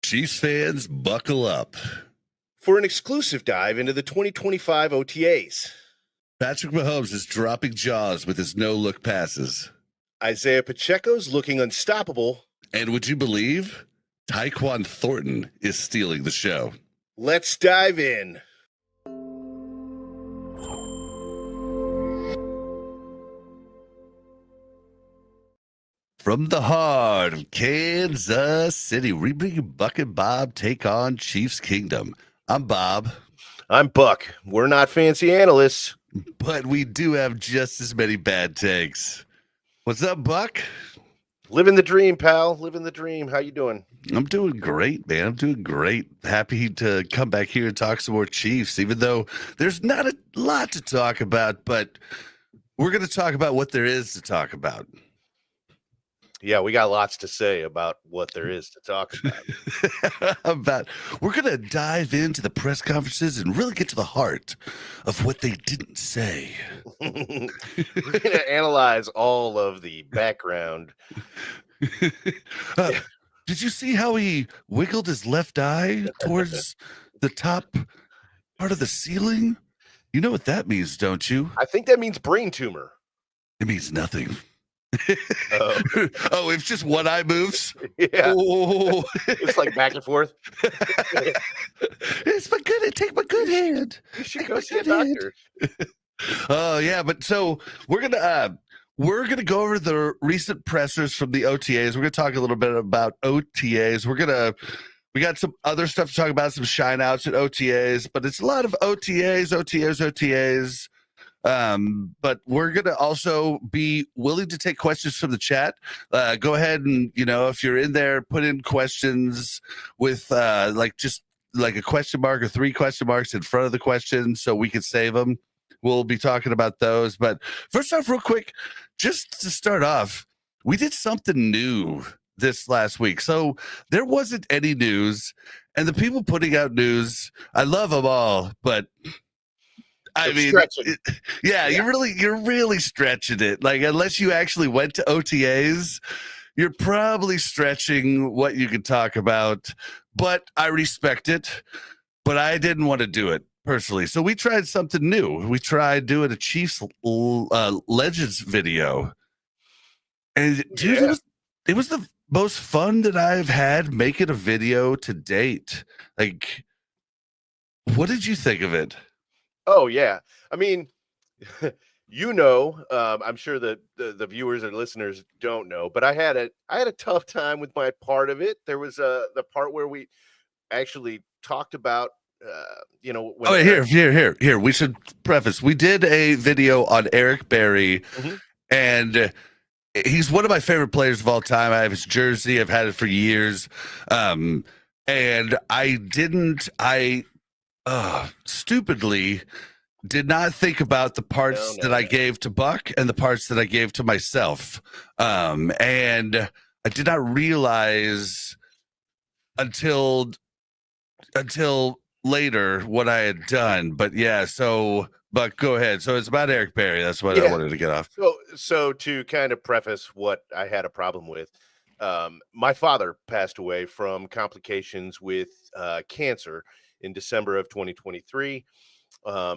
Chiefs fans, buckle up for an exclusive dive into the 2025 OTAs. Patrick Mahomes is dropping jaws with his no-look passes. Isaiah Pacheco's looking unstoppable. And would you believe Thornton is stealing the show? Let's dive in. From the heart of Kansas City, we bring you Buk N Bob Take on Chiefs Kingdom. I'm Bob. I'm Buck. We're not fancy analysts, but we do have just as many bad takes. What's up, Buck? Living the dream, pal. Living the dream. How you doing? I'm doing great, man. I'm doing great. Happy to come back here and talk some more Chiefs, even though there's not a lot to talk about, but we're going to talk about what there is to talk about. Yeah, we got lots to say about what there is to talk about. We're going to dive into the press conferences and really get to the heart of what they didn't say. We're going to analyze all of the background. Did you see how he wiggled his left eye towards the top part of the ceiling? You know what that means, don't you? I think that means brain tumor. It means nothing. Oh, if just one eye moves? Yeah. Oh. It's like back and forth. It's my good. Take my good hand. You should go see a doctor. Oh yeah, but so we're gonna go over the recent pressers from the OTAs. We're gonna talk a little bit about OTAs. We got some other stuff to talk about, some shine outs at OTAs, but it's a lot of OTAs. But we're going to also be willing to take questions from the chat. Go ahead and, if you're in there, put in questions with just a question mark or 3 question marks in front of the question so we can save them. We'll be talking about those. But first off, real quick, just to start off, we did something new this last week. So there wasn't any news, and the people putting out news, I love them all, but I mean, you're really stretching it. Like, unless you actually went to OTAs, you're probably stretching what you can talk about. But I respect it. But I didn't want to do it personally. So we tried something new. We tried doing a Chiefs Legends video. And dude, it was the most fun that I've had making a video to date. Like, what did you think of it? Oh, yeah. I mean, I'm sure that the viewers and listeners don't know, but I had a tough time with my part of it. There was the part where we actually talked about, here. We should preface. We did a video on Eric Berry, and he's one of my favorite players of all time. I have his jersey. I've had it for years. And I stupidly did not think about the parts that I gave to Buck and the parts that I gave to myself. And I did not realize until later what I had done. But yeah, so Buck, go ahead. So it's about Eric Berry. That's what I wanted to get off. So to kind of preface what I had a problem with, my father passed away from complications with cancer in December of 2023.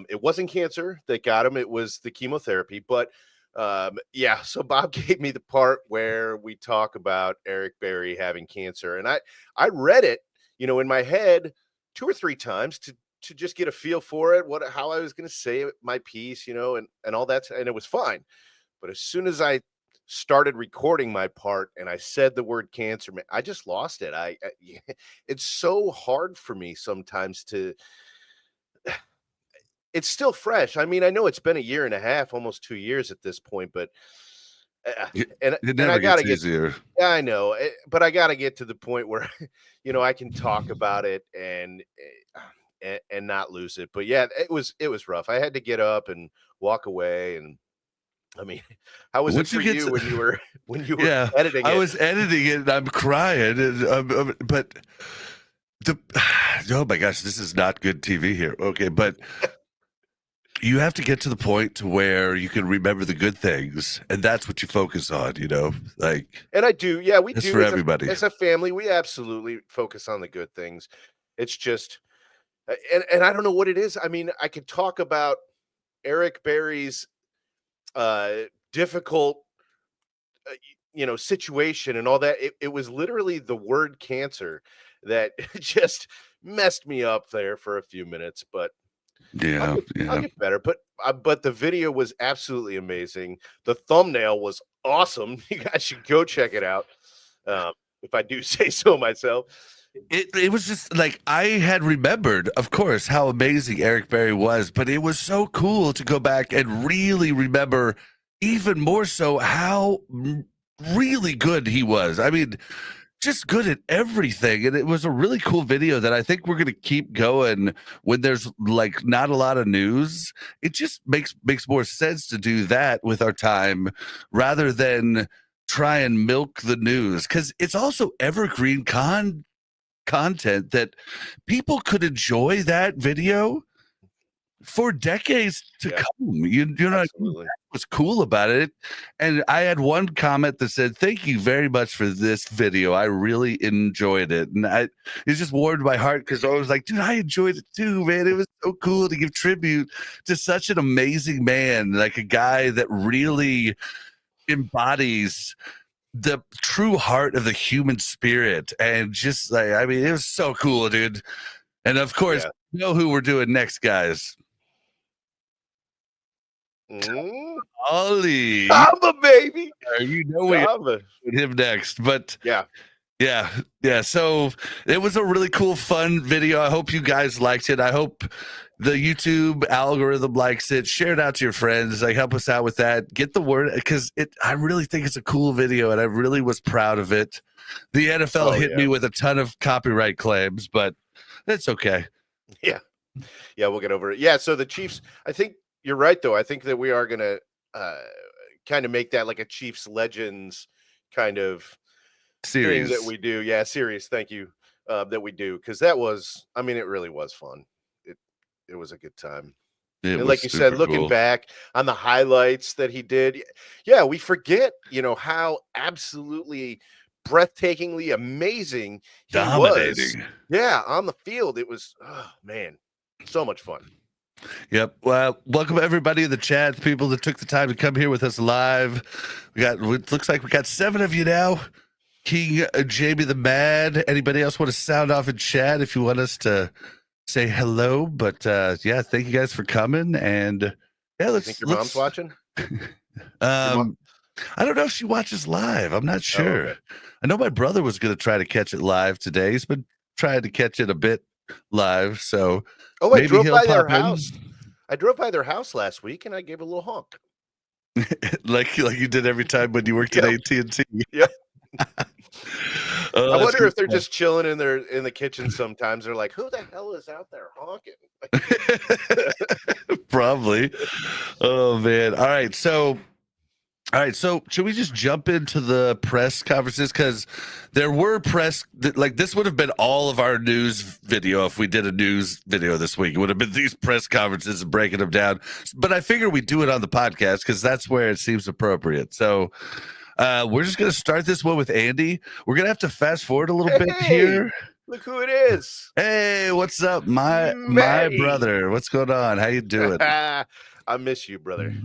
It wasn't cancer that got him. It was the chemotherapy. But so Bob gave me the part where we talk about Eric Berry having cancer. And I read it, in my head 2 or 3 times to just get a feel for it, how I was going to say my piece, and all that. And it was fine. But as soon as I started recording my part and I said the word cancer, man, I just lost it. It's so hard for me sometimes it's still fresh. I mean, I know it's been 1.5 years, almost 2 years at this point, but it never gets easier. Yeah, I know, but I got to get to the point where, I can talk about it and not lose it. But yeah, it was rough. I had to get up and walk away. And I mean, how was it for you when you were editing it? I was editing it and I'm crying. But oh my gosh, this is not good TV here. Okay, but you have to get to the point to where you can remember the good things, and that's what you focus on, like, And I do. Yeah, we that's do for everybody. as a family. We absolutely focus on the good things. It's just, and I don't know what it is. I mean, I could talk about Eric Berry's difficult, situation and all that. It was literally the word cancer that just messed me up there for a few minutes, but Yeah, I'll get better. But the video was absolutely amazing. The thumbnail was awesome. You guys should go check it out. If I do say so myself. It was just like I had remembered, of course, how amazing Eric Berry was, but it was so cool to go back and really remember even more so how really good he was. I mean, just good at everything. And it was a really cool video that I think we're going to keep going when there's like not a lot of news. It just makes more sense to do that with our time rather than try and milk the news, because it's also evergreen content that people could enjoy that video for decades to come. You know what's cool about it? And I had one comment that said, "Thank you very much for this video. I really enjoyed it." And it just warmed my heart because I was like, dude, I enjoyed it too, man. It was so cool to give tribute to such an amazing man, like a guy that really embodies the true heart of the human spirit. And just like, I mean, it was so cool, dude. And of course, you know who we're doing next, guys? Ollie. Samba, baby. You know we with him next. But yeah. So it was a really cool, fun video. I hope you guys liked it. I hope the YouTube algorithm likes it. Share it out to your friends. Like, help us out with that. Get the word, because I really think it's a cool video, and I really was proud of it. The NFL hit me with a ton of copyright claims, but that's okay. Yeah, we'll get over it. Yeah, so the Chiefs, I think you're right, though. I think that we are going to kind of make that like a Chiefs Legends kind of series that we do. Yeah, series. Thank you. That we do, because that was, I mean, it really was fun. It was a good time. And like you said, looking back on the highlights that he did, we forget, how absolutely breathtakingly amazing he was. Yeah, on the field. It was, oh man, so much fun. Yep. Well, welcome everybody in the chat, the people that took the time to come here with us live. It looks like we got 7 of you now. King Jamie the Mad. Anybody else want to sound off in chat if you want us to say hello? But thank you guys for coming. And let's think your mom's watching. I don't know if she watches live. I'm not sure. Okay. I know my brother was going to try to catch it live today. He's been trying to catch it a bit live. So I drove by their house. I drove by their house last week and I gave a little honk. like you did every time when you worked at AT&T. Yep. I wonder if they're just chilling in the kitchen sometimes. They're like, who the hell is out there honking? Probably. Oh man. All right. So should we just jump into the press conferences? Because there were press like this would have been all of our news video if we did a news video this week. It would have been these press conferences and breaking them down. But I figure we do it on the podcast because that's where it seems appropriate. So we're just going to start this one with Andy. We're going to have to fast forward a little bit here. Look who it is. Hey, what's up? My brother. What's going on? How you doing? I miss you, brother.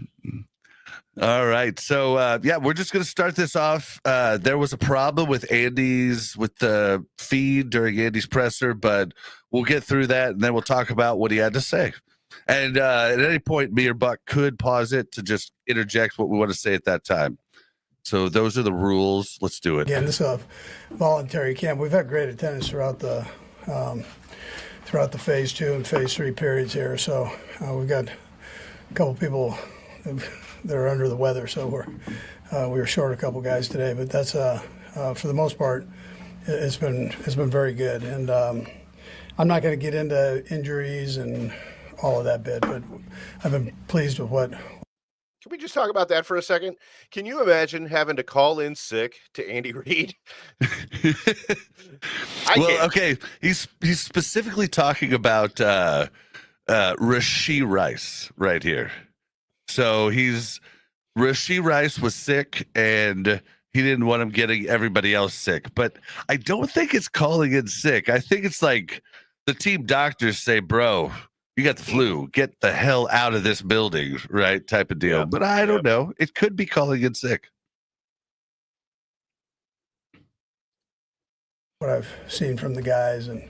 All right. So, we're just going to start this off. There was a problem with the feed during Andy's presser, but we'll get through that and then we'll talk about what he had to say. And at any point, me or Buck could pause it to just interject what we want to say at that time. So those are the rules. Let's do it. Again, this is a voluntary camp. We've had great attendance throughout the phase 2 and phase 3 periods here. So we've got a couple people that are under the weather. So we were short a couple guys today, but that's for the most part, it's been very good. And I'm not going to get into injuries and all of that bit, but I've been pleased with what. Can we just talk about that for a second? Can you imagine having to call in sick to Andy Reid? Okay. He's specifically talking about Rashee Rice right here. So Rashee Rice was sick, and he didn't want him getting everybody else sick. But I don't think it's calling in sick. I think it's like the team doctors say, bro, you got the flu. Get the hell out of this building, right? Type of deal. Yeah. But I don't know. It could be calling in sick. What I've seen from the guys and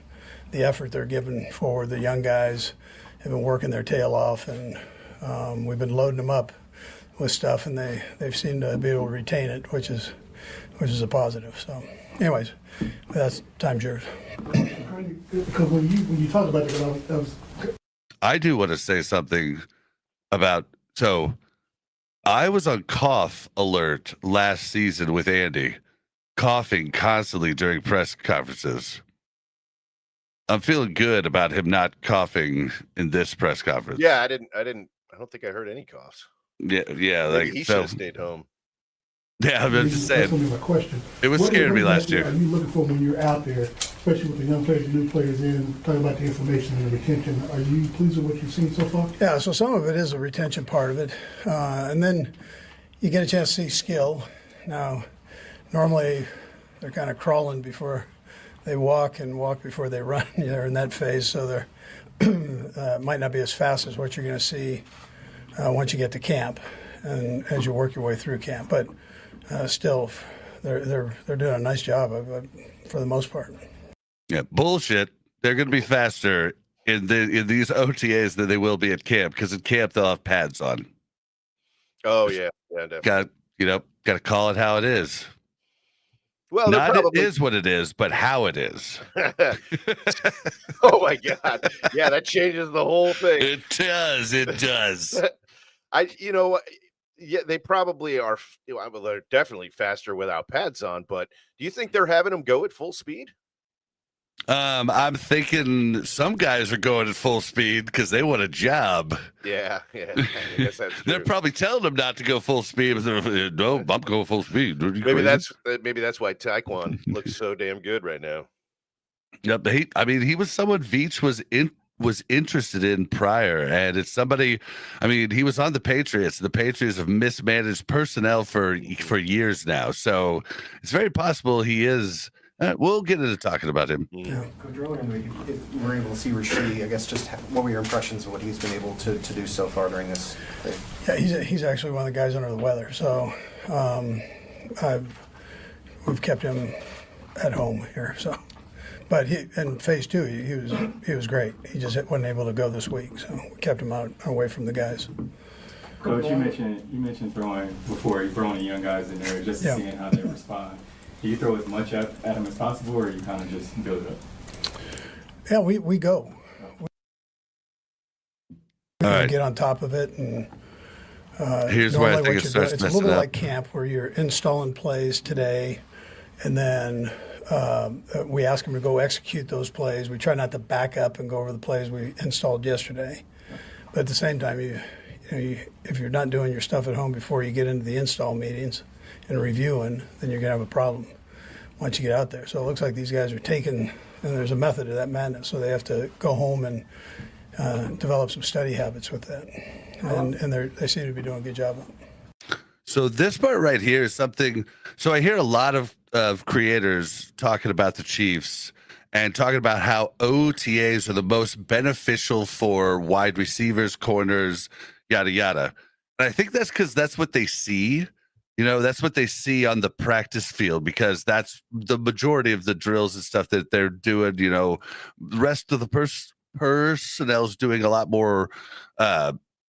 the effort they're giving forward, the young guys have been working their tail off, and we've been loading them up with stuff, and they've seemed to be able to retain it, which is a positive. So, anyways, that's time's yours. Because when you talk about it, I do want to say something about. So, I was on cough alert last season with Andy, coughing constantly during press conferences. I'm feeling good about him not coughing in this press conference. Yeah, I don't think I heard any coughs. Yeah. Maybe Like he should have stayed home. Yeah, I'm just saying. That's going to be my question. It was scaring me last year. Are you looking for when you're out there, especially with the young players, the new players in, talking about the information and the retention? Are you pleased with what you've seen so far? Yeah, so some of it is a retention part of it. And then you get a chance to see skill. Now, normally they're kind of crawling before they walk and walk before they run. They're in that phase, so they're might not be as fast as what you're going to see once you get to camp and as you work your way through camp. But still, they're doing a nice job of it for the most part. Yeah, bullshit. They're going to be faster in these OTAs than they will be at camp, because at camp they'll have pads on. Oh yeah, definitely. Got to call it how it is. Well, not probably... it is what it is, but how it is. Oh my God! Yeah, that changes the whole thing. It does. It does. Yeah, they probably are. Well, they're definitely faster without pads on. But do you think they're having them go at full speed? I'm thinking some guys are going at full speed because they want a job. Yeah, I guess that's true. They're probably telling them not to go full speed, but they're, no, I'm going full speed. Maybe that's why Taekwon looks so damn good right now. Yep, he was someone Veach was interested in prior, and it's somebody. I mean, he was on the Patriots. The Patriots have mismanaged personnel for years now, so it's very possible he is. We'll get into talking about him. Yeah. Coach, earlier in the week, if we're able to see Rashee, I guess just what were your impressions of what he's been able to do so far during this thing? Yeah, he's actually one of the guys under the weather. So we've kept him at home here. So, but in phase 2, he was great. He just wasn't able to go this week, so we kept him out away from the guys. Coach, you mentioned throwing the young guys in there, just seeing how they respond. Do you throw as much at them as possible, or you kind of just build it up? Yeah, we go. All right. Get on top of it, and here's where I think it starts it's a little bit like camp, where you're installing plays today, and then we ask them to go execute those plays. We try not to back up and go over the plays we installed yesterday, but at the same time, if you're not doing your stuff at home before you get into the install meetings and reviewing, then you're going to have a problem once you get out there. So it looks like these guys are taking, and there's a method to that madness, so they have to go home and develop some study habits with that. And they seem to be doing a good job of it. So this part right here is something. So I hear a lot of creators talking about the Chiefs and talking about how OTAs are the most beneficial for wide receivers, corners, yada, yada. And I think that's because that's what they see. That's what they see on the practice field, because that's the majority of the drills and stuff that they're doing. The rest of the personnel's doing a lot more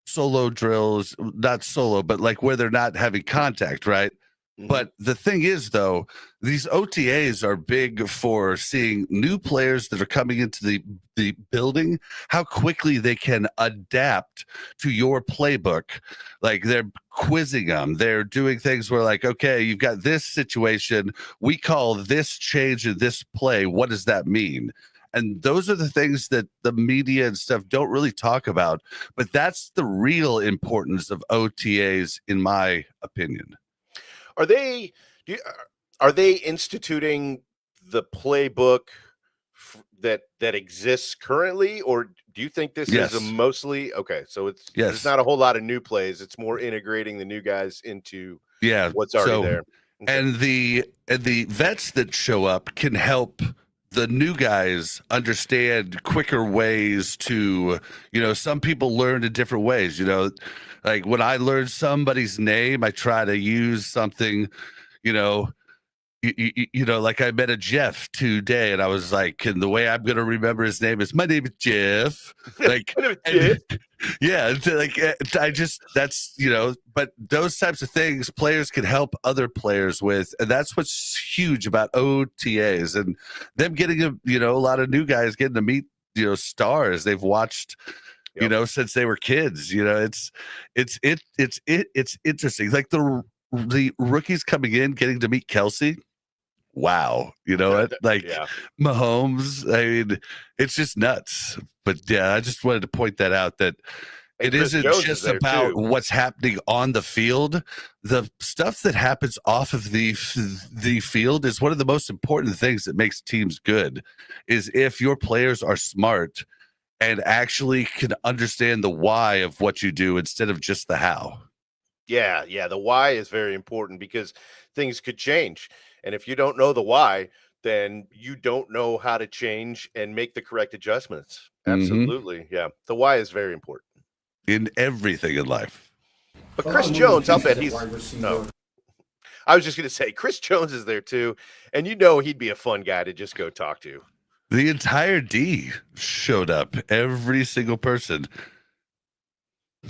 solo drills, not solo, but like where they're not having contact, right? Mm-hmm. But the thing is, though, these OTAs are big for seeing new players that are coming into the building, how quickly they can adapt to your playbook. Like, they're quizzing them. They're doing things where, like, okay, you've got this situation. We call this change in this play. What does that mean? And those are the things that the media and stuff don't really talk about. But that's the real importance of OTAs, in my opinion. Are they instituting the playbook that exists currently, or do you think this Yes. is a mostly okay? So it's Yes. there's not a whole lot of new plays. It's more integrating the new guys into what's already there. Okay. And the vets that show up can help the new guys understand quicker ways to, some people learn in different ways. Like when I learn somebody's name, I try to use something, like I met a Jeff today, and I was like, and the way I'm going to remember his name is, my name is Jeff. Like, yeah, but those types of things players can help other players with. And that's what's huge about OTAs and them getting, a lot of new guys getting to meet, stars they've watched, since they were kids. It's interesting. Like the rookies coming in, getting to meet Kelsey. Wow. Mahomes. I mean, it's just nuts. But yeah, I just wanted to point that out, that it isn't just about what's happening on the field. The stuff that happens off of the field is one of the most important things that makes teams good, is if your players are smart and actually can understand the why of what you do instead of just the how. Yeah. The why is very important, because things could change. And if you don't know the why, then you don't know how to change and make the correct adjustments. Absolutely. Mm-hmm. Yeah. The why is very important in everything in life. But Chris Jones, I'll bet he's no. I was just going to say, Chris Jones is there too. And he'd be a fun guy to just go talk to. The entire D showed up, every single person.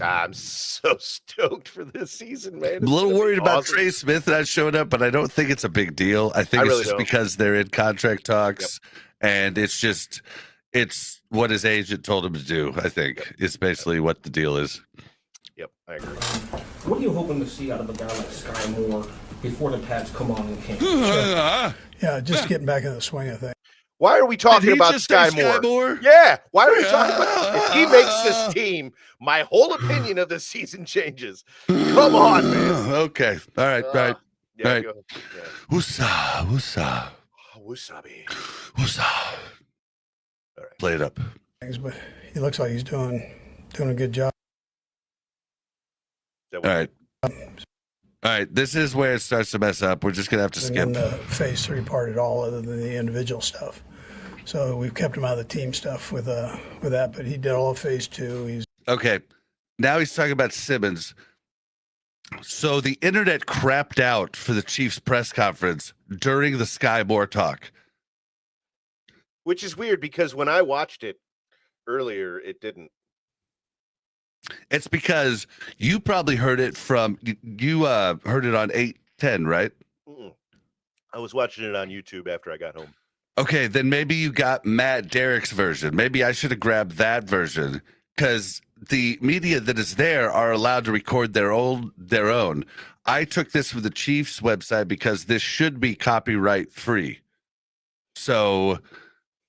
I'm so stoked for this season, man. I'm a little worried about Trey Smith not showing up, but I don't think it's a big deal. I think it's just because they're in contract talks, and it's what his agent told him to do. I think it's basically what the deal is. Yep, I agree. What are you hoping to see out of a guy like Sky Moore before the Pats come on in camp? Yeah, just getting back in the swing of things. Why are we talking about Sky Moore? Yeah, why are we talking about? If he makes this team, my whole opinion of the season changes. Come on, man. Okay, all right. Yeah, All right. Go ahead. Yeah. Woosah. Wasabi. All right. Play it up. But he looks like he's doing a good job. All right. All right, this is where it starts to mess up. We're just going to have to skip. The phase 3 part at all, other than the individual stuff. So we've kept him out of the team stuff with that, but he did all of phase 2. Okay, now he's talking about Simmons. So the internet crapped out for the Chiefs press conference during the Sky Moore talk. Which is weird, because when I watched it earlier, it didn't. It's because you probably heard it from you heard it on 810, right? I was watching it on YouTube after I got home. Okay, then maybe you got Matt Derrick's version. Maybe I should have grabbed that version, because the media that is there are allowed to record their own. I took this from the Chiefs website because this should be copyright free. So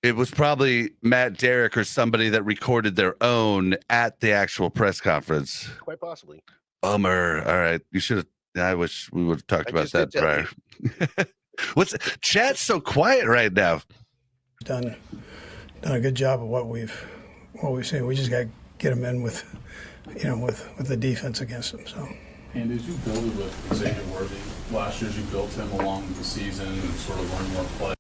it was probably Matt Derrick or somebody that recorded their own at the actual press conference. Quite possibly. Bummer. All right. You should have. I wish we would have talked about that prior. What's chat's so quiet right now? Done a good job of what we've seen. We just got to get them in with the defense against them. So. And as you build it with Xavier Worthy, last year as you built him along the season and sort of learned more play.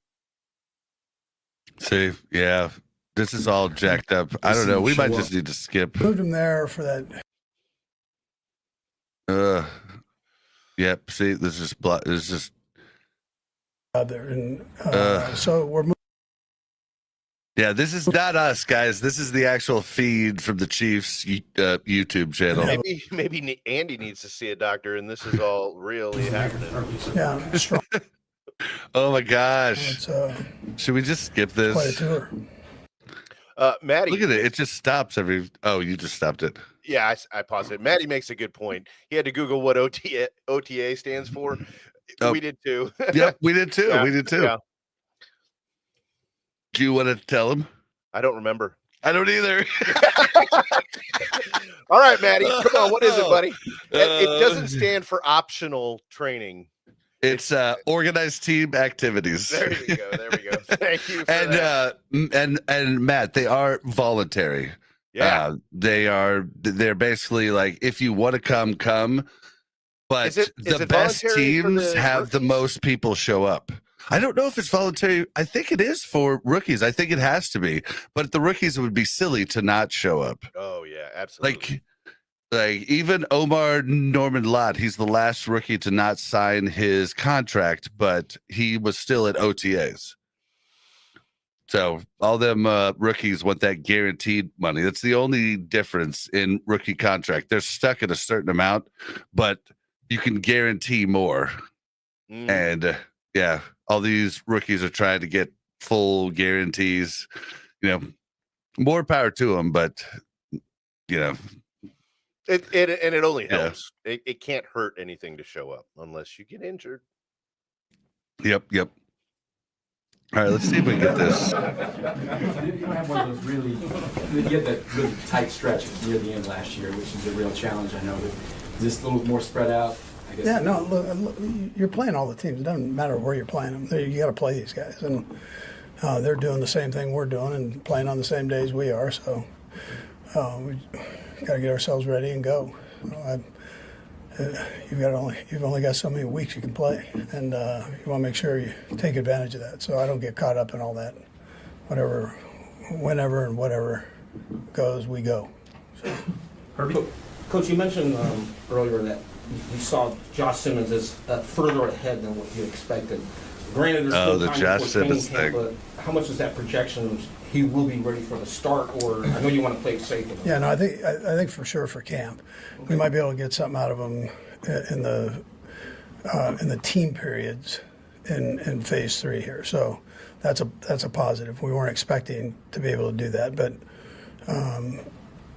See, yeah, this is all jacked up. I don't know. We might just need to skip. Moved him there for that. Yep. See, this is just. There and so we're moving. Yeah, this is not us, guys. This is the actual feed from the Chiefs YouTube channel. Maybe Andy needs to see a doctor, and this is all really happening. Yeah, strong. Oh my gosh! Should we just skip this? Quite a tour. Maddie, look at it. It just stops every. Oh, you just stopped it. Yeah, I paused it. Maddie makes a good point. He had to Google what OTA stands for. Oh. We did too. Yep, we did too. Yeah, we did too. Yeah. Do you want to tell him? I don't remember. I don't either. All right, Maddie, come on. What is it, buddy? It doesn't stand for optional training. It's organized team activities. There we go. There we go. Thank you for And that. and Matt, they are voluntary. Yeah. They're basically like, if you want to come. But Is the it best voluntary for teams the have the rookies? most people show up. I don't know if it's voluntary. I think it is for rookies. I think it has to be. But the rookies, it would be silly to not show up. Oh yeah, absolutely. Like even Omar Norman Lott, he's the last rookie to not sign his contract, but he was still at OTAs. So all them rookies want that guaranteed money. That's the only difference in rookie contract. They're stuck at a certain amount, but you can guarantee more. And yeah, all these rookies are trying to get full guarantees. More power to them, but It only helps. It can't hurt anything to show up unless you get injured. Yep. All right, let's see if we can get this. You don't have one of those really, you had that really tight stretch near the end last year, which is a real challenge, I know. But is this a little more spread out? I guess. Yeah, no, look, you're playing all the teams. It doesn't matter where you're playing them. You got to play these guys. And they're doing the same thing we're doing and playing on the same days we are. So we got to get ourselves ready and go. You've only got so many weeks you can play, and you want to make sure you take advantage of that. So I don't get caught up in all that. Whenever and whatever goes, we go. So. Coach, you mentioned earlier that you saw Josh Simmons as further ahead than what you expected. Granted, there's still the time Josh before Simmons training camp, thing. but how much is that projection he will be ready for the start? Or I know you want to play it safe with him. Yeah, no, I think for sure for camp, we might be able to get something out of him in the team periods in phase 3 here. So that's a positive. We weren't expecting to be able to do that, but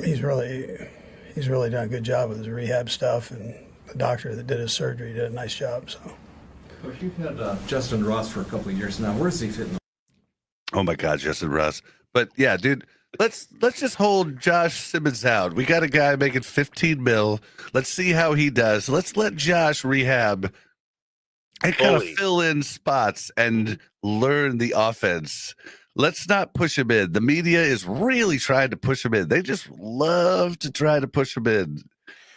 he's really done a good job with his rehab stuff, and the doctor that did his surgery did a nice job. So. Coach, you've had Justin Ross for a couple of years now. Where does he fit in? Oh my God, Justin Ross. But yeah, dude, let's just hold Josh Simmons out. We got a guy making $15 million. Let's see how he does. Let's let Josh rehab and kind of fill in spots and learn the offense. Let's not push him in. The media is really trying to push him in. They just love to try to push him in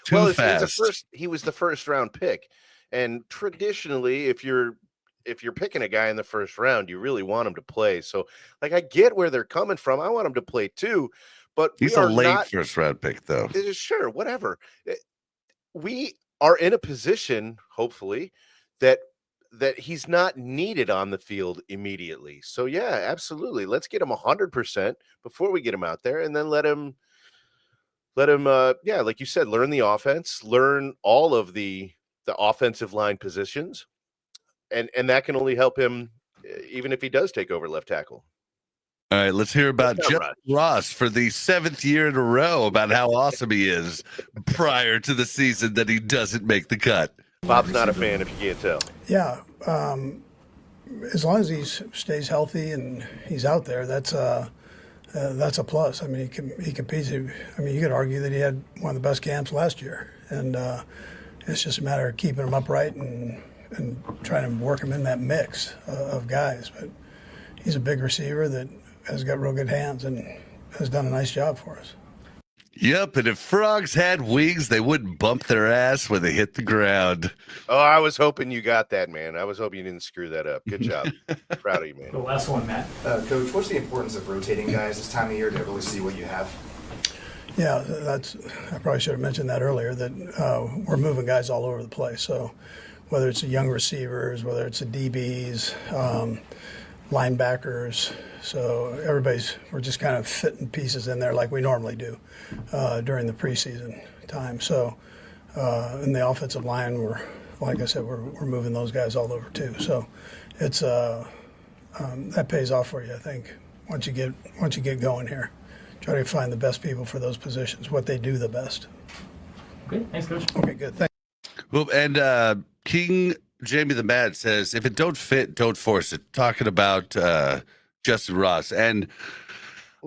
too fast. He was the first round pick. And traditionally, if you're picking a guy in the first round, you really want him to play. So, like, I get where they're coming from. I want him to play too, but he's a late first round pick, though. Sure, whatever. We are in a position, hopefully, that he's not needed on the field immediately. So, yeah, absolutely. Let's get him 100% before we get him out there, and then let him, like you said, learn the offense, learn all of the offensive line positions, and that can only help him even if he does take over left tackle. All right, let's hear about Justin Ross for the 7th year in a row about how awesome he is prior to the season that he doesn't make the cut. Bob's not a fan if you can't tell. Yeah, as long as he stays healthy and he's out there, that's a plus. I mean, he competes. I mean, you could argue that he had one of the best camps last year, and it's just a matter of keeping him upright and trying to work him in that mix of guys. But he's a big receiver that has got real good hands and has done a nice job for us. Yep, and if frogs had wings, they wouldn't bump their ass when they hit the ground. Oh, I was hoping you got that, man. I was hoping you didn't screw that up. Good job. Proud of you, man. The last one, Matt. Coach, what's the importance of rotating guys this time of year to really see what you have? Yeah, I probably should have mentioned that earlier, that we're moving guys all over the place. So whether it's the young receivers, whether it's the DBs, linebackers, so we're just kind of fitting pieces in there like we normally do during the preseason time. So in the offensive line, like I said, we're moving those guys all over too. So it's that pays off for you, I think, once you get going here. Try to find the best people for those positions, what they do the best. Okay, thanks, Coach. Okay, good. Thanks. Well, and King Jamie the Mad says, if it don't fit, don't force it. Talking about Justin Ross. And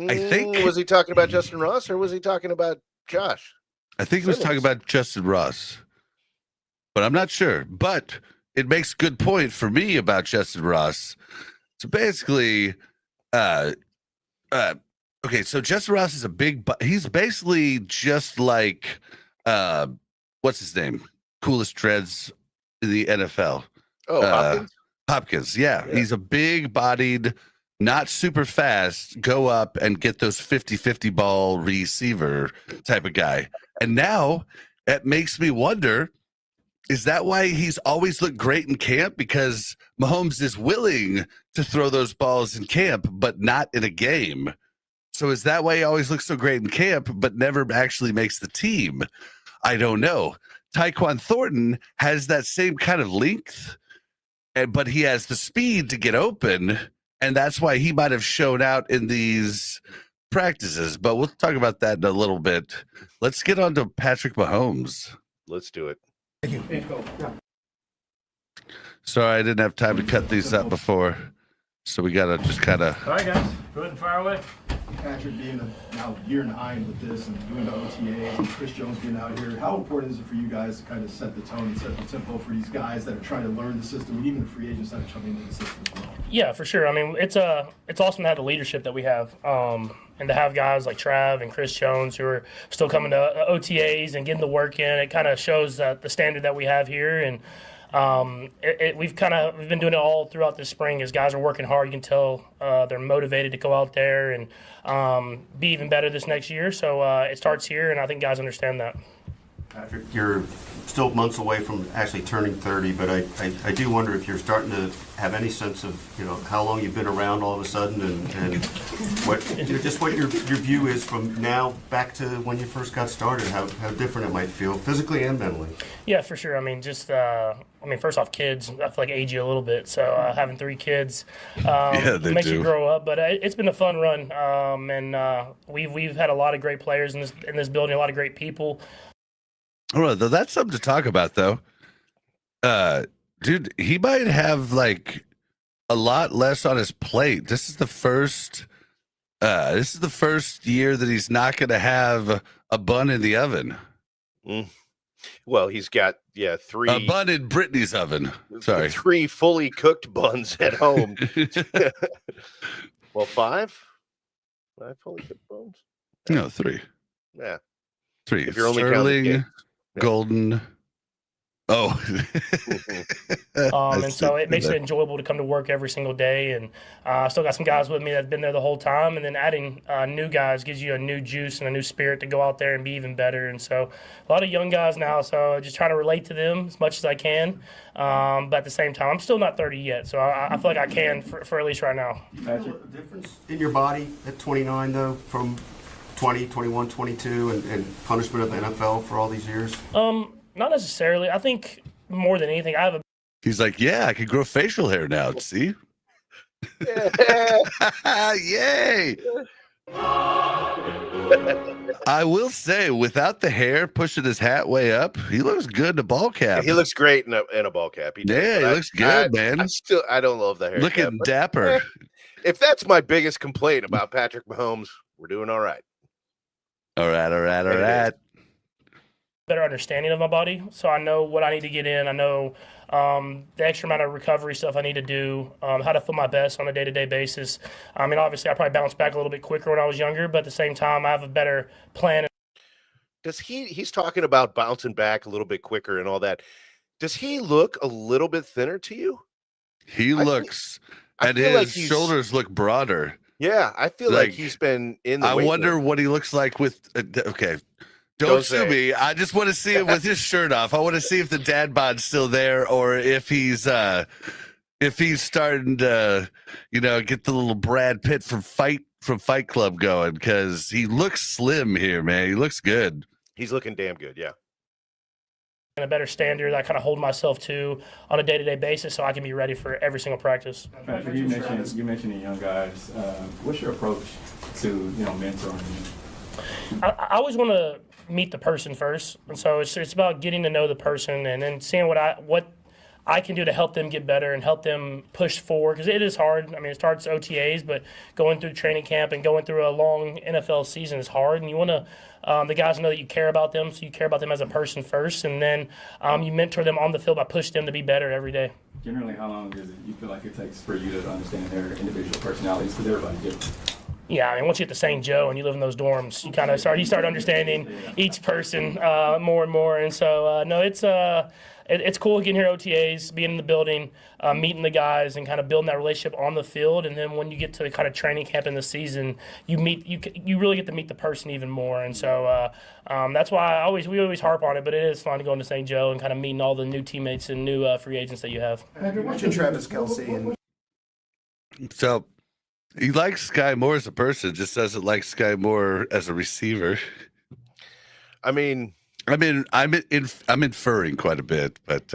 I think... Was he talking about Justin Ross or was he talking about Josh? I think he was talking about Justin Ross. But I'm not sure. But it makes a good point for me about Justin Ross. So basically, okay, so Justin Ross is he's basically just like, what's his name? Coolest dreads in the NFL. Oh, Hopkins? Hopkins, yeah. He's a big-bodied, not super fast, go up and get those 50-50 ball receiver type of guy. And now it makes me wonder, is that why he's always looked great in camp? Because Mahomes is willing to throw those balls in camp, but not in a game. So is that why he always looks so great in camp, but never actually makes the team? I don't know. Tyquan Thornton has that same kind of length, but he has the speed to get open, and that's why he might have shown out in these practices. But we'll talk about that in a little bit. Let's get on to Patrick Mahomes. Let's do it. Thank you. Sorry, I didn't have time to cut these up before, so we got to just kind of... All right, guys. Go ahead and fire away. Patrick, being now year behind with this and doing the OTAs and Chris Jones being out here, how important is it for you guys to kind of set the tone and set the tempo for these guys that are trying to learn the system, and even the free agents that are coming into the system as well? Yeah, for sure. I mean, it's awesome to have the leadership that we have, and to have guys like Trav and Chris Jones who are still coming to OTAs and getting the work in. It kind of shows the standard that we have here, and we've been doing it all throughout this spring. As guys are working hard, you can tell they're motivated to go out there and be even better this next year. So it starts here, and I think guys understand that. Patrick, you're still months away from actually turning 30, but I do wonder if you're starting to have any sense of, how long you've been around all of a sudden, and what what your view is from now back to when you first got started, how different it might feel physically and mentally. Yeah, for sure. I mean, first off, kids, I feel like age you a little bit. So having 3 kids makes you grow up. But it's been a fun run, and we've had a lot of great players in this building, a lot of great people. All right, though, that's something to talk about, though. Dude, he might have like a lot less on his plate. This is the first year that he's not going to have a bun in the oven. Well, he's got 3 a bun in Brittany's oven. Sorry, 3 fully cooked buns at home. Well, 5 fully cooked buns. No, 3. Yeah, 3. If you're only Sterling, Golden. Oh, and so it makes it enjoyable to come to work every single day. And I still got some guys with me that've been there the whole time. And then adding new guys gives you a new juice and a new spirit to go out there and be even better. And so a lot of young guys now, so just trying to relate to them as much as I can. But at the same time, I'm still not 30 yet, so I feel like I can for at least right now. Patrick, a difference in your body at 29, though, from 20, 21, 22, and punishment of the NFL for all these years? Not necessarily. I think more than anything, I have a. He's like, I could grow facial hair now. See? Yay! I will say, without the hair pushing his hat way up, he looks good in a ball cap. He looks great in a ball cap. He looks good, man. I don't love the hair. Looking dapper. If that's my biggest complaint about Patrick Mahomes, we're doing all right. All right. Better understanding of my body, so I know what I need to get in. I know the extra amount of recovery stuff I need to do, how to feel my best on a day-to-day basis. I mean, obviously, I probably bounced back a little bit quicker when I was younger, but at the same time, I have a better plan. Does he's talking about bouncing back a little bit quicker and all that. Does he look a little bit thinner to you? He looks, and his shoulders look broader. Yeah, I feel like he's been in the I wonder what he looks like with, okay. Don't sue me. I just want to see him with his shirt off. I want to see if the dad bod's still there, or if he's starting to, get the little Brad Pitt from Fight Club going, because he looks slim here, man. He looks good. He's looking damn good, yeah. And a better standard that I kind of hold myself to on a day-to-day basis, so I can be ready for every single practice. Patrick, you mentioned the young guys. What's your approach to mentoring? I always want to meet the person first, and so it's about getting to know the person and then seeing what I can do to help them get better and help them push forward, because it is hard. I mean, it starts OTAs, but going through training camp and going through a long NFL season is hard, and you want to the guys know that you care about them, so you care about them as a person first, and then you mentor them on the field by pushing them to be better every day. Generally, how long does it you feel like it takes for you to understand their individual personalities? Because everybody different. Yeah, I mean, once you get to St. Joe and you live in those dorms, you kind of start understanding each person more and more. And so, no, it's cool getting here OTAs, being in the building, meeting the guys, and kind of building that relationship on the field. And then when you get to the kind of training camp in the season, you really get to meet the person even more. And so that's why we always harp on it. But it is fun to go into St. Joe and kind of meeting all the new teammates and new free agents that you have. You mentioned Travis Kelce and So he likes Sky Moore as a person, just doesn't like Sky Moore as a receiver. I'm inferring quite a bit, but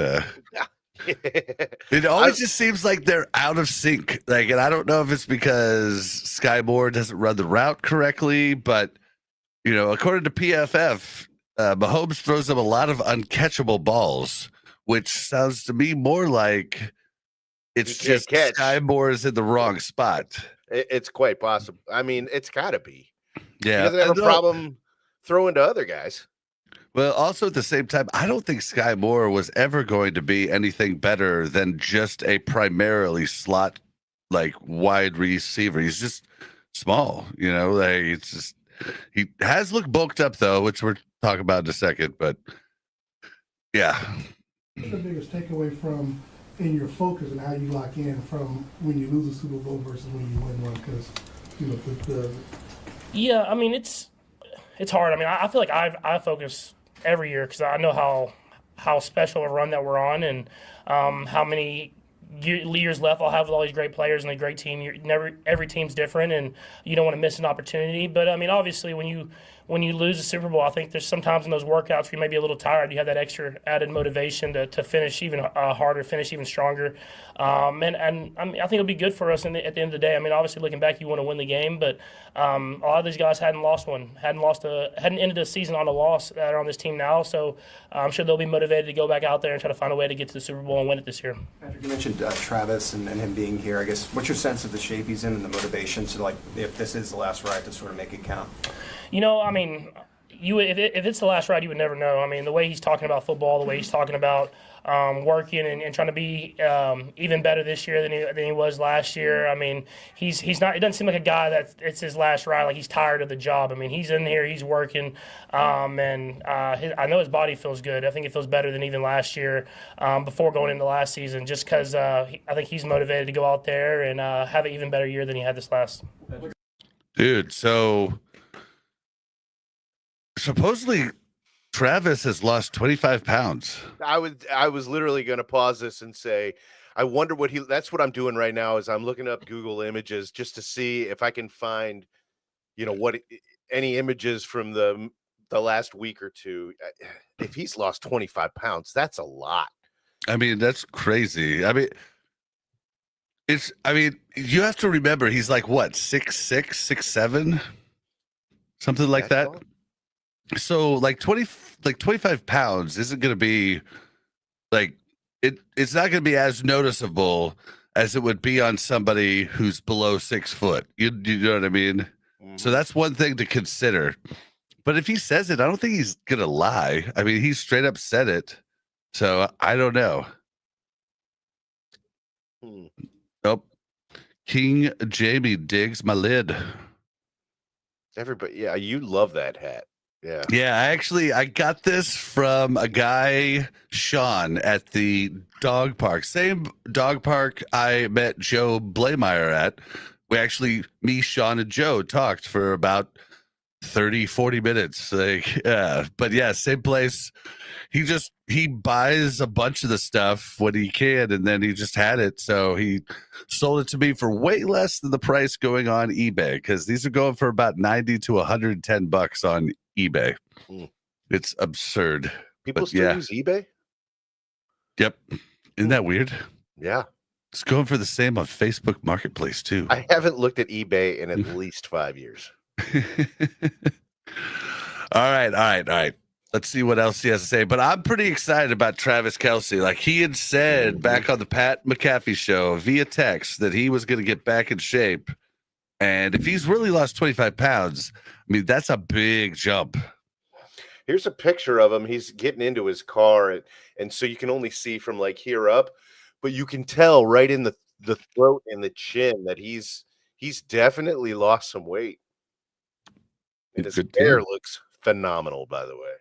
it always just seems like they're out of sync. Like, and I don't know if it's because Sky Moore doesn't run the route correctly, but according to PFF, Mahomes throws him a lot of uncatchable balls, which sounds to me more like it's just Sky Moore is in the wrong spot. It's quite possible. I mean, it's got to be. Yeah, he doesn't have a problem throwing to other guys. Well, also at the same time, I don't think Sky Moore was ever going to be anything better than just a primarily slot, like wide receiver. He's just small, like it's just, he has looked bulked up though, which we're talking about in a second, but yeah. What's the biggest takeaway from in your focus and how you lock in from when you lose a Super Bowl versus when you win one? Because, Yeah, I mean, it's hard. I mean, I feel like I focus every year because I know how special a run that we're on, and how many years left I'll have with all these great players and a great team. Every team's different, and you don't want to miss an opportunity. But I mean, obviously, when you lose a Super Bowl, I think there's sometimes in those workouts where you may be a little tired. You have that extra added motivation to finish even harder, finish even stronger. And I mean, I think it'll be good for us at the end of the day. I mean, obviously, looking back, you want to win the game, but a lot of these guys hadn't ended the season on a loss that are on this team now. So I'm sure they'll be motivated to go back out there and try to find a way to get to the Super Bowl and win it this year. Patrick, you mentioned Travis and him being here. I guess what's your sense of the shape he's in and the motivation to, like, if this is the last ride, to sort of make it count? I mean, if it's the last ride, you would never know. I mean, the way he's talking about football, the way he's talking about working and trying to be even better this year than he was last year. I mean, he's not. It doesn't seem like a guy that it's his last ride. Like he's tired of the job. I mean, he's in here, he's working, and I know his body feels good. I think it feels better than even last year before going into last season. Just because I think he's motivated to go out there and have an even better year than he had this last. Dude, so supposedly Travis has lost 25 pounds. I was literally going to pause this and say, I wonder that's what I'm doing right now is I'm looking up Google Images just to see if I can find, any images from the last week or two. If he's lost 25 pounds, that's a lot. I mean, that's crazy. I mean, you have to remember he's like what, 6'6", 6'7", something like that. So like 25 pounds isn't going to be like it's not going to be as noticeable as it would be on somebody who's below 6 foot. You know what I mean? Mm-hmm. So that's one thing to consider. But if he says it, I don't think he's going to lie. I mean, he straight up said it. So I don't know. Nope. King Jamie digs my lid. Everybody, yeah, you love that hat. Yeah. I got this from a guy, Sean, at the dog park. Same dog park I met Joe Blameyer at. Me, Sean, and Joe talked for about 30, 40 minutes. But yeah, same place. He buys a bunch of the stuff when he can, and then he just had it. So he sold it to me for way less than the price going on eBay, because these are going for about $90 to $110 on eBay. It's absurd. People still use eBay? Yep. Isn't that weird? Yeah. It's going for the same on Facebook Marketplace too. I haven't looked at eBay in at least 5 years. All right. Let's see what else he has to say. But I'm pretty excited about Travis Kelce. Like he had said back on the Pat McAfee show via text that he was going to get back in shape. And if he's really lost 25 pounds, I mean, that's a big jump. Here's a picture of him. He's getting into his car. And so you can only see from like here up, but you can tell right in the throat and the chin that he's definitely lost some weight. And his hair looks phenomenal, by the way.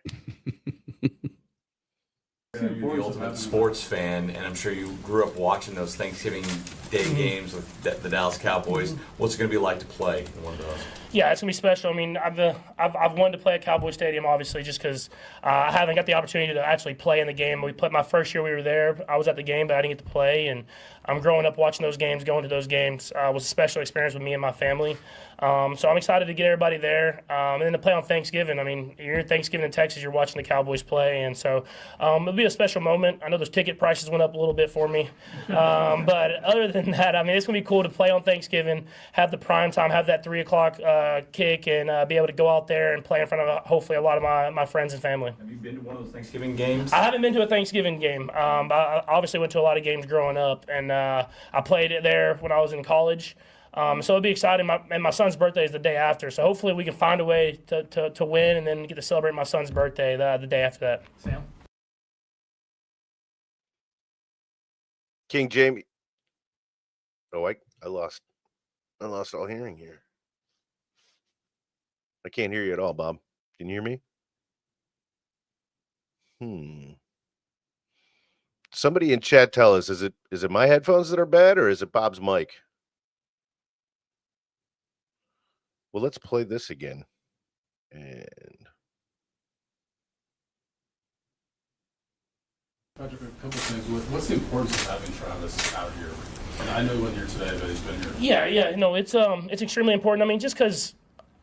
You're the ultimate sports fan, and I'm sure you grew up watching those Thanksgiving Day games with the Dallas Cowboys. What's it going to be like to play in one of those? Yeah, it's gonna be special. I mean, I've wanted to play at Cowboy Stadium, obviously, just because I haven't got the opportunity to actually play in the game. We played my first year we were there. I was at the game, but I didn't get to play. And I'm growing up watching those games, going to those games was a special experience with me and my family. So I'm excited to get everybody there, and then to play on Thanksgiving. I mean, you're in Thanksgiving in Texas, you're watching the Cowboys play, and so it'll be a special moment. I know those ticket prices went up a little bit for me, but other than that, I mean, it's gonna be cool to play on Thanksgiving, have the prime time, have that 3 o'clock kick, and be able to go out there and play in front of hopefully a lot of my friends and family. Have you been to one of those Thanksgiving games? I haven't been to a Thanksgiving game. I obviously went to a lot of games growing up, and I played it there when I was in college. So it'll be exciting. My son's birthday is the day after, so hopefully we can find a way to win and then get to celebrate my son's birthday the day after that. Sam? King Jamie. Oh, I lost all hearing here. I can't hear you at all, Bob. Can you hear me? Somebody in chat tell us, is it my headphones that are bad or is it Bob's mic? Well, let's play this again. And Patrick, a couple of things. What's the importance of having Travis out here? And I know he wasn't here today, but he's been here. Yeah. No, it's extremely important. I mean, just because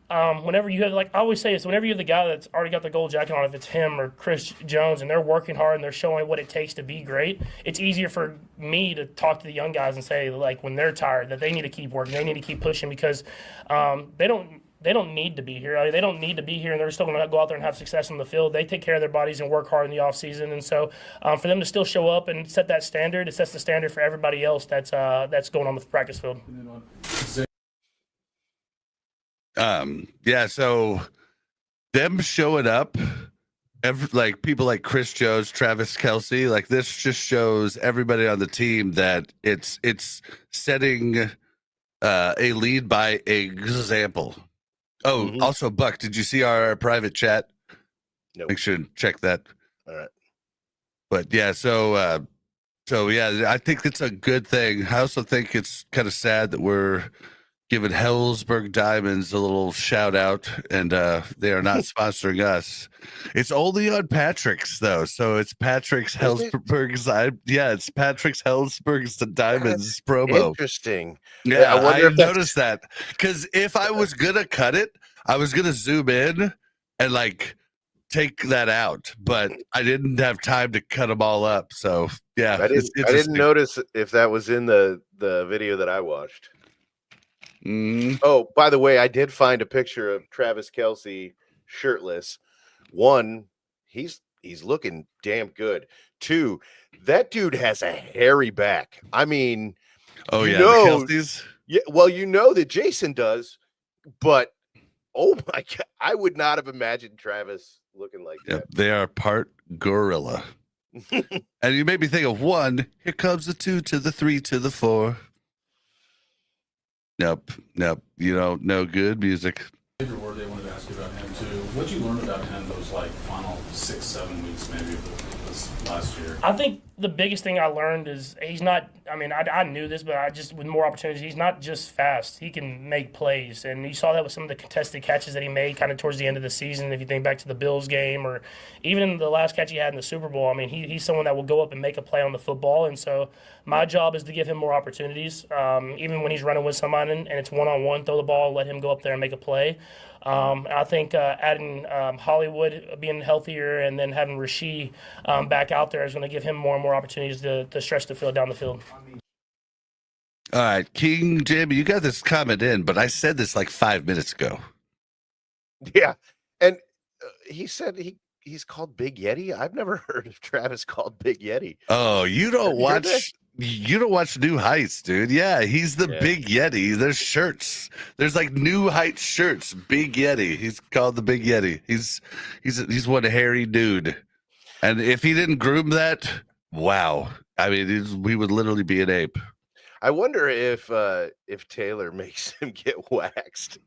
whenever you have, like I always say, whenever you have the guy that's already got the gold jacket on, if it's him or Chris Jones, and they're working hard and they're showing what it takes to be great, it's easier for me to talk to the young guys and say, like, when they're tired, that they need to keep working, they need to keep pushing, because they don't need to be here. I mean, they don't need to be here, and they're still going to go out there and have success on the field. They take care of their bodies and work hard in the off season, and so for them to still show up and set that standard, it sets the standard for everybody else that's going on the practice field. Yeah, so them showing up, like people like Chris Jones, Travis Kelce, like this just shows everybody on the team that it's setting a lead by example. Oh, also, Buck, did you see our private chat? Nope. Make sure to check that. All right. But yeah, so yeah, I think it's a good thing. I also think it's kind of sad that we're giving Hellsberg Diamonds a little shout out, and they are not sponsoring us. It's only on Patrick's though, so it's Patrick's Hellsberg's. It's Patrick's Hellsberg's Diamonds promo. Interesting. Yeah, I wonder if noticed that, because if I was gonna cut it, I was gonna zoom in and like take that out, but I didn't have time to cut them all up. So yeah, I didn't notice if that was in the video that I watched. Oh, by the way, I did find a picture of Travis Kelce shirtless. One, he's looking damn good. Two, that dude has a hairy back. I mean, the Kelces? Yeah, well, you know that Jason does, but oh my God, I would not have imagined Travis looking like that. They are part gorilla. And you made me think of one. Here comes the 2 to the 3 to the 4. Nope. You don't know good music. Xavier Worthy, I wanted to ask you about him too. What did you learn about him those like final 6-7 weeks maybe of this last year? I think the biggest thing I learned is he's not, I mean, I knew this, but with more opportunities, he's not just fast. He can make plays. And you saw that with some of the contested catches that he made kind of towards the end of the season. If you think back to the Bills game, or even the last catch he had in the Super Bowl, I mean, he's someone that will go up and make a play on the football. And so my job is to give him more opportunities. Even when he's running with someone and it's one-on-one, throw the ball, let him go up there and make a play. I think adding Hollywood being healthier and then having Rasheed back out there is going to give him more and more opportunities to stretch the field down the field. All right, King Jamie, you got this comment in, but I said this like 5 minutes ago. Yeah, and he said he's called Big Yeti? I've never heard of Travis called Big Yeti. Oh, you don't You heard that? watch New Heights, dude. Yeah, he's the Big Yeti. There's shirts. There's like New Heights shirts. Big Yeti. He's called the Big Yeti. He's one hairy dude. And if he didn't groom that, wow. I mean, we would literally be an ape. I wonder if Taylor makes him get waxed.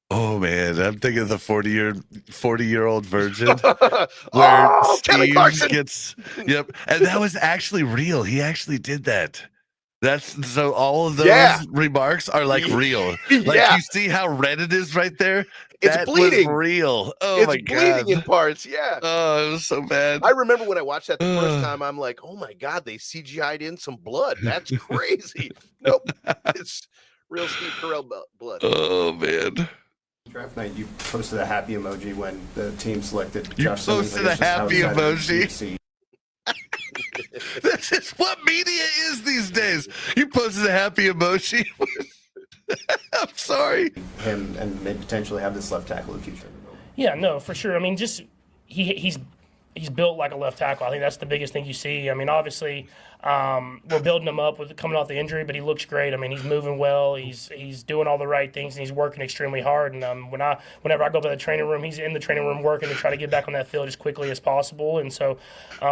Oh man, I'm thinking of the 40-year-old virgin where Kelly Steve Clarkson. gets and that was actually real. He actually did that. That's so all of those remarks are like real. Like you see how red it is right there? It's That bleeding. was real. Oh It's my bleeding in god. parts. Yeah. Oh, it was so bad. I remember when I watched that the first time, I'm like, oh my God, they CGI'd in some blood. That's crazy. Nope. It's real Steve Carell blood. Oh man. Draft night, you posted a happy emoji when the team selected You Josh Simmons. posted a happy emoji. emoji. This is what media is these days. You posted a happy emoji. I'm sorry. Him and maybe potentially have this left tackle in the future. Yeah, no, for sure. I mean, just he's built like a left tackle. I think that's the biggest thing you see. I mean, obviously, we're building him up with coming off the injury, but he looks great. I mean, he's moving well. He's doing all the right things, and he's working extremely hard. And whenever I go to the training room, he's in the training room working to try to get back on that field as quickly as possible. And so,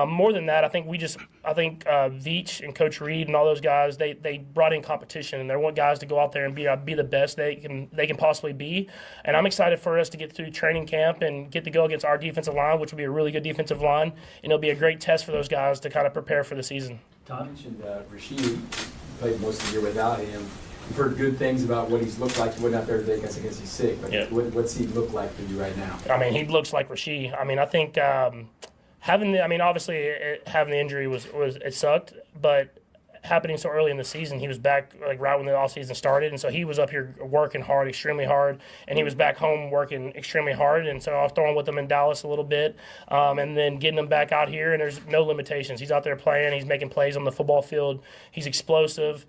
more than that, I think Veach and Coach Reed and all those guys, they brought in competition, and they want guys to go out there and be the best they can possibly be. And I'm excited for us to get through training camp and get to go against our defensive line, which will be a really good defensive line, and it'll be a great test for those guys to kind of prepare for the season. Tom mentioned Rashid played most of the year without him. We've heard good things about what he's looked like. He wasn't out there today because he's sick. But what's he look like for you right now? I mean, he looks like Rashid. I mean, I think having the injury was it sucked, but happening so early in the season, he was back like right when the offseason started, and so he was up here working hard, extremely hard, and he was back home working extremely hard, and so I was throwing with him in Dallas a little bit, and then getting him back out here, and there's no limitations. He's out there playing, he's making plays on the football field, he's explosive,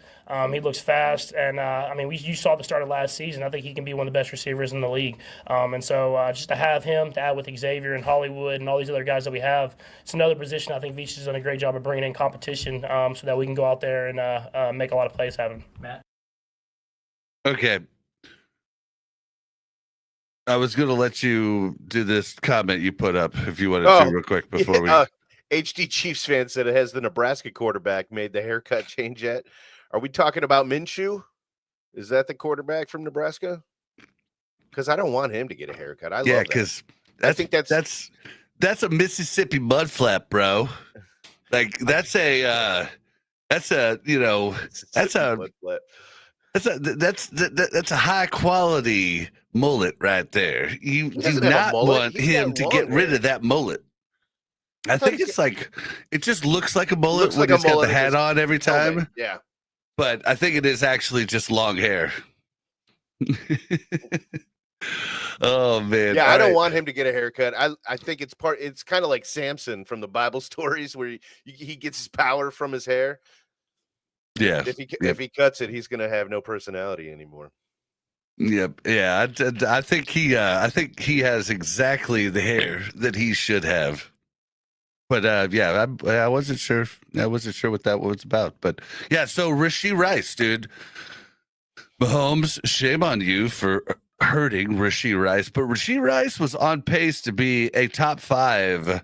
he looks fast, and I mean, you saw the start of last season. I think he can be one of the best receivers in the league, and so just to have him, to add with Xavier and Hollywood and all these other guys that we have, it's another position I think Veach has done a great job of bringing in competition, so that we can go out there and make a lot of plays happen. Matt? Okay. I was going to let you do this comment you put up if you wanted to real quick before we... HD Chiefs fan said it has the Nebraska quarterback made the haircut change yet. Are we talking about Minshew? Is that the quarterback from Nebraska? Because I don't want him to get a haircut. I love that. because I think that's a Mississippi mudflap, bro. Like that's a high quality mullet right there. You do not want him to get rid of that mullet. I think it's like it just looks like a mullet when he's got the hat on every time. Yeah. But I think it is actually just long hair. Oh man. Yeah, I don't want him to get a haircut. I think it's kind of like Samson from the Bible stories where he gets his power from his hair. Yeah. If he cuts it, he's going to have no personality anymore. Yep. Yeah. I think he has exactly the hair that he should have. But I wasn't sure. I wasn't sure what that was about. But yeah, so Rashee Rice, dude. Mahomes, shame on you for hurting Rashee Rice. But Rashee Rice was on pace to be a top 5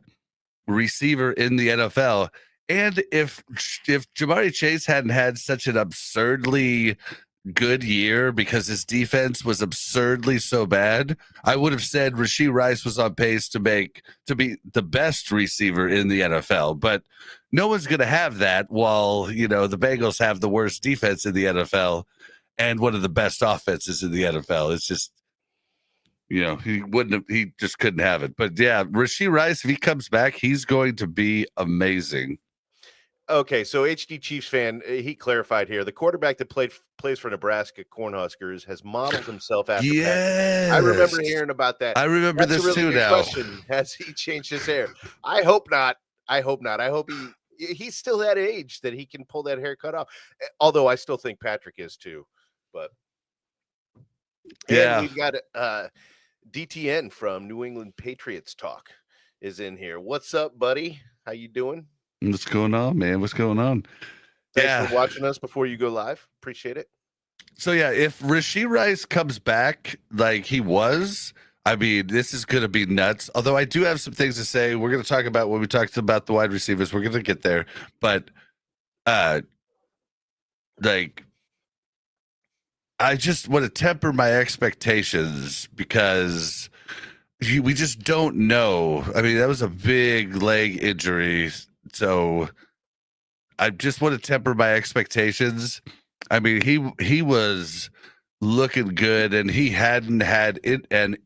receiver in the NFL. And if Jamari Chase hadn't had such an absurdly good year because his defense was absurdly so bad, I would have said Rashee Rice was on pace to be the best receiver in the NFL. But no one's going to have that while, the Bengals have the worst defense in the NFL and one of the best offenses in the NFL. It's just, he just couldn't have it. But yeah, Rashee Rice, if he comes back, he's going to be amazing. Okay, so HD Chiefs fan, he clarified here. The quarterback that plays for Nebraska Cornhuskers has modeled himself after Patrick. I remember hearing about that. I remember That's this a really too good now. Question. Has he changed his hair? I hope not. I hope he's still that age that he can pull that haircut off. Although I still think Patrick is too. But yeah, we've got DTN from New England Patriots Talk is in here. What's up, buddy? How you doing? What's going on, man? What's going on? Thanks for watching us before you go live. Appreciate it. So yeah, if Rashee Rice comes back like he was, I mean, this is going to be nuts. Although I do have some things to say. We're going to talk about when we talked about the wide receivers. We're going to get there, but like, I just want to temper my expectations because we just don't know. I mean, that was a big leg injury, so I just want to temper my expectations. I mean, he was looking good, and he hadn't had an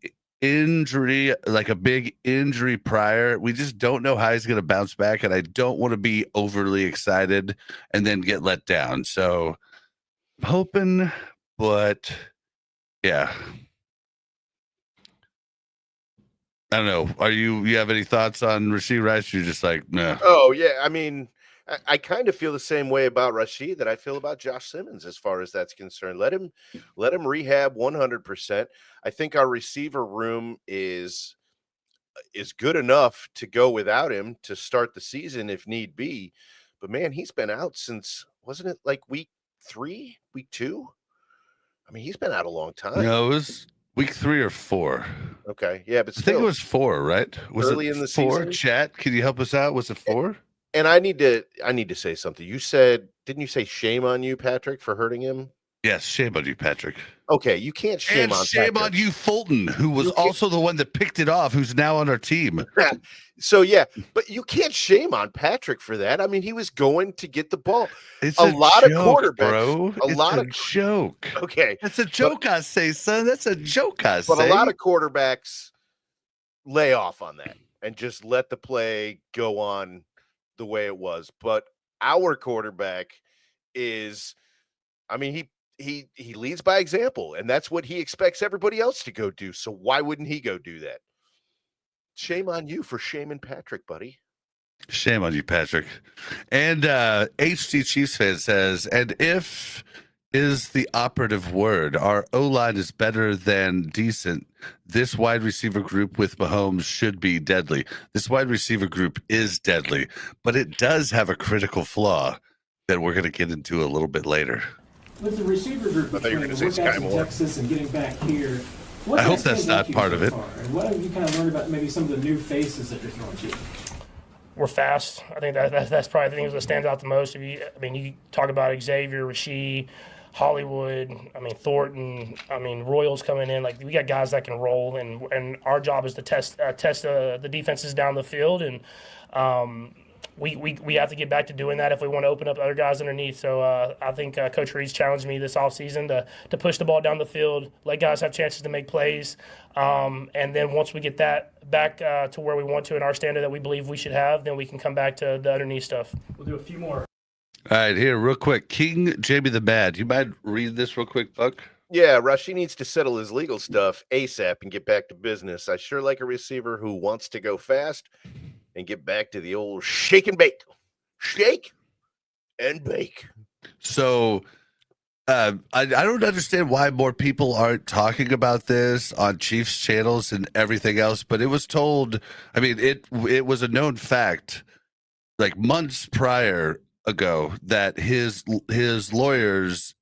injury, like a big injury prior. We just don't know how he's going to bounce back, and I don't want to be overly excited and then get let down. So I'm hoping, but yeah. I don't know. Are you have any thoughts on Rashee Rice? You're just like, no. Oh, yeah. I mean, I kind of feel the same way about Rashee that I feel about Josh Simmons as far as that's concerned. Let him rehab 100%. I think our receiver room is good enough to go without him to start the season if need be. But man, he's been out since, wasn't it like week 3, week 2? I mean, he's been out a long time. No, it was week 3 or 4. Okay, yeah, but I think it was 4, right? Was early it in the 4? season? Chat, can you help us out? Was it 4? And I need to say something. You said, didn't you say shame on you, Patrick, for hurting him? Yes, shame on you, Patrick. Okay, you can't shame and on shame Patrick. on you, Thornton, who was also the one that picked it off, who's now on our team. So yeah, but you can't shame on Patrick for that. I mean, he was going to get the ball. It's a lot of joke, quarterbacks, bro. It's a joke. Okay, that's a joke. I say, son. That's a joke. I say. But a lot of quarterbacks lay off on that and just let the play go on the way it was. But our quarterback is, I mean, he leads by example, and that's what he expects everybody else to go do. So why wouldn't he go do that? Shame on you for shaming Patrick, buddy. Shame on you, Patrick. And HT Chiefs fan says, and if is the operative word, our O-line is better than decent. This wide receiver group with Mahomes should be deadly. This wide receiver group is deadly, but it does have a critical flaw that we're going to get into a little bit later. With the receiver group between workouts in Texas and getting back here, I hope that's not part of it. And what have you kind of learned about maybe some of the new faces that you're throwing to? We're fast. I think that's probably the thing that stands out the most. You talk about Xavier, Rashee, Hollywood. I mean, Thornton. I mean, Royals coming in. Like, we got guys that can roll, and our job is to test the defenses down the field, and we have to get back to doing that if we want to open up other guys underneath. So I think Coach Reed's challenged me this offseason to push the ball down the field, let guys have chances to make plays, and then once we get that back to where we want to in our standard that we believe we should have, then we can come back to the underneath stuff. We'll do a few more. All right, here, real quick. King Jamie the Mad. You mind read this real quick, Buck? Yeah, Rashee needs to settle his legal stuff ASAP and get back to business. I sure like a receiver who wants to go fast and get back to the old shake and bake. Shake and bake. So I don't understand why more people aren't talking about this on Chiefs channels and everything else, but it was told, I mean, it was a known fact like months prior ago that his lawyers,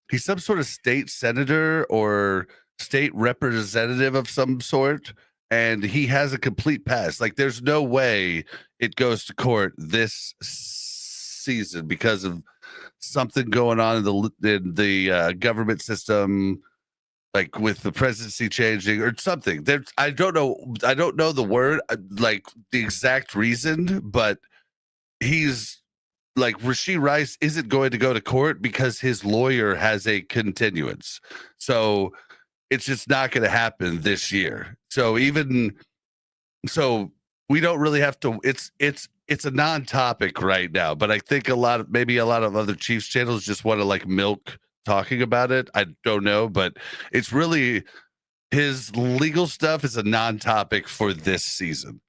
he's some sort of state senator or state representative of some sort, and he has a complete pass. Like, there's no way it goes to court this season because of something going on in the government system, like with the presidency changing or something. I don't know the word, like the exact reason, but he's like, Rashee Rice isn't going to go to court because his lawyer has a continuance. So it's just not going to happen this year. So we don't really have to, it's a non-topic right now, but I think maybe a lot of other Chiefs channels just want to like milk talking about it. I don't know, but it's really, his legal stuff is a non-topic for this season.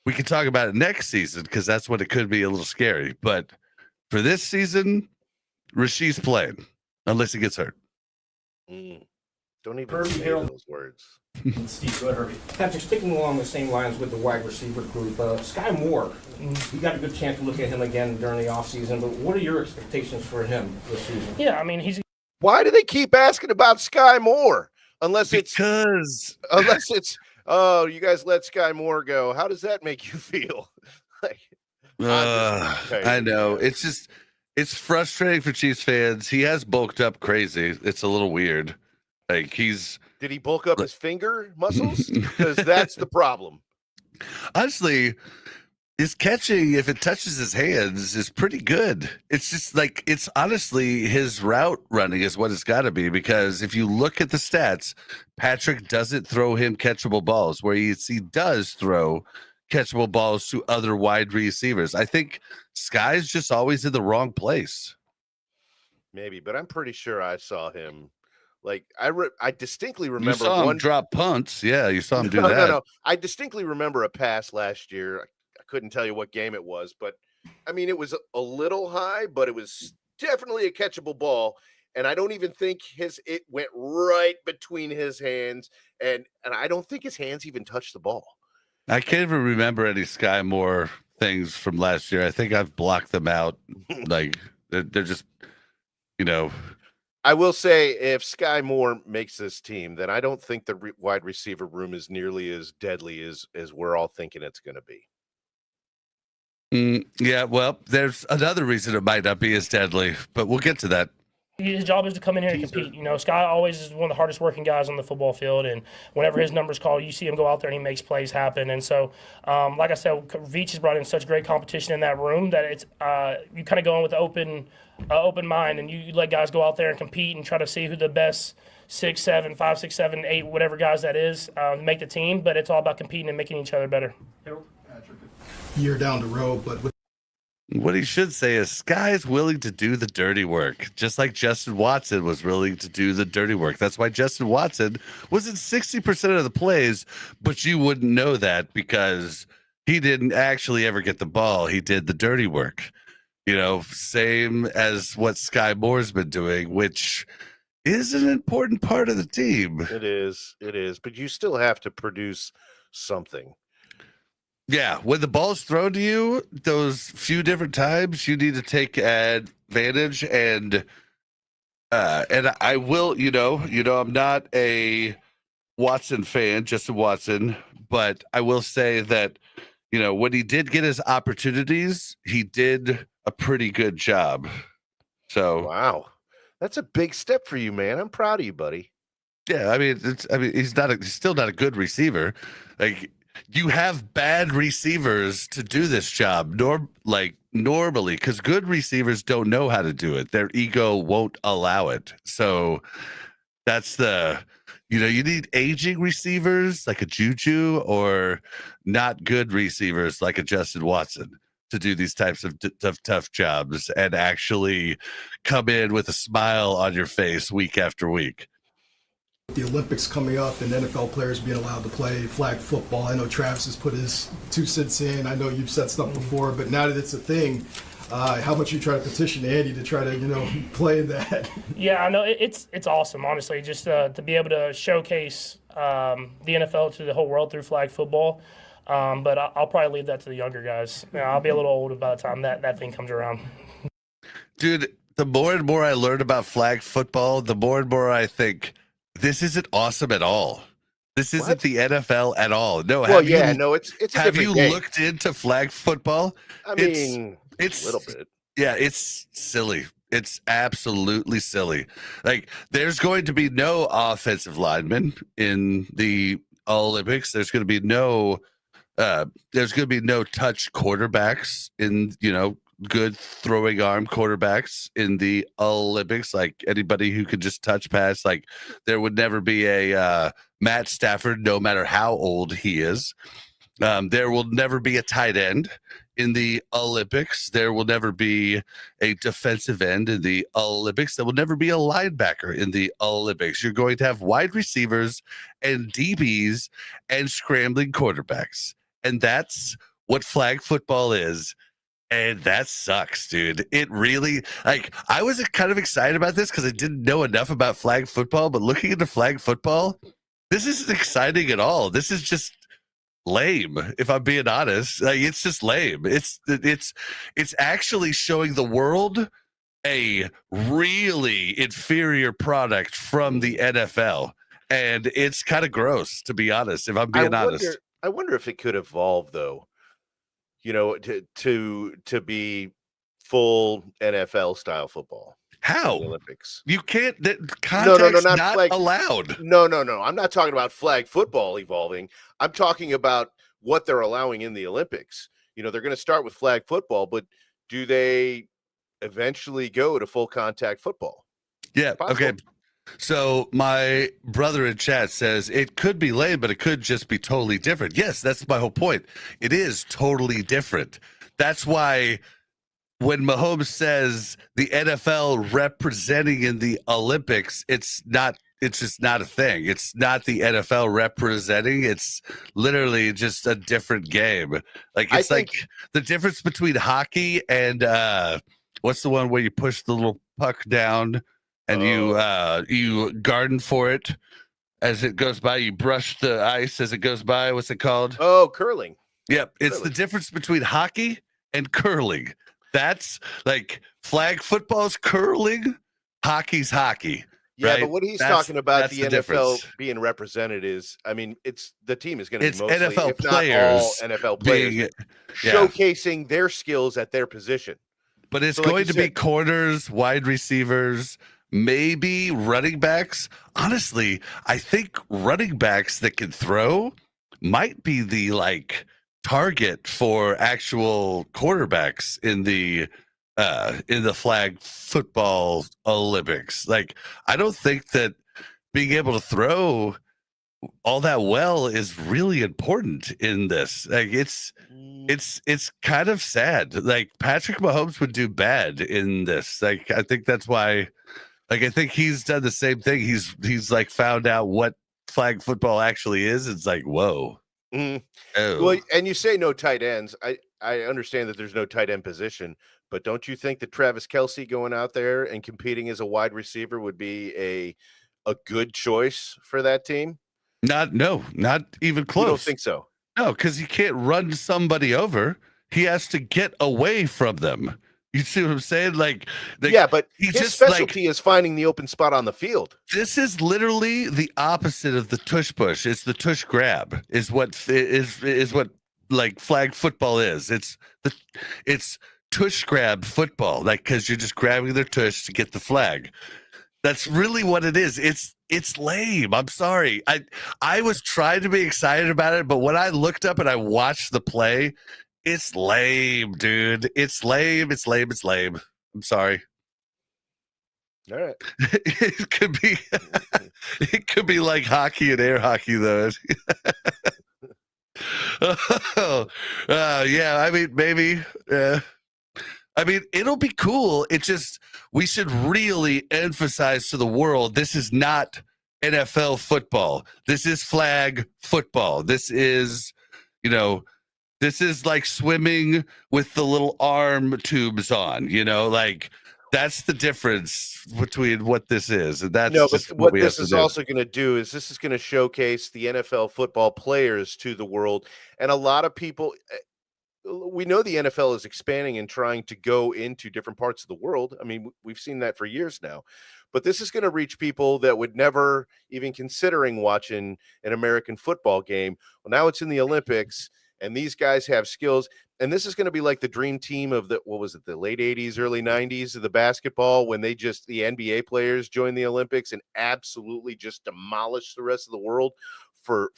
We can talk about it next season because that's when it could be a little scary. But for this season, Rashee's playing unless he gets hurt. Don't even say those words. Steve, go ahead. Patrick, sticking along the same lines with the wide receiver group, Sky Moore, we got a good chance to look at him again during the offseason, but what are your expectations for him this season? Yeah, I mean, he's. Why do they keep asking about Sky Moore? Unless it's, oh, you guys let Sky Moore go. How does that make you feel? Like, I know. It's frustrating for Chiefs fans. He has bulked up crazy. It's a little weird. Like did he bulk up his finger muscles? Because that's the problem. Honestly, his catching, if it touches his hands, is pretty good. It's just like, it's honestly his route running is what it's got to be, because if you look at the stats, Patrick doesn't throw him catchable balls, where he does throw catchable balls to other wide receivers. I think Sky's just always in the wrong place. Maybe, but I'm pretty sure I saw him. Like I distinctly remember you saw him drop punts. Yeah, you saw him do that. No. I distinctly remember a pass last year. I couldn't tell you what game it was, but I mean, it was a little high, but it was definitely a catchable ball. And I don't even think it went right between his hands, and I don't think his hands even touched the ball. I can't even remember any Sky Moore things from last year. I think I've blocked them out. Like they're just, I will say, if Sky Moore makes this team, then I don't think the wide receiver room is nearly as deadly as we're all thinking it's going to be. Yeah, well, there's another reason it might not be as deadly, but we'll get to that. His job is to come in here and compete. Sky always is one of the hardest working guys on the football field, and whenever his number's called, you see him go out there and he makes plays happen. And so, like I said, Veach has brought in such great competition in that room that it's you kind of go in with an open mind, and you let guys go out there and compete and try to see who the best 6, 7, 5, 6, 7, 8, whatever guys that is, make the team. But it's all about competing and making each other better. Year down the road, but what he should say is Sky's willing to do the dirty work, just like Justin Watson was willing to do the dirty work. That's why Justin Watson was in 60% of the plays, but you wouldn't know that because he didn't actually ever get the ball. He did the dirty work. Same as what Sky Moore's been doing, which is an important part of the team. It is, but you still have to produce something. Yeah, when the ball's thrown to you, those few different times, you need to take advantage. And I will, I'm not a Watson fan, Justin Watson, but I will say that, when he did get his opportunities, he did a pretty good job. So wow, that's a big step for you, man. I'm proud of you, buddy. Yeah, I mean, he's still not a good receiver. Like, you have bad receivers to do this job normally, because good receivers don't know how to do it. Their ego won't allow it. So that's you need aging receivers like a Juju, or not good receivers like a Justin Watson to do these types of tough jobs and actually come in with a smile on your face week after week. The Olympics coming up and NFL players being allowed to play flag football. I know Travis has put his 2 cents in. I know you've said stuff before, but now that it's a thing, how much you try to petition Andy to try to, play in that? Yeah, I know. It's awesome, honestly, just to be able to showcase the NFL to the whole world through flag football. But I'll probably leave that to the younger guys. I'll be a little older by the time that thing comes around. Dude, the more and more I learn about flag football, the more and more I think, this isn't awesome at all. This isn't the NFL at all. No. It's a have you game. looked into flag football? I mean, it's a little bit. Yeah, it's silly. It's absolutely silly. Like, there's going to be no offensive linemen in the Olympics. There's going to be no touch quarterbacks in, good throwing arm quarterbacks in the Olympics, like anybody who could just touch pass. Like, there would never be a Matt Stafford, no matter how old he is. There will never be a tight end in the Olympics. There will never be a defensive end in the Olympics. There will never be a linebacker in the Olympics. You're going to have wide receivers and DBs and scrambling quarterbacks. And that's what flag football is. And that sucks, dude. It really, I was kind of excited about this because I didn't know enough about flag football, but looking into flag football, This isn't exciting at all. This is just lame, if I'm being honest. Like, it's just lame. It's actually showing the world a really inferior product from the NFL, and it's kind of gross, to be honest, if I'm being honest. I wonder if it could evolve, though, to be full NFL style football. How? The Olympics. You can't. Contact's not flag, allowed. No. I'm not talking about flag football evolving. I'm talking about what they're allowing in the Olympics. They're going to start with flag football, but do they eventually go to full contact football? Yeah. Okay. So my brother in chat says it could be lame, but it could just be totally different. Yes, that's my whole point. It is totally different. That's why when Mahomes says the NFL representing in the Olympics, it's just not a thing. It's not the NFL representing. It's literally just a different game. Like, it's like the difference between hockey and what's the one where you push the little puck down and you garden for it as it goes by. You brush the ice as it goes by. What's it called? Oh, curling. Yep. It's the difference between hockey and curling. That's like flag football's curling, hockey's hockey. Yeah, right? but what he's talking about, the NFL difference. being represented is, it's the team is going to be mostly, NFL if players, not all NFL players, showcasing their skills at their position. But it's going to be corners, wide receivers, maybe running backs. Honestly, I think running backs that can throw might be the target for actual quarterbacks in the flag football Olympics. Like, I don't think that being able to throw all that well is really important in this. Like, it's kind of sad. Like, Patrick Mahomes would do bad in this. Like, I think that's why. Like, I think he's done the same thing. He's like found out what flag football actually is. It's like, whoa. Mm-hmm. Oh. Well, and you say no tight ends. I understand that there's no tight end position, but don't you think that Travis Kelce going out there and competing as a wide receiver would be a good choice for that team? Not even close. You don't think so? No, because he can't run somebody over. He has to get away from them. You see what I'm saying? Like yeah, but his just specialty is finding the open spot on the field. This is literally the opposite of the tush push. It's the tush grab. Is what like flag football is. It's tush grab football. Like, because you're just grabbing their tush to get the flag. That's really what it is. It's lame. I'm sorry. I was trying to be excited about it, but when I looked up and I watched the play, it's lame, dude. It's lame. It's lame. It's lame. I'm sorry. All right. It could be like hockey and air hockey, though. Yeah. I mean, maybe. I mean, it'll be cool. It's just we should really emphasize to the world this is not NFL football. This is flag football. This is, this is like swimming with the little arm tubes on, like that's the difference between what this is. And that's but what this is also going to do is this is going to showcase the NFL football players to the world. And a lot of people, we know the NFL is expanding and trying to go into different parts of the world. I mean, we've seen that for years now. But this is going to reach people that would never even considering watching an American football game. Well, now it's in the Olympics. And these guys have skills, and this is going to be like the dream team of the late 80s, early 90s of the basketball when the NBA players joined the Olympics and absolutely just demolished the rest of the world for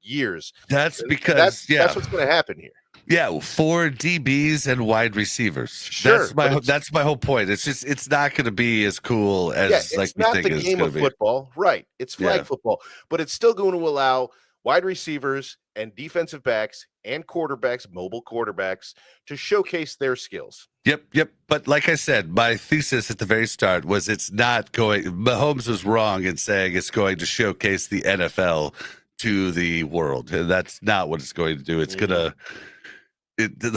years. That's because that's what's going to happen here. Yeah, 4 DBs and wide receivers. Sure, that's my whole point. It's just it's not going to be as cool as it's not the game of football, right? It's flag football, but it's still going to allow wide receivers and defensive backs and quarterbacks, mobile quarterbacks, to showcase their skills. Yep. But like I said, my thesis at the very start was it's not going. Mahomes was wrong in saying it's going to showcase the NFL to the world. And that's not what it's going to do. It's going to.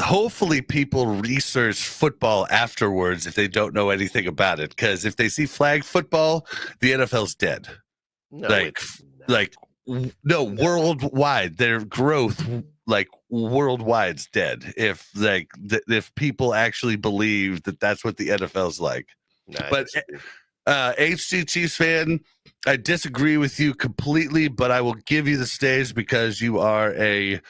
Hopefully people research football afterwards if they don't know anything about it. Because if they see flag football, the NFL's dead. No, like No, worldwide, their growth, like worldwide's dead. If if people actually believe that that's what the NFL's like. But HG Chiefs fan, I disagree with you completely, but I will give you the stage because you are a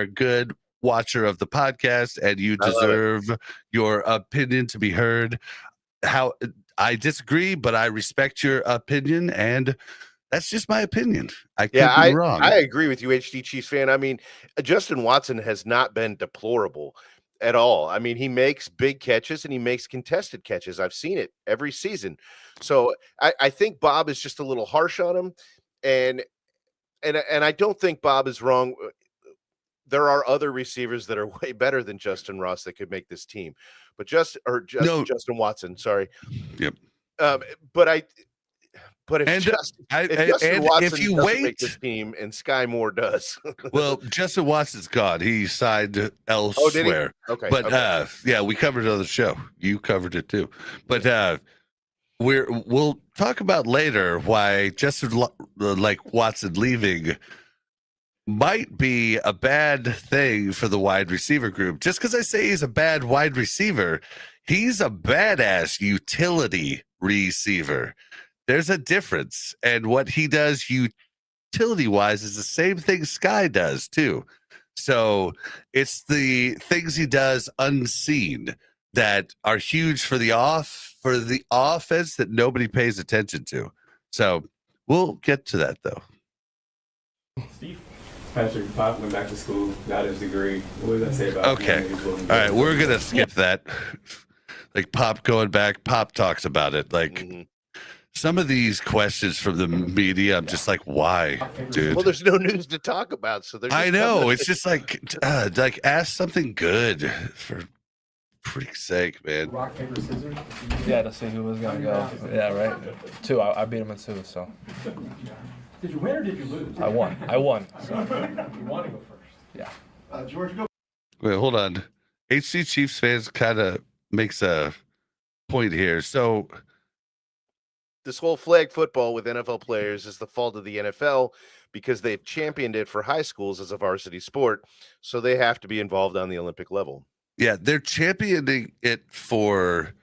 good watcher of the podcast and you deserve your opinion to be heard. I disagree, but I respect your opinion, and that's just my opinion. I could be wrong. I agree with you, HD Chiefs fan. I mean, Justin Watson has not been deplorable at all. I mean, he makes big catches and he makes contested catches. I've seen it every season. So I think Bob is just a little harsh on him, and I don't think Bob is wrong. There are other receivers that are way better than Justin Ross that could make this team, but Justin Watson. Sorry. Yep. But if Justin Watson doesn't make this team and Sky Moore does. Well, Justin Watson's gone. He signed elsewhere. Okay. But yeah, we covered it on the show. You covered it too. But we'll talk about later why Justin Watson leaving might be a bad thing for the wide receiver group. Just because I say he's a bad wide receiver, he's a badass utility receiver. There's a difference, and what he does utility-wise is the same thing Sky does too. So it's the things he does unseen that are huge for the offense that nobody pays attention to. So we'll get to that though. Steve, Patrick, Pop went back to school, got his degree. What does that say about? Okay, all right, we're gonna skip that. Like Pop going back, Pop talks about it like. Some of these questions from the media, I'm just like, why, dude? Well, there's no news to talk about, so I know it's just like ask something good for freak's sake, man. Rock paper scissors. Yeah, to see who was gonna go. Yeah, right. 2. I beat him in 2. So. Did you win or did you lose? I won. So. You want to go first? Yeah. George, go. Wait, hold on. HC Chiefs fans kind of makes a point here. So. This whole flag football with NFL players is the fault of the NFL because they've championed it for high schools as a varsity sport, so they have to be involved on the Olympic level. Yeah, they're championing it for.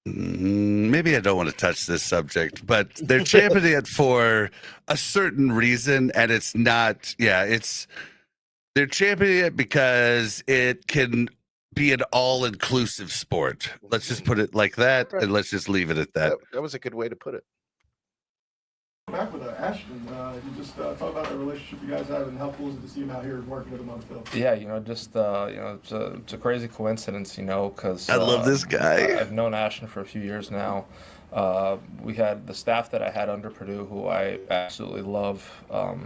Maybe I don't want to touch this subject, but they're championing it for a certain reason, and it's not. Yeah, they're championing it because it can be an all-inclusive sport. Let's just put it like that, and let's just leave it at that. That was a good way to put it. Back with Ashton, you just talk about the relationship you guys have and how cool is it to see him out here working with him on the field? Yeah, it's a crazy coincidence, because I love this guy. I've known Ashton for a few years now. We had the staff that I had under Purdue, who I absolutely love,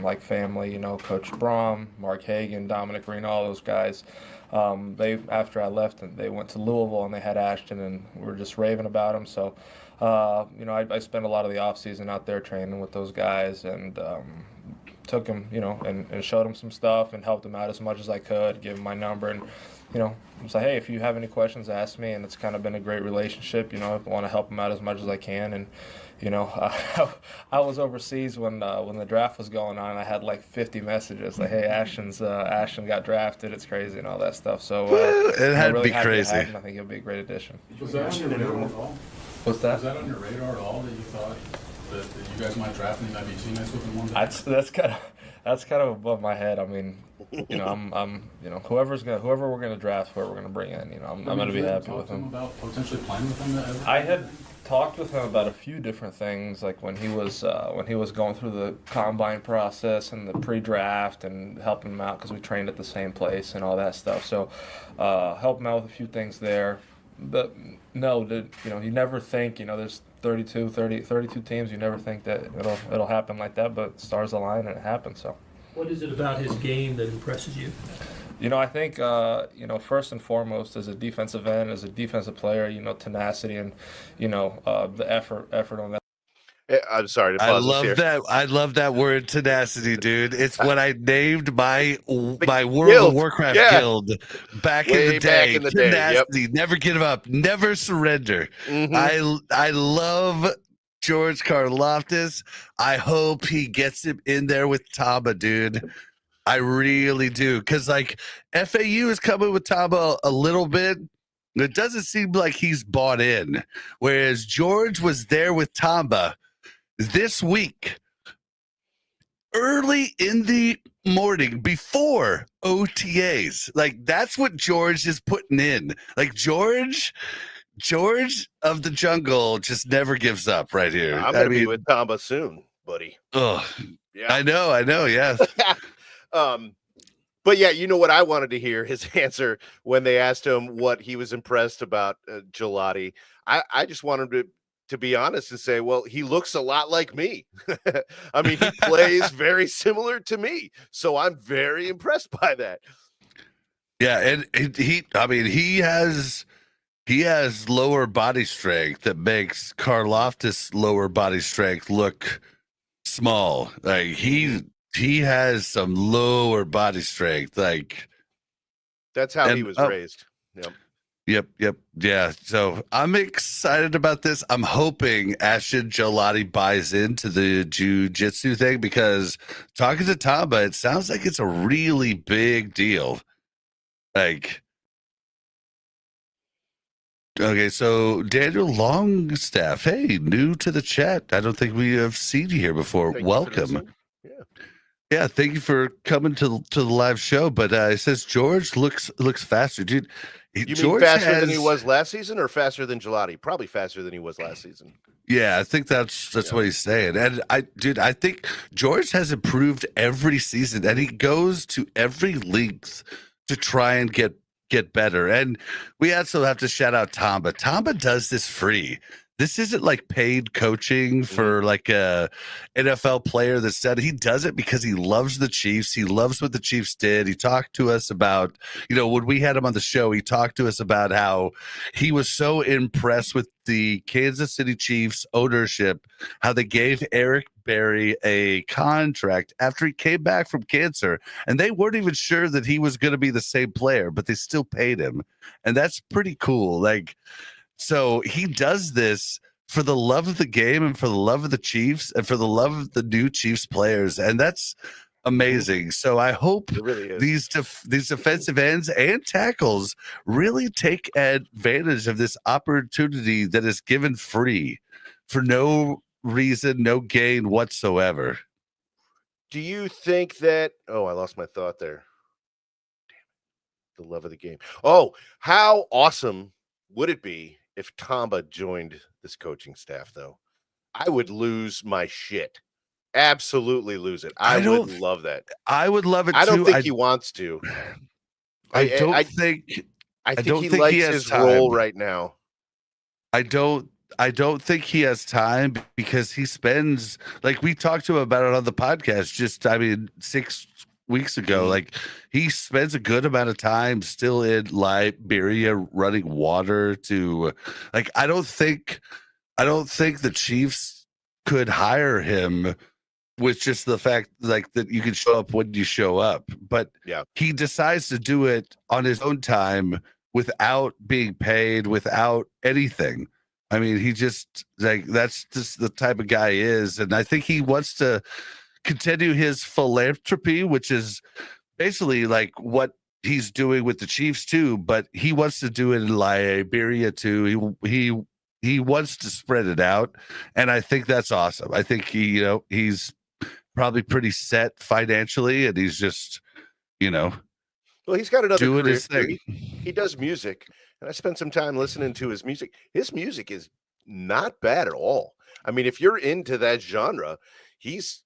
like family. Coach Brom, Mark Hagan, Dominic Green, all those guys. After I left, they went to Louisville and they had Ashton, and we were just raving about him. So, I spent a lot of the off season out there training with those guys, and took him, and showed him some stuff and helped him out as much as I could, give him my number, and say, hey, if you have any questions, ask me. And it's kind of been a great relationship. I want to help him out as much as I can, and I was overseas when the draft was going on, and I had like 50 messages like, "Hey, Ashton got drafted. It's crazy," and all that stuff. So it had really to be crazy. I think he'll be a great addition. Was that on your radar at all? What's that? Was that on your radar at all that you thought that you guys might draft and he might be teammates with him one day? That's kind of above my head. I mean, I'm whoever we're gonna draft, whoever we're gonna bring in, I'm gonna be happy with him. About potentially playing with him ever? I had talked with him about a few different things, like when he was going through the combine process and the pre-draft, and helping him out because we trained at the same place and all that stuff. So help him out with a few things there. But no, you never think, there's 32 teams. You never think that it'll happen like that, but stars align and it happens. So. What is it about his game that impresses you? I think, first and foremost, as a defensive end, as a defensive player, tenacity and, the effort on that. I'm sorry to pause I love here. that. I love that word, tenacity, dude. It's what I named my World of Warcraft guild back in the day. Tenacity, never give up, never surrender. I love George Karlaftis. I hope he gets him in there with Tamba, dude. I really do. Because, like, FAU is coming with Tamba a little bit. It doesn't seem like he's bought in. Whereas George was there with Tamba this week, early in the morning before OTAs. Like, that's what George is putting in. Like, George of the jungle just never gives up right here. I'm going to be with Tamba soon, buddy. Oh, yeah. I know. Yeah. But yeah, you know what I wanted to hear his answer when they asked him what he was impressed about Gelati. I just wanted him to be honest and say, well, he looks a lot like me. I mean, he plays very similar to me. So I'm very impressed by that. Yeah, and he has lower body strength that makes Karlaftis' lower body strength look small. Like he has some lower body strength. Like that's how he was raised. Yep. Yep. Yeah. So I'm excited about this. I'm hoping Ashton Gelati buys into the jiu-jitsu thing because talking to Tamba, it sounds like it's a really big deal. Like, okay, so Daniel Longstaff, hey, new to the chat. I don't think we have seen you here before. Welcome. Yeah, thank you for coming to the live show. But it says George looks faster, dude. You mean faster than he was last season, or faster than Gelati? Probably faster than he was last season. Yeah, I think that's what he's saying. And I think George has improved every season, and he goes to every length to try and get better. And we also have to shout out Tamba. Tamba does this free. This isn't like paid coaching for like a NFL player that said he does it because he loves the Chiefs. He loves what the Chiefs did. He talked to us about, when we had him on the show, he talked to us about how he was so impressed with the Kansas City Chiefs ownership, how they gave Eric Berry a contract after he came back from cancer. And they weren't even sure that he was going to be the same player, but they still paid him. And that's pretty cool. Like, so he does this for the love of the game and for the love of the Chiefs and for the love of the new Chiefs players. And that's amazing. So I hope these defensive ends and tackles really take advantage of this opportunity that is given free for no reason, no gain whatsoever. Do you think that I lost my thought there. Damn it. The love of the game. Oh, how awesome would it be if Tamba joined this coaching staff, though? I would lose my shit. Absolutely lose it. I would love that. I would love it too. I don't think he wants to. I think he likes his role right now. I don't think he has time because he spends, like we talked to him about it on the podcast 6 weeks ago. Like he spends a good amount of time still in Liberia running water to, like, I don't think the Chiefs could hire him with just the fact like that you can show up when you show up, but he decides to do it on his own time without being paid, without anything. I mean, he just that's just the type of guy he is. And I think he wants to continue his philanthropy, which is basically like what he's doing with the Chiefs too, but he wants to do it in Liberia too. He wants to spread it out. And I think that's awesome. I think he's probably pretty set financially and he's just, well, he's got another doing career. His thing. He does music, and I spent some time listening to his music. His music is not bad at all. I mean, if you're into that genre, it's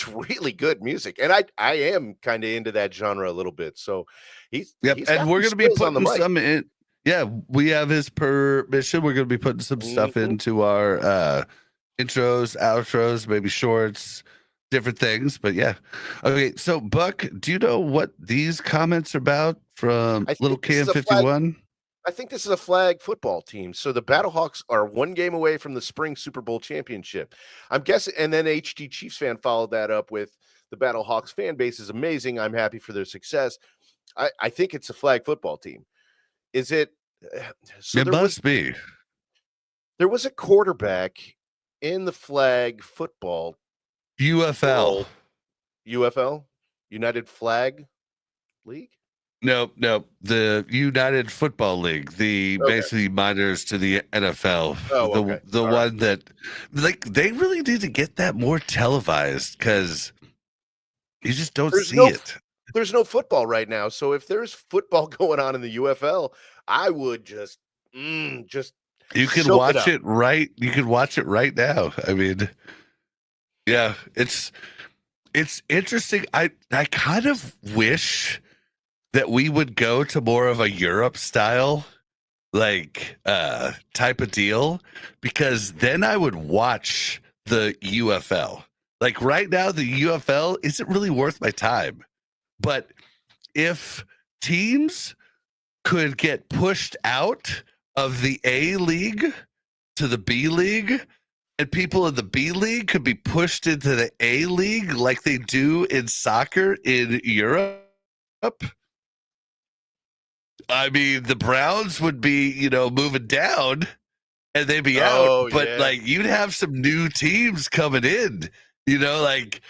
really good music, and I am kind of into that genre a little bit. So he's and we're going to be putting some in. Yeah, we have his permission. We're going to be putting some stuff into our intros, outros, maybe shorts, different things. But yeah, okay. So Buck, do you know what these comments are about from Little Cam 51? I think this is a flag football team. So the Battlehawks are one game away from the spring Super Bowl championship. I'm guessing, and then HT Chiefs fan followed that up with the Battlehawks fan base is amazing. I'm happy for their success. I think it's a flag football team. Is it? So it must be. There was a quarterback in the flag football UFL. world, UFL, United Flag League. No, the United Football League, the basically minors to the NFL. Oh, the one that, like, they really need to get that more televised because you just don't see it. There's no football right now, so if there's football going on in the UFL, I would just you can watch it right. You can watch it right now. I mean, yeah, it's interesting. I kind of wish that we would go to more of a Europe style, like, type of deal, because then I would watch the UFL. Like right now, the UFL isn't really worth my time. But if teams could get pushed out of the A League to the B League, and people in the B League could be pushed into the A League like they do in soccer in Europe, I mean, the Browns would be, moving down and they'd be out. But, like, you'd have some new teams coming in, like,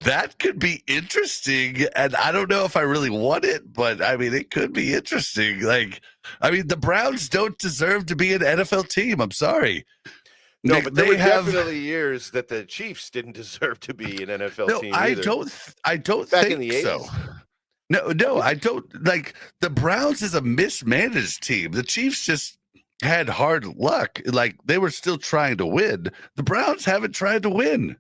that could be interesting. And I don't know if I really want it, but, I mean, it could be interesting. Like, I mean, the Browns don't deserve to be an NFL team. I'm sorry. No, but there were definitely years that the Chiefs didn't deserve to be an NFL team either. I don't Back think in the 80s. so. No, I don't. Like, the Browns is a mismanaged team. The Chiefs just had hard luck. Like, they were still trying to win. The Browns haven't tried to win.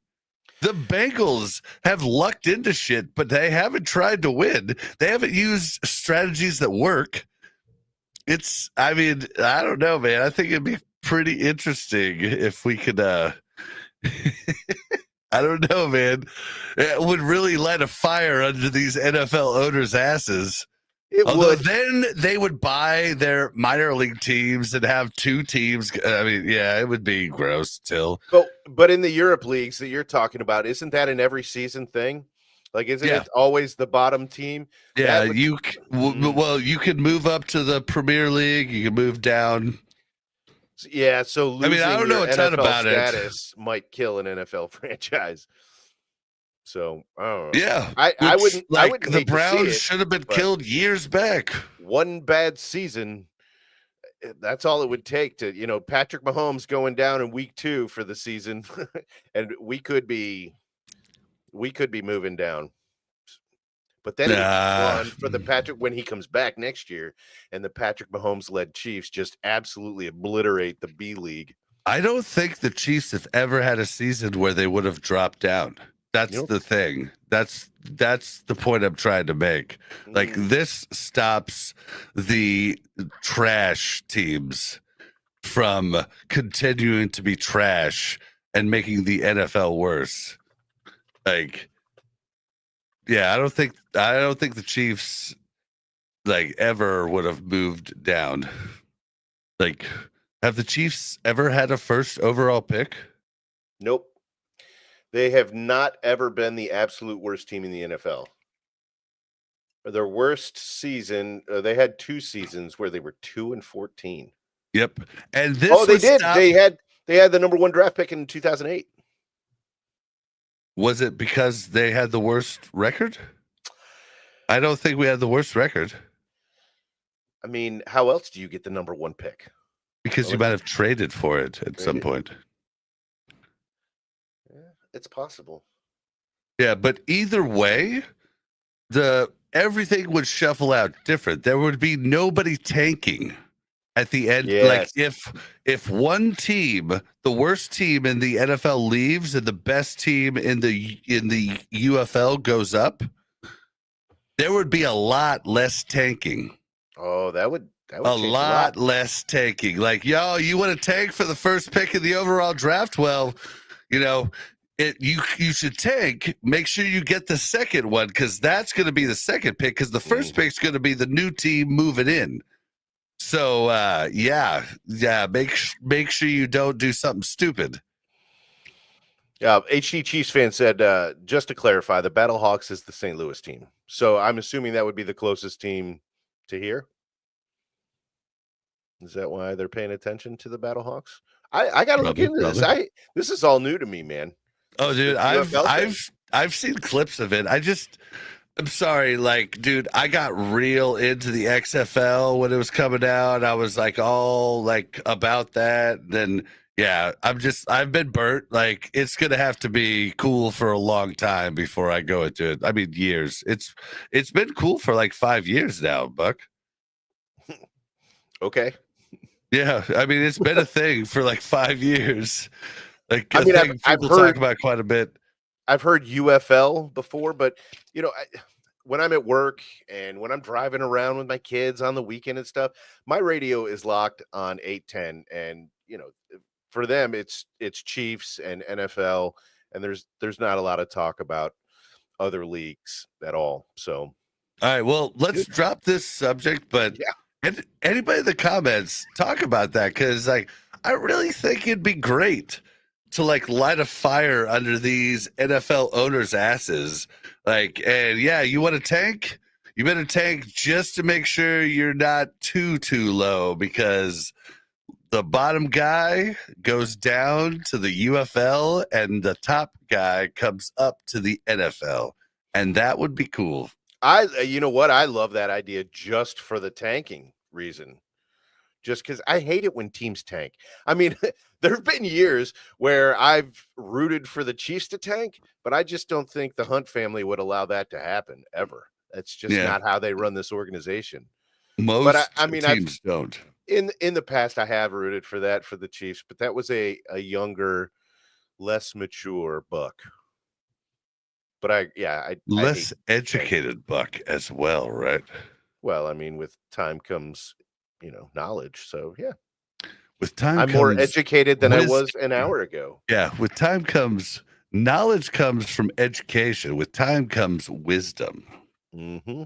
The Bengals have lucked into shit, but they haven't tried to win. They haven't used strategies that work. I mean, I don't know, man. I think it'd be pretty interesting if we could I don't know, man. It would really light a fire under these NFL owners' asses. Although then they would buy their minor league teams and have two teams. I mean, yeah, it would be gross still. But in the Europe leagues that you're talking about, isn't that an every season thing? Like, isn't it always the bottom team? Yeah, you could move up to the Premier League. You can move down. Yeah, so losing I don't know a ton NFL about status might kill an NFL franchise. So I don't know. Yeah, I wouldn't. Like, I wouldn't the hate to see Browns it, should have been but killed years back. One bad season, that's all it would take to, Patrick Mahomes going down in week 2 for the season, and we could be moving down. But then it's fun for the Patrick when he comes back next year, and the Patrick Mahomes led Chiefs just absolutely obliterate the B League. I don't think the Chiefs have ever had a season where they would have dropped down. That's the thing. That's the point I'm trying to make. Like, this stops the trash teams from continuing to be trash and making the NFL worse. Like, yeah, I don't think the Chiefs, like, ever would have moved down. Like, have the Chiefs ever had a first overall pick? Nope. They have not ever been the absolute worst team in the NFL. Their worst season, they had 2 seasons where they were 2-14. Yep. And this they did. They had the number 1 draft pick in 2008. Was it because they had the worst record? I don't think we had the worst record. I mean, how else do you get the number 1 pick? Because you might have traded for it at some point. Yeah, it's possible. Yeah, but either way, everything would shuffle out different. There would be nobody tanking at the end. Yes. Like, if one team, the worst team in the NFL leaves and the best team in the UFL goes up, there would be a lot less tanking. Oh, that would a lot less tanking. Like, yo, you want to tank for the first pick in the overall draft? Well, you should tank. Make sure you get the second one, because that's going to be the second pick, because the first pick's going to be the new team moving in. So make sure you don't do something stupid. HD Chiefs fan said, just to clarify, the Battlehawks is the St. Louis team. So I'm assuming that would be the closest team to here. Is that why they're paying attention to the Battlehawks? I got to look into this. Brother. This is all new to me, man. Oh, dude, UFL thing. I've seen clips of it. I'm sorry, like, dude, I got real into the XFL when it was coming out. I was like all like about that. Then yeah, I've been burnt. Like, it's gonna have to be cool for a long time before I go into it. I mean, years. It's been cool for like 5 years now, Buck. Okay. Yeah, I mean, it's been a thing for like 5 years. Like, I mean, I've people heard talk about quite a bit. I've heard UFL before, but you know, when I'm at work and when I'm driving around with my kids on the weekend and stuff, my radio is locked on 810, and you know, for them it's Chiefs and NFL, and there's not a lot of talk about other leagues at all. So, All right, well, let's drop this subject, but anybody in the comments talk about that, because like I really think it'd be great to like light a fire under these NFL owners' asses. Like, and yeah, you want to tank? You better tank just to make sure you're not too low, because the bottom guy goes down to the UFL and the top guy comes up to the NFL. And that would be cool. You know what? I love that idea just for the tanking reason. Just because I hate it when teams tank. I mean, there have been years where I've rooted for the Chiefs to tank, but I just don't think the Hunt family would allow that to happen ever. That's just not how they run this organization. Most teams don't. In the past, I have rooted for that for the Chiefs, but that was a younger, less mature Buck. But I less educated Buck as well, right? Well, I mean, with time comes, you know, knowledge. So yeah, with time I'm more educated than I was an hour ago. Yeah, with time comes knowledge, comes from education. With time comes wisdom. Mm-hmm.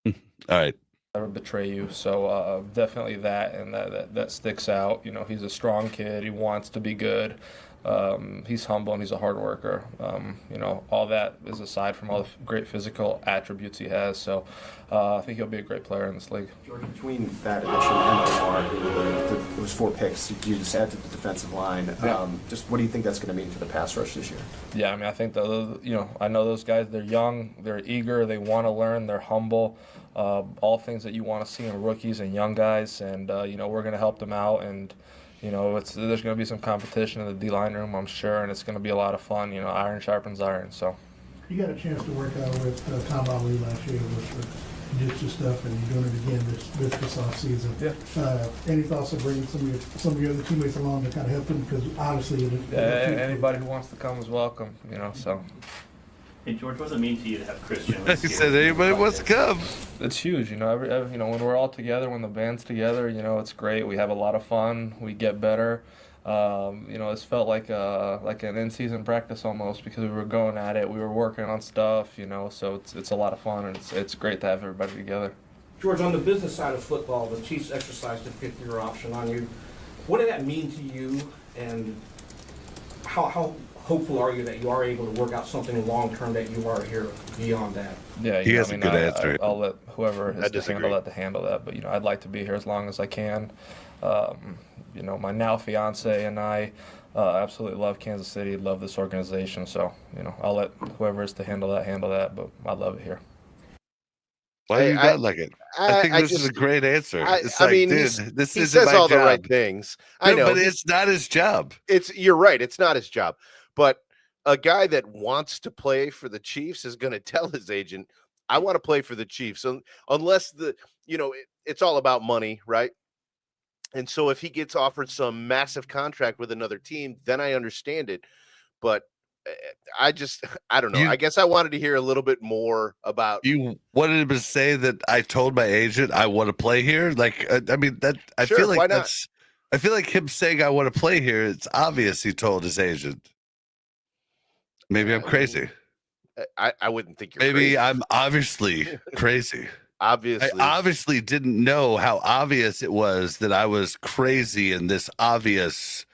All right. Never betray you, so definitely that, and that sticks out. You know, he's a strong kid. He wants to be good. He's humble and he's a hard worker. You know, all that is aside from all the great physical attributes he has. So I think he'll be a great player in this league. George, between that addition and Lamar, it was 4 picks. You just add to the defensive line. Just what do you think that's going to mean for the pass rush this year? Yeah, I mean, I think I know those guys. They're young, they're eager, they want to learn, they're humble. All things that you want to see in rookies and young guys, and you know, we're going to help them out. And you know, there's going to be some competition in the D-line room, I'm sure, and it's going to be a lot of fun. You know, iron sharpens iron. So you got a chance to work out with Tom Ali last year with the jiu-jitsu stuff, and you're doing it again this off season. Yeah. Any thoughts of bringing some of your other teammates along to kind of help them? Because obviously, anybody who wants to come is welcome. You know, so. Hey George, what does it mean to you to have Christian? He said anybody wants to come. It's huge, you know. You know, when we're all together, when the band's together, you know, it's great. We have a lot of fun. We get better. You know, it's felt like an in-season practice almost, because we were going at it. We were working on stuff, you know. So it's a lot of fun, and it's great to have everybody together. George, on the business side of football, the Chiefs exercised a fifth-year option on you. What did that mean to you, and how hopeful are you that you are able to work out something long-term that you are here beyond that? Yeah, he has a good answer. I'll let whoever has to handle that. But, you know, I'd like to be here as long as I can. You know, my now fiance and I absolutely love Kansas City, love this organization. So, you know, I'll let whoever is to handle that. But I love it here. Why do you not like it? I think this is a great answer. I mean, dude, this he isn't says my all job. the right things. I know, but it's not his job. You're right. It's not his job. But a guy that wants to play for the Chiefs is going to tell his agent, I want to play for the Chiefs. Unless it's all about money, right? And so if he gets offered some massive contract with another team, then I understand it. But I don't know. I guess I wanted to hear a little bit more about. You wanted him to say that I told my agent I want to play here. Like, I mean, that I Sure, feel like why not? that's. I feel like him saying I want to play here. It's obvious he told his agent. Maybe I'm crazy. I wouldn't think you're Maybe crazy. I'm obviously crazy. Obviously. I obviously didn't know how obvious it was that I was crazy in this obvious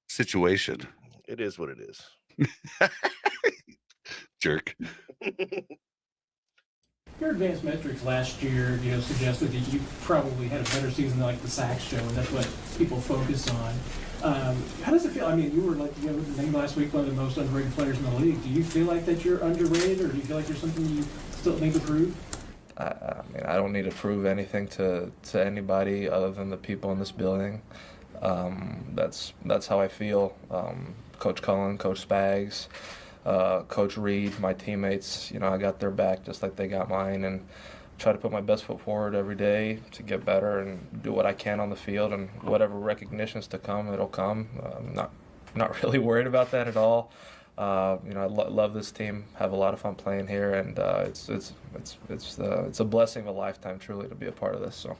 situation. It is what it is. Jerk. Your advanced metrics last year, suggested that you probably had a better season than like the sacks show, and that's what people focus on. How does it feel? I mean, you were named last week one of the most underrated players in the league. Do you feel like that you're underrated, or do you feel like there's something you still need to prove? I mean, I don't need to prove anything to anybody other than the people in this building. That's how I feel. Coach Cullen, Coach Spags, Coach Reed, my teammates, I got their back just like they got mine, and try to put my best foot forward every day to get better and do what I can on the field, and whatever recognition's to come, it'll come. I'm not really worried about that at all. I love this team, have a lot of fun playing here, and it's a blessing of a lifetime, truly, to be a part of this. So.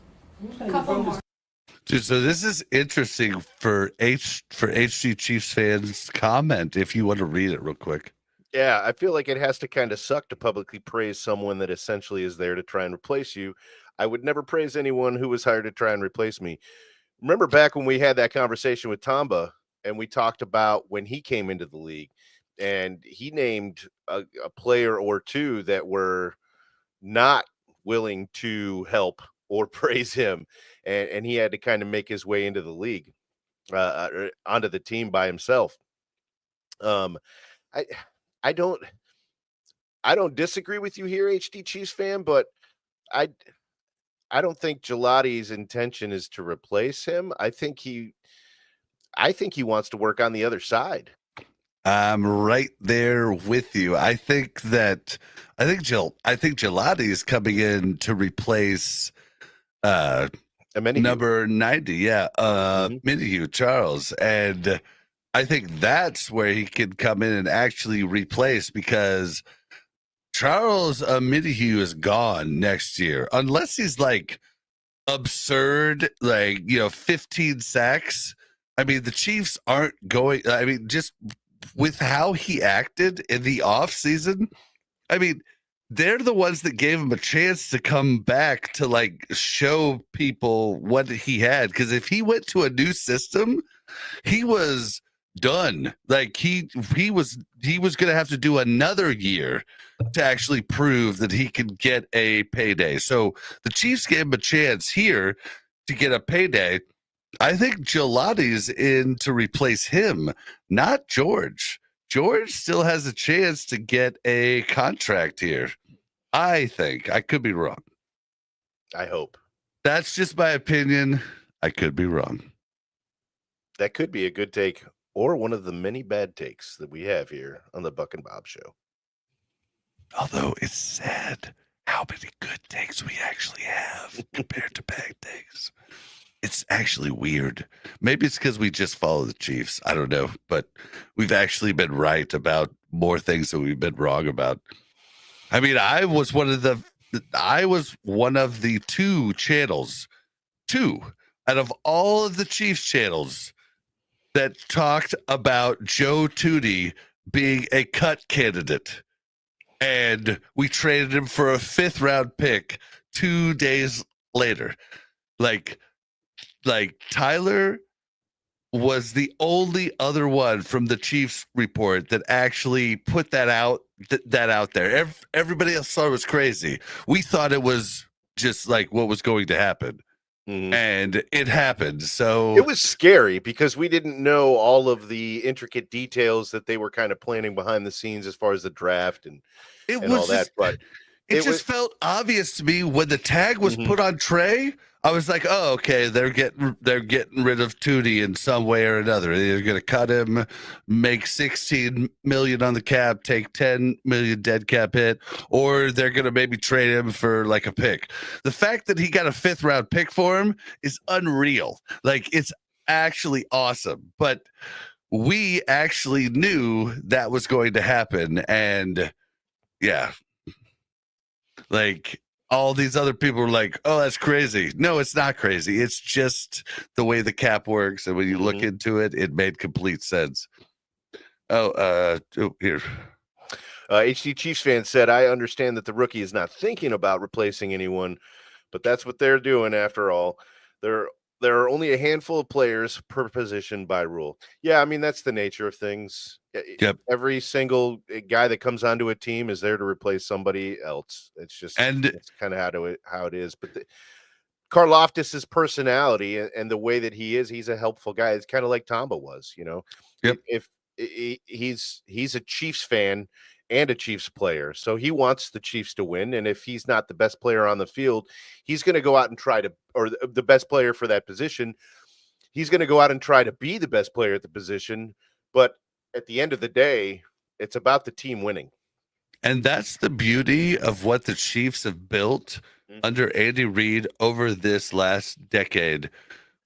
Dude, so this is interesting for HG Chiefs fans. Comment if you want to read it real quick. Yeah, I feel like it has to kind of suck to publicly praise someone that essentially is there to try and replace you. I would never praise anyone who was hired to try and replace me. Remember back when we had that conversation with Tamba, and we talked about when he came into the league, and he named a player or two that were not willing to help or praise him, and he had to kind of make his way into the league, onto the team by himself. I don't disagree with you here, HD Chiefs fan, but I don't think Gelati's intention is to replace him. I think he wants to work on the other side. I'm right there with you. I think Gelati is coming in to replace number 90. Yeah. Minihue Charles. And I think that's where he can come in and actually replace, because Charles Minihue is gone next year unless he's like absurd, 15 sacks. I mean, the Chiefs aren't going. I mean, just with how he acted in the offseason, I mean, they're the ones that gave him a chance to come back to show people what he had. Because if he went to a new system, he was done. He was going to have to do another year to actually prove that he could get a payday. So the Chiefs gave him a chance here to get a payday. I think Gelati's in to replace him, not George. George still has a chance to get a contract here. I think. I could be wrong. I hope. That's just my opinion. I could be wrong. That could be a good take, or one of the many bad takes that we have here on the Buk N Bob Show. Although it's sad how many good takes we actually have compared to bad takes. It's actually weird. Maybe it's because we just follow the Chiefs. I don't know. But we've actually been right about more things that we've been wrong about. I mean, I was one of the two out of all of the Chiefs channels that talked about Joe Tootie being a cut candidate. And we traded him for a 5th round pick 2 days later. Tyler was the only other one from the Chiefs report that actually put that out there. Everybody else thought it was crazy. We thought it was just what was going to happen. Mm-hmm. And it happened. So it was scary because we didn't know all of the intricate details that they were kind of planning behind the scenes as far as the draft and all that. But it just felt obvious to me when the tag was put on Trey. I was like, oh, okay, they're getting rid of Tootie in some way or another. They're going to cut him, make $16 million on the cap, take $10 million dead cap hit, or they're going to maybe trade him for a pick. The fact that he got a 5th round pick for him is unreal. It's actually awesome. But we actually knew that was going to happen, and yeah, all these other people were like, oh, that's crazy. No, it's not crazy. It's just the way the cap works. And when you look into it, it made complete sense. Here. HD Chiefs fan said, I understand that the rookie is not thinking about replacing anyone, but that's what they're doing after all. There are only a handful of players per position by rule. Yeah, I mean, that's the nature of things. Yep. Every single guy that comes onto a team is there to replace somebody else. It's just it's kind of how it is. But Karloftis's personality and the way that he is, he's a helpful guy. It's kind of like Tamba was, you know. Yep. If he's a Chiefs fan and a Chiefs player, so he wants the Chiefs to win. And if he's not the best player on the field, he's going to go out and try to, or the best player for that position, he's going to go out and try to be the best player at the position. But at the end of the day, it's about the team winning. And that's the beauty of what the Chiefs have built under Andy Reid over this last decade.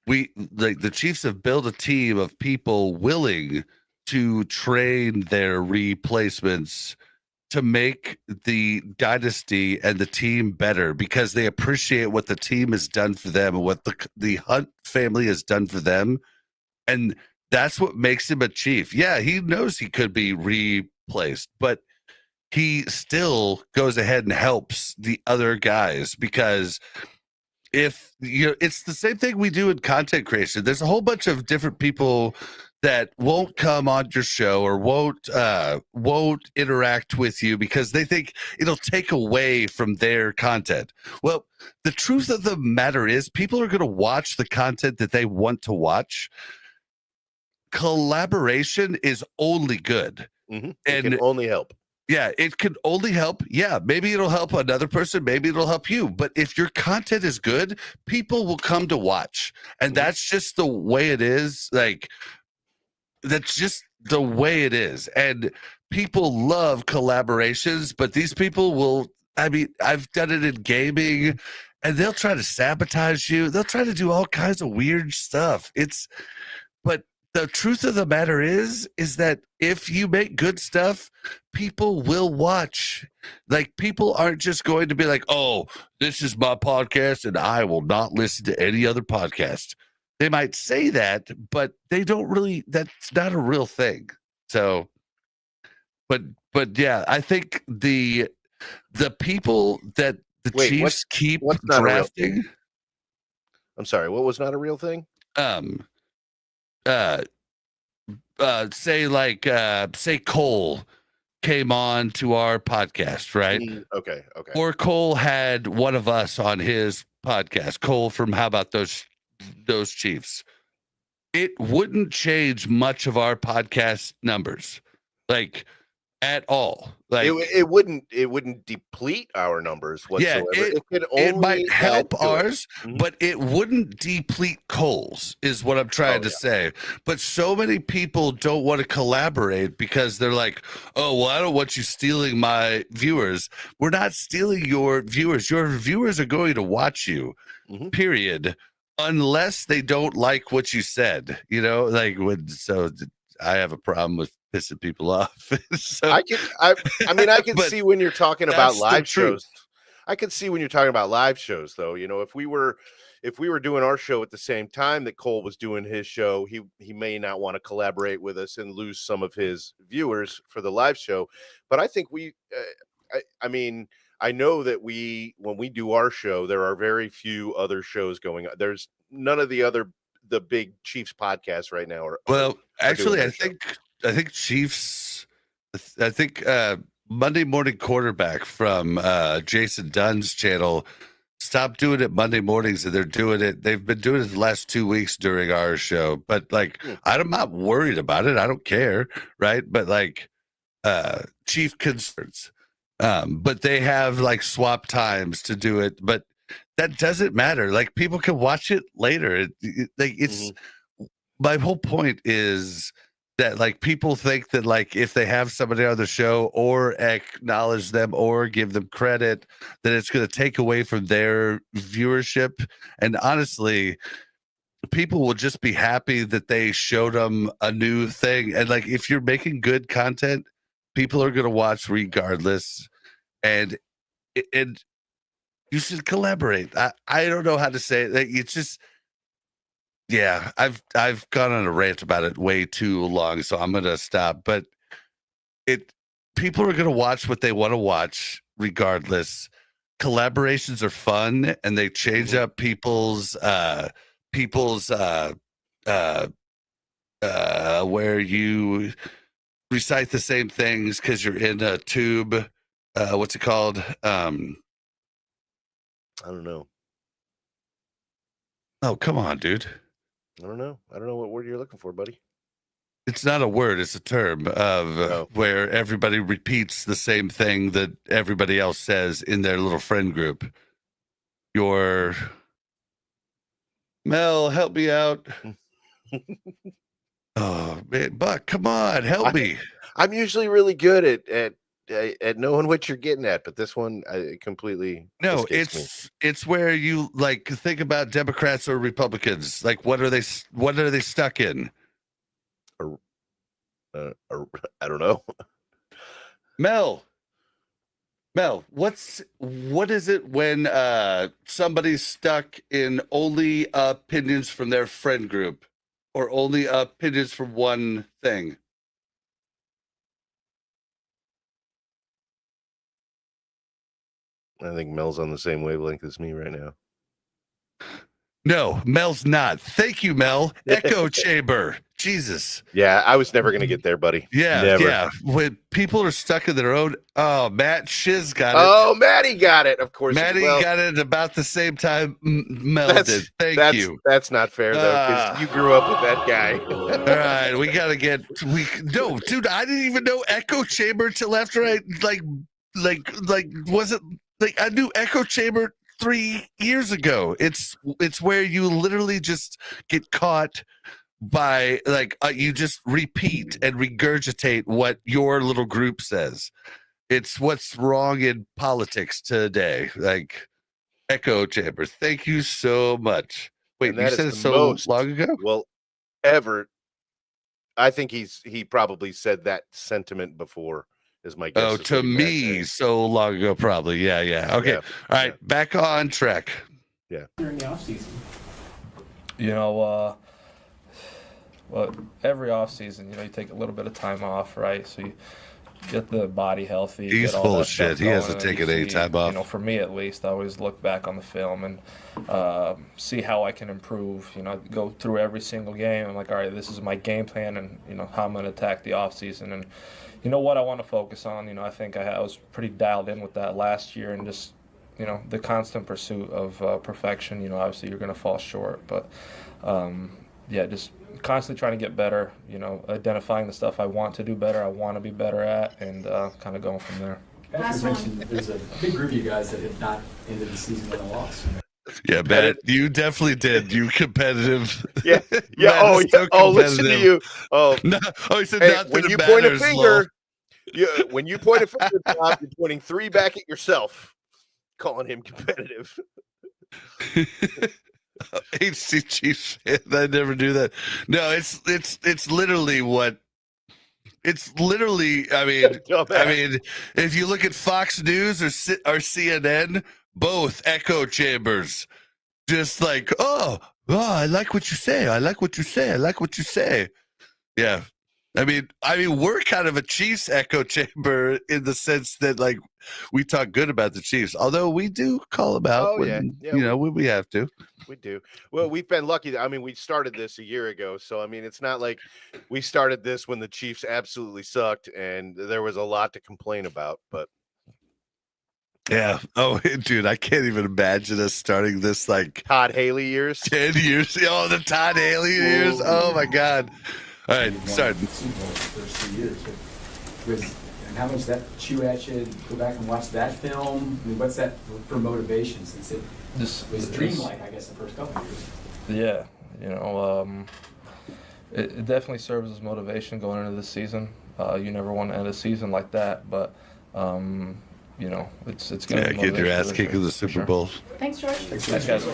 The Chiefs have built a team of people willing to train their replacements to make the dynasty and the team better because they appreciate what the team has done for them and what the Hunt family has done for them. And that's what makes him a Chief. Yeah, he knows he could be replaced, but he still goes ahead and helps the other guys because it's the same thing we do in content creation. There's a whole bunch of different people that won't come on your show or won't interact with you because they think it'll take away from their content. Well, the truth of the matter is people are going to watch the content that they want to watch. Collaboration is only good. It can only help. Yeah, it could only help. Yeah, maybe it'll help another person. Maybe it'll help you. But if your content is good, people will come to watch. And that's just the way it is. Like, that's just the way it is. And people love collaborations, but these people will, I mean, I've done it in gaming, and they'll try to sabotage you. They'll try to do all kinds of weird stuff. But the truth of the matter is that if you make good stuff, people will watch. Like, people aren't just going to be like, oh, this is my podcast and I will not listen to any other podcast. They might say that, but they don't really, that's not a real thing. So, but yeah, I think the people that the Chiefs keep drafting. I'm sorry, what was not a real thing? Say Cole came on to our podcast, right? Okay. Or Cole had one of us on his podcast. Cole from How About Those Chiefs? It wouldn't change much of our podcast numbers, like at all. Like it wouldn't deplete our numbers whatsoever. Yeah, it might help ours, but it wouldn't deplete Cole's, is what I'm trying to say. But so many people don't want to collaborate because they're like, oh, well, I don't want you stealing my viewers. We're not stealing your viewers. Your viewers are going to watch you, period, unless they don't like what you said. You know, like so I have a problem with pissing people off. So, I can see when you're talking about live shows. I can see when you're talking about live shows, though. You know, if we were doing our show at the same time that Cole was doing his show, he may not want to collaborate with us and lose some of his viewers for the live show. But I think I know that when we do our show, there are very few other shows going on. There's none of the big Chiefs podcasts right now. Actually, I think Chiefs. I think Monday Morning Quarterback from Jason Dunn's channel stopped doing it Monday mornings, and they're doing it. They've been doing it the last 2 weeks during our show. But like, I'm not worried about it. I don't care, right? But like, Chief concerns. But they have like swap times to do it. But that doesn't matter. Like, people can watch it later. My whole point is that like people think that like if they have somebody on the show or acknowledge them or give them credit, that it's going to take away from their viewership. And honestly, people will just be happy that they showed them a new thing. And like, if you're making good content, people are going to watch regardless. And you should collaborate. I don't know how to say it. Like, it's just, yeah, I've gone on a rant about it way too long, so I'm gonna stop. But people are gonna watch what they want to watch regardless. Collaborations are fun, and they change up people's where you recite the same things because you're in a tube. What's it called? I don't know. Oh, come on, dude. I don't know. I don't know what word you're looking for, buddy. It's not a word, it's a term of where everybody repeats the same thing that everybody else says in their little friend group. Mel, help me out. Oh, man, Buck, come on, help me. I'm usually really good at knowing what you're getting at, but this one I completely No, escapes me. it's where you like think about Democrats or Republicans. Like, what are they stuck in? I don't know. Mel, what is it when somebody's stuck in only opinions from their friend group or only opinions from one thing? I think Mel's on the same wavelength as me right now. No, Mel's not. Thank you, Mel. Echo chamber. Jesus. Yeah, I was never going to get there, buddy. Yeah, never. yeah. When people are stuck in their own. Oh, Matt Shiz got it. Oh, Matty got it. Of course, Matty got it about the same time Mel did. Thank you. That's not fair though, because you grew up with that guy. All right, we gotta get. No, dude, I didn't even know echo chamber till after I like was it like I knew echo chamber 3 years ago. It's where you literally just get caught by you just repeat and regurgitate what your little group says. It's what's wrong in politics today. Like echo chamber. Thank you so much. Wait, you said it so long ago? Well, ever. I think he probably said that sentiment before. Is my guess. Oh, to me, so long ago, probably. Yeah. Okay. Yeah. All right. Back on track. Yeah. During the off season. You know, well, every off season, you take a little bit of time off, right? So you get the body healthy. He's get all full that of shit. stuff He going, hasn't and taken you any time off. For me at least, I always look back on the film and see how I can improve. Go through every single game. I'm like, all right, this is my game plan, and how I'm going to attack the off season, and what I want to focus on. I think I was pretty dialed in with that last year, and just the constant pursuit of perfection. Obviously you're going to fall short, but just constantly trying to get better, identifying the stuff I want to do better, I want to be better at, and kind of going from there. Patrick mentioned there's a big group of you guys that have not ended the season with a loss. Yeah, Matt, you definitely did. You competitive. Yeah. Listen to you. Oh, no. Oh, he said hey, not when that you it point a matters, finger, when you point a finger, Bob, you're pointing 3 back at yourself, calling him competitive. HC Chiefs fan, I never do that. No, it's literally what. It's literally. I mean, if you look at Fox News or CNN, both echo chambers, just like, oh, I like what you say. I like what you say. I like what you say. Yeah. I mean, we're kind of a Chiefs echo chamber in the sense that, like, we talk good about the Chiefs, although we do call them out when we have to. We do. Well, we've been lucky. We started this a year ago, so it's not like we started this when the Chiefs absolutely sucked and there was a lot to complain about. But yeah. Oh, dude, I can't even imagine us starting this like Todd Haley years, 10 years. Oh, the Todd Haley years. Oh my God. All right, start. First 3 years. And how much does that chew at you? Go back and watch that film. What's that for motivation? Since it was dreamlike, I guess, the first couple of years. Yeah, it definitely serves as motivation going into the season. You never want to end a season like that, but it's going to get your ass kicked in the Super Bowl. Thanks, George. Thanks, guys.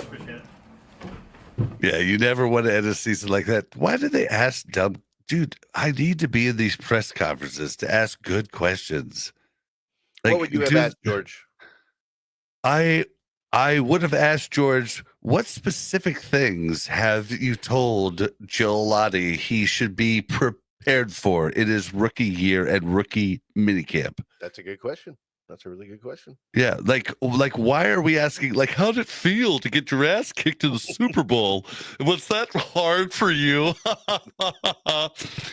Yeah, you never want to end a season like that. Why did they ask dumb? Dude, I need to be in these press conferences to ask good questions. Like, what would you have asked, George? I would have asked George, what specific things have you told Giolotti he should be prepared for in his rookie year and rookie minicamp? That's a good question. That's a really good question. Yeah, like why are we asking, like, how did it feel to get your ass kicked in the Super Bowl? Was that hard for you?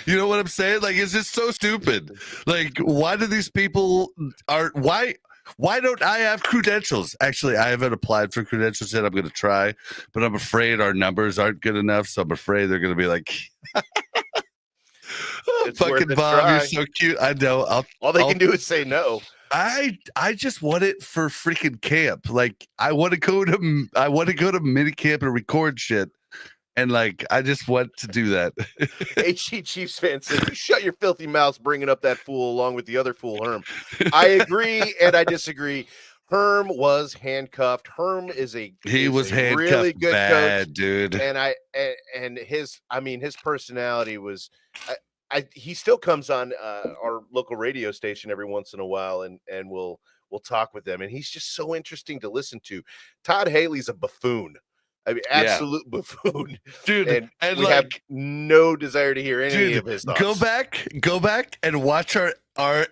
You know what I'm saying? Like, it's just so stupid. Like, why do these people why Why don't I have credentials? Actually, I haven't applied for credentials yet. I'm going to try, but I'm afraid our numbers aren't good enough. So I'm afraid they're going to be like, It's worth fucking a Bob, try. you're so cute. I know. All they can do is say no. I just want it for freaking camp. Like I want to go to mini camp and record shit. And like, I just want to do that. HG Chiefs fan says, "You shut your filthy mouths bringing up that fool along with the other fool, Herm." I agree and I disagree. Herm was handcuffed. Herm is a handcuffed really good bad, coach, dude. And his personality was. He still comes on our local radio station every once in a while, and we'll talk with them. And he's just so interesting to listen to. Todd Haley's a buffoon. I mean, absolute buffoon, dude. And we have no desire to hear any of his thoughts. Go back and watch our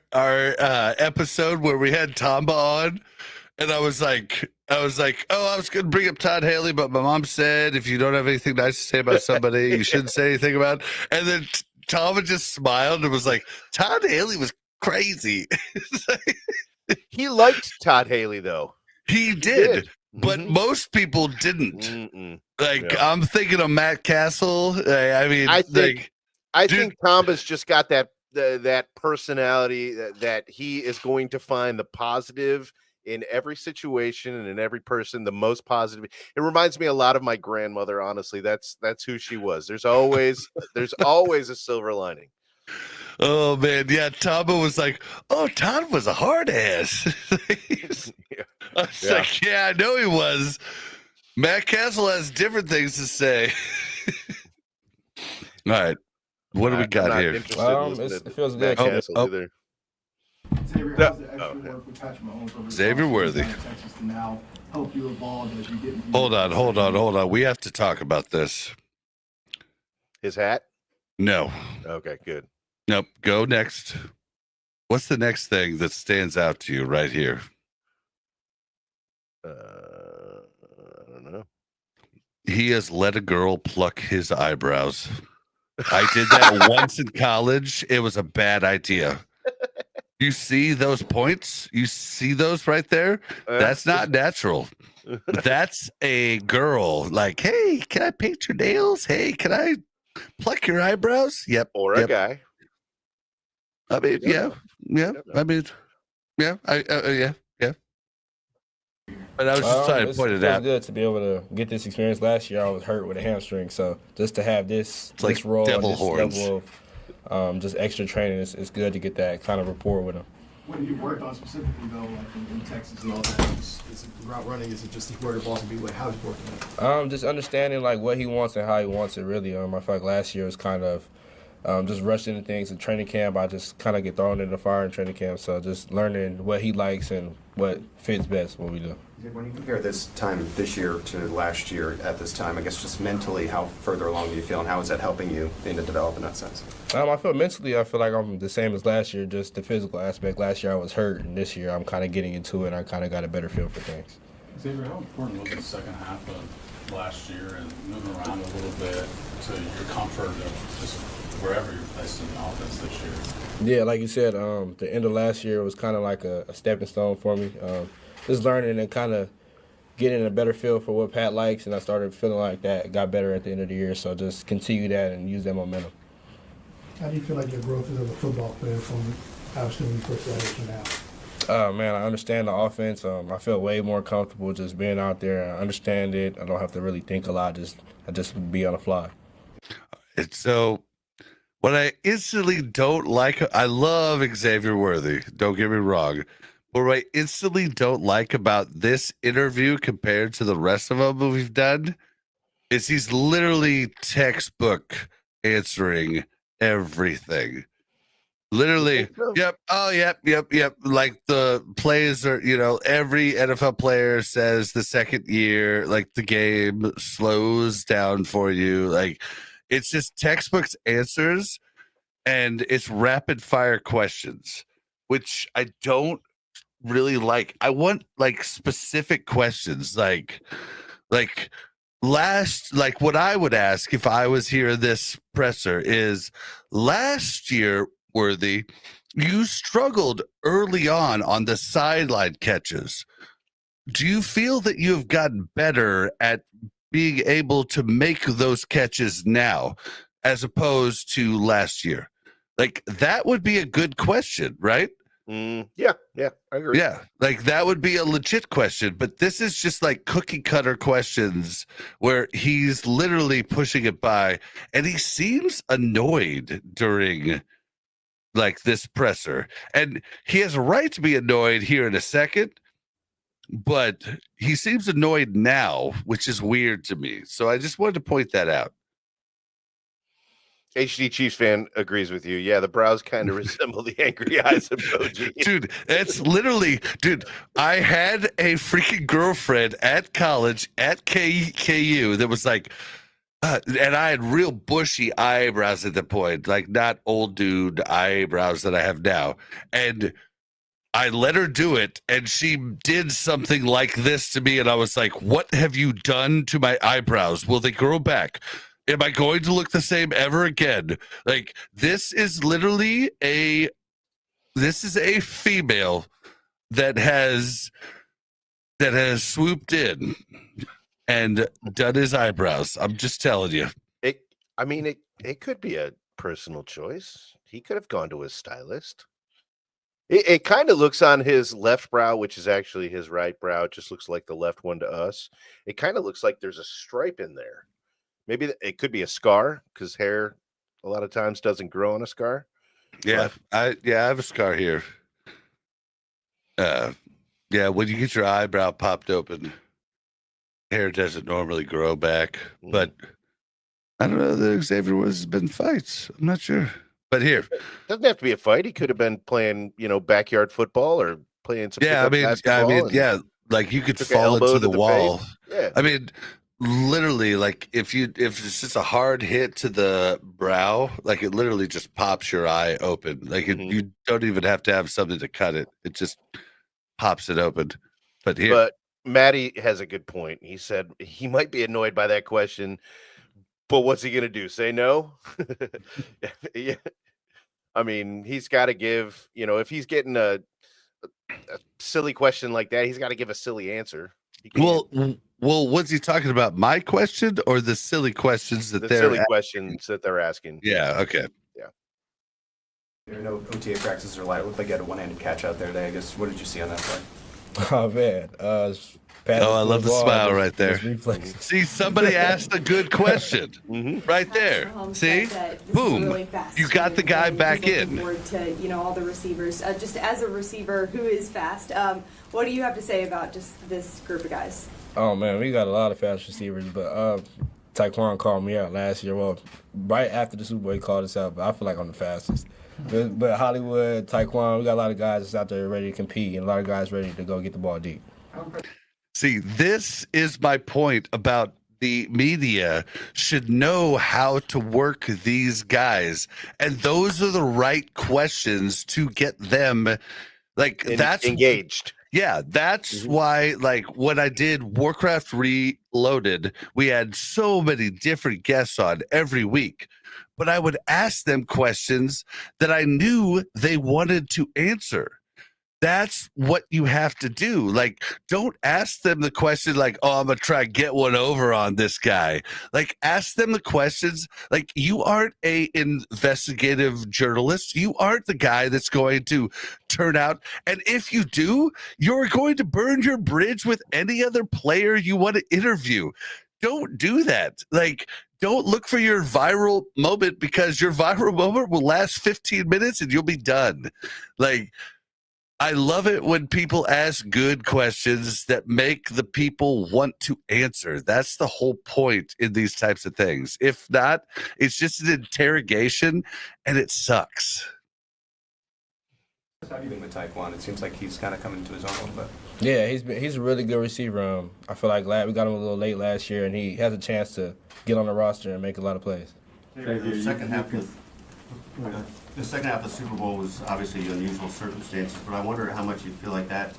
episode where we had Tamba on, and I was like, oh, I was going to bring up Todd Haley, but my mom said if you don't have anything nice to say about somebody, you shouldn't say anything about it. And then Tamba just smiled and was like, Todd Haley was crazy. He liked Todd Haley, though. He did. But most people didn't. I'm thinking of Matt Castle. I mean, I think Tomba's just got that personality that he is going to find the positive in every situation and in every person. The most positive. It reminds me a lot of my grandmother. Honestly, that's who she was. There's always a silver lining. Oh man, yeah. Tamba was like, "Oh, Todd was a hard ass." I was like, "Yeah, I know he was." Matt Castle has different things to say. All right, what do we got here? It feels good. Xavier, how's the extra work with Patrick Mahomes over Xavier Worthy. Texas to now help you evolve as you get into Hold on. We have to talk about this. His hat? No. Okay, good. Nope. Go next. What's the next thing that stands out to you right here? I don't know. He has let a girl pluck his eyebrows. I did that once in college. It was a bad idea. You see those points? You see those right there? That's not natural. That's a girl. Like, hey, can I paint your nails? Hey, can I pluck your eyebrows? Yep. Or a guy. I mean, yeah. I mean, yeah. Yeah. But I was just trying to point it out. It's good to be able to get this experience. Last year, I was hurt with a hamstring, so just to have this role, devil this horns. level of just extra training, it's good to get that kind of rapport with him. What have you worked on specifically, though, like in Texas and all that? Is it route running? Is it just where the ball can be? Like, how's he working at? Just understanding like what he wants and how he wants it. Really, I feel like last year was kind of just rushing into things in training camp. I just kind of get thrown in the fire in training camp. So just learning what he likes and what fits best what we do. When you compare this time this year to last year at this time, I guess just mentally, how further along do you feel, and how is that helping you in the develop in that sense? I feel mentally, I feel like I'm the same as last year, just the physical aspect. Last year I was hurt, and this year I'm kind of getting into it, and I kind of got a better feel for things. Xavier, how important was the second half of last year and moving around a little bit to your comfort of just wherever you're placed in the offense this year? Yeah, like you said, the end of last year was kind of like a stepping stone for me. Just learning and kind of getting a better feel for what Pat likes, and I started feeling like that. Got better at the end of the year, so just continue that and use that momentum. How do you feel like your growth is as a football player from obviously when you first got here to now? Man, I understand the offense. I feel way more comfortable just being out there. I understand it. I don't have to really think a lot. I just be on the fly. And so what I instantly don't like, I love Xavier Worthy, don't get me wrong. But what I instantly don't like about this interview compared to the rest of them we've done is he's literally textbook answering everything. Literally, yep, oh, yep. Like the plays are, every NFL player says the second year, like the game slows down for you. Like it's just textbooks answers and it's rapid fire questions, which I don't really like. I want like specific questions, like what I would ask if I was here this presser is last year, Worthy, you struggled early on the sideline catches. Do you feel that you have gotten better at being able to make those catches now as opposed to last year? Like, that would be a good question, right? Yeah, I agree. Yeah, like that would be a legit question, but this is just like cookie cutter questions where he's literally pushing it by, and he seems annoyed during like this presser, and he has a right to be annoyed here in a second, but he seems annoyed now, which is weird to me. So I just wanted to point that out. HD Chiefs fan agrees with you. Yeah, the brows kind of resemble the angry eyes emoji. Dude, it's literally, I had a freaking girlfriend at college at KU that was like, and I had real bushy eyebrows at the point, like not old dude eyebrows that I have now. And I let her do it, and she did something like this to me, and I was like, what have you done to my eyebrows? Will they grow back? Am I going to look the same ever again? Like, this is literally a female that has swooped in and done his eyebrows. I'm just telling you. It could be a personal choice. He could have gone to his stylist. It kind of looks on his left brow, which is actually his right brow. It just looks like the left one to us. It kind of looks like there's a stripe in there. Maybe it could be a scar, because hair a lot of times doesn't grow on a scar. Yeah, I have a scar here. Yeah, when you get your eyebrow popped open, hair doesn't normally grow back. But I don't know that Xavier has been fights. I'm not sure. But here, doesn't have to be a fight. He could have been playing, backyard football or playing some. Yeah, like you could fall into the wall. Yeah, I mean, literally, like if it's just a hard hit to the brow, like it literally just pops your eye open. Like you don't even have to have something to cut it; it just pops it open. But Maddie has a good point. He said he might be annoyed by that question, but what's he gonna do? Say no? Yeah. I mean, he's got to give. If he's getting a silly question like that, he's got to give a silly answer. Well, what's he talking about? My question or the silly questions that questions that they're asking? Yeah. Okay. Yeah. There are no OTA practices or light. They got a one-handed catch out there today. I guess. What did you see on that play? Oh man. I love the smile right there. See, somebody asked a good question right there. See, boom, you got the guy back in. To all the receivers. Just as a receiver who is fast, what do you have to say about just this group of guys? Oh man, we got a lot of fast receivers, but Taekwon called me out last year. Well, right after the Super Bowl, he called us out, but I feel like I'm the fastest. But Hollywood, Taekwon, we got a lot of guys that's out there ready to compete, and a lot of guys ready to go get the ball deep. See, this is my point about the media should know how to work these guys. And those are the right questions to get them that's engaged. Yeah, that's why, like, when I did Warcraft Reloaded, we had so many different guests on every week. But I would ask them questions that I knew they wanted to answer. That's what you have to do. Like, don't ask them the question like, oh, I'm going to try and get one over on this guy. Like, ask them the questions. Like, you aren't a investigative journalist. You aren't the guy that's going to turn out. And if you do, you're going to burn your bridge with any other player you want to interview. Don't do that. Like, don't look for your viral moment, because your viral moment will last 15 minutes and you'll be done. Like, I love it when people ask good questions that make the people want to answer. That's the whole point in these types of things. If not, it's just an interrogation and it sucks. How do you think with Taekwon? It seems like he's kind of coming to his own a little bit. Yeah, he's a really good receiver. I feel like we got him a little late last year, and he has a chance to get on the roster and make a lot of plays. The second half of the Super Bowl was obviously unusual circumstances, but I wonder how much you feel like that,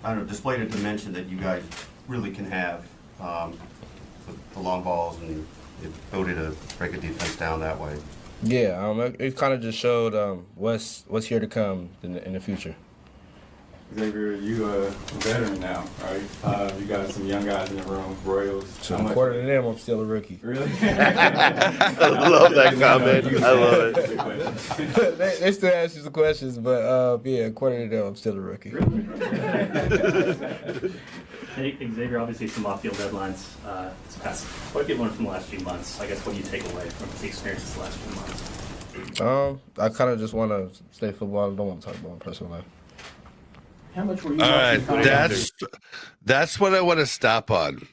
I don't know, displayed a dimension that you guys really can have with the long balls and the ability to break a defense down that way. Yeah, it kind of just showed what's here to come in the future. Xavier, you a veteran now, right? You got some young guys in the room, Royals. So according to them, I'm still a rookie. Really? I love that comment. I love it. they still ask you some questions, but yeah, according to them, I'm still a rookie. Hey, Xavier, obviously some off-field deadlines this past. What have you learned from the last few months? I guess what do you take away from the experiences the last few months? I kind of just want to stay football. I don't want to talk about my personal life. How much were you? All right, that's what I want to stop on.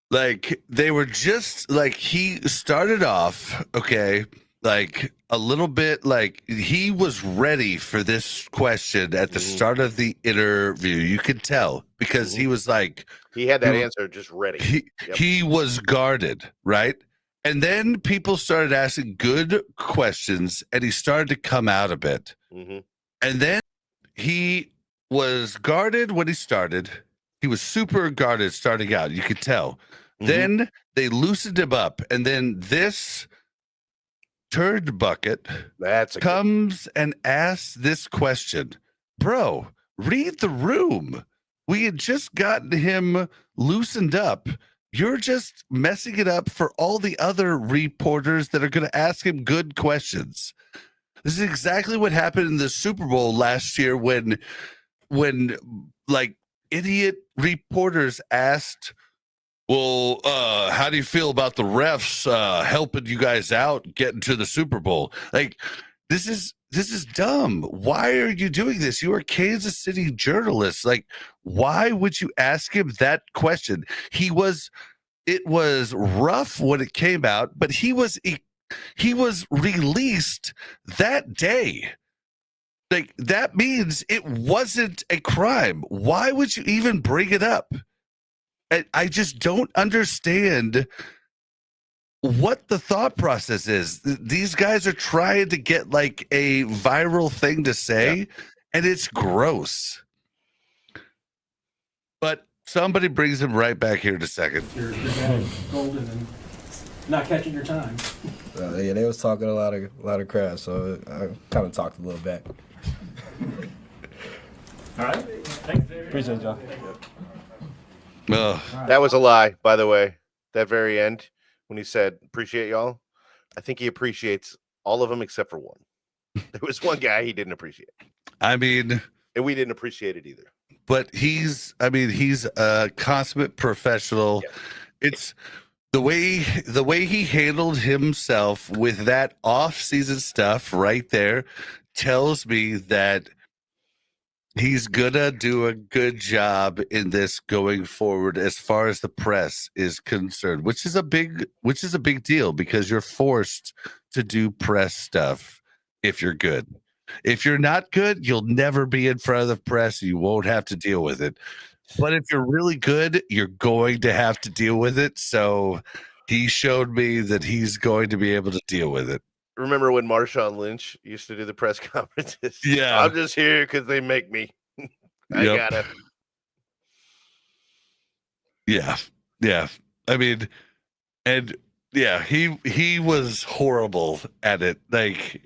Like they were just like he started off okay, like a little bit like he was ready for this question at the start of the interview. You could tell because he was like he had that answer just ready. He was guarded, right? And then people started asking good questions, and he started to come out a bit. And then he was guarded when he started. He was super guarded starting out. You could tell. Then they loosened him up, and then this turd bucket comes and asks this question. Bro, read the room. We had just gotten him loosened up. You're just messing it up for all the other reporters that are going to ask him good questions. This is exactly what happened in the Super Bowl last year when like idiot reporters asked, well, how do you feel about the refs helping you guys out getting to the Super Bowl? Like, this is dumb. Why are you doing this? You are Kansas City journalists. Like, why would you ask him that question? It was rough when it came out, but he was released that day. Like, that means it wasn't a crime. Why would you even bring it up? I just don't understand what the thought process is. These guys are trying to get like a viral thing to say, and it's gross. But somebody brings him right back here in a second. Your guy golden and not catching your time. Yeah, they was talking a lot of crap, so I kind of talked a little back. All right. Thanks, Xavier. Appreciate y'all. That was a lie, by the way. That very end, when he said, appreciate y'all, I think he appreciates all of them except for one. There was one guy he didn't appreciate. I mean, and we didn't appreciate it either. But he's a consummate professional. Yeah. It's the way he handled himself with that off-season stuff right there tells me that he's gonna do a good job in this going forward as far as the press is concerned, which is a big deal because you're forced to do press stuff if you're good. If you're not good, you'll never be in front of the press. You won't have to deal with it. But if you're really good, you're going to have to deal with it. So he showed me that he's going to be able to deal with it. Remember when Marshawn Lynch used to do the press conferences? Yeah. I'm just here because they make me. I gotta. Yeah. Yeah. I mean, and yeah, he was horrible at it. Like,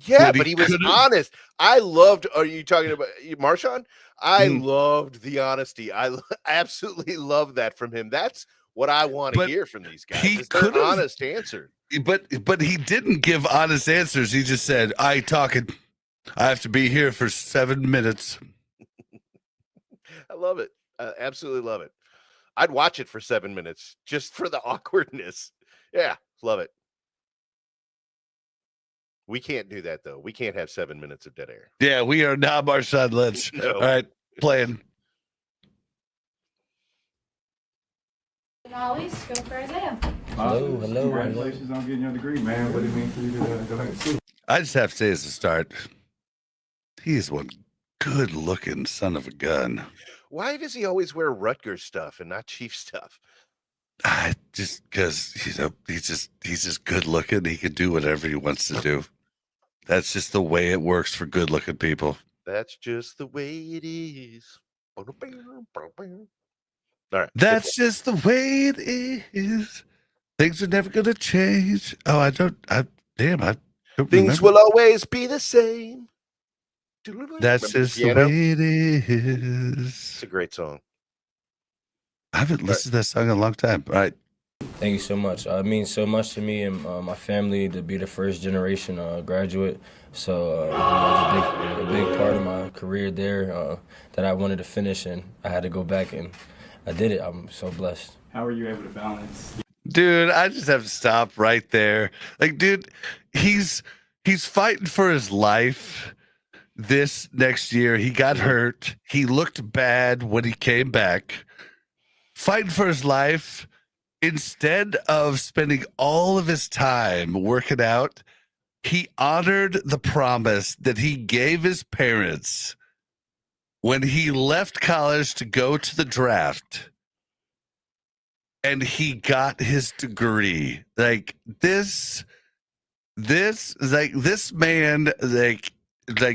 yeah, but he was honest. I loved. Are you talking about Marshawn? I loved the honesty. I absolutely love that from him. That's what I want to hear from these guys. He could have honest answer. But he didn't give honest answers. He just said, I have to be here for 7 minutes. I love it. I absolutely love it. I'd watch it for 7 minutes just for the awkwardness. Yeah, love it. We can't do that, though. We can't have 7 minutes of dead air. Yeah, we are not Marshawn Lynch. No. All right, playing. Ollies, go for Isaiah. Hello. Congratulations on getting your degree, man. What do it mean for you to go back to school? I just have to say as a start, he is one good-looking son of a gun. Why does he always wear Rutgers stuff and not Chief stuff? Just because he's just good-looking. He can do whatever he wants to do. That's just the way it works for good-looking people. That's just the way it is. All right. That's just the way it is. Things are never gonna change. Oh, I don't Things remember. will always be the same. That's Remember the just the piano? way it It's is. a great song. I haven't listened to that song in a long time. All right. Thank you so much. It means so much to me and my family to be the first generation graduate. So that's a big part of my career there that I wanted to finish, and I had to go back and I did it. I'm so blessed. How are you able to balance? Dude, I just have to stop right there. Like, dude, he's fighting for his life this next year. He got hurt. He looked bad when he came back. Fighting for his life. Instead of spending all of his time working out, he honored the promise that he gave his parents when he left college to go to the draft. And he got his degree. Like this man,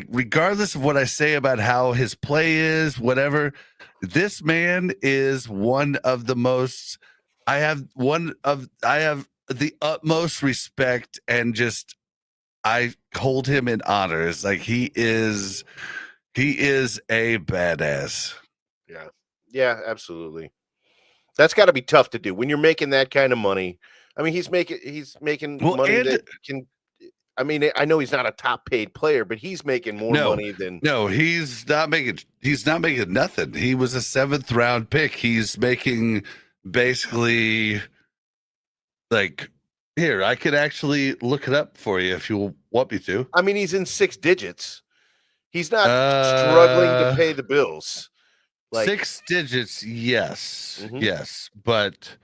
regardless of what I say about how his play is, whatever, this man is one of the most. I have the utmost respect, and just I hold him in honor. It's like he is a badass. Yeah, absolutely. That's got to be tough to do when you're making that kind of money. I mean, he's making money that can. I mean, I know he's not a top paid player, but he's making more money than. No, he's not making nothing. He was a 7th round pick. He's making basically like here. I could actually look it up for you if you want me to. I mean, he's in 6 digits. He's not struggling to pay the bills. Like 6 digits, yes, Mm-hmm. yes, but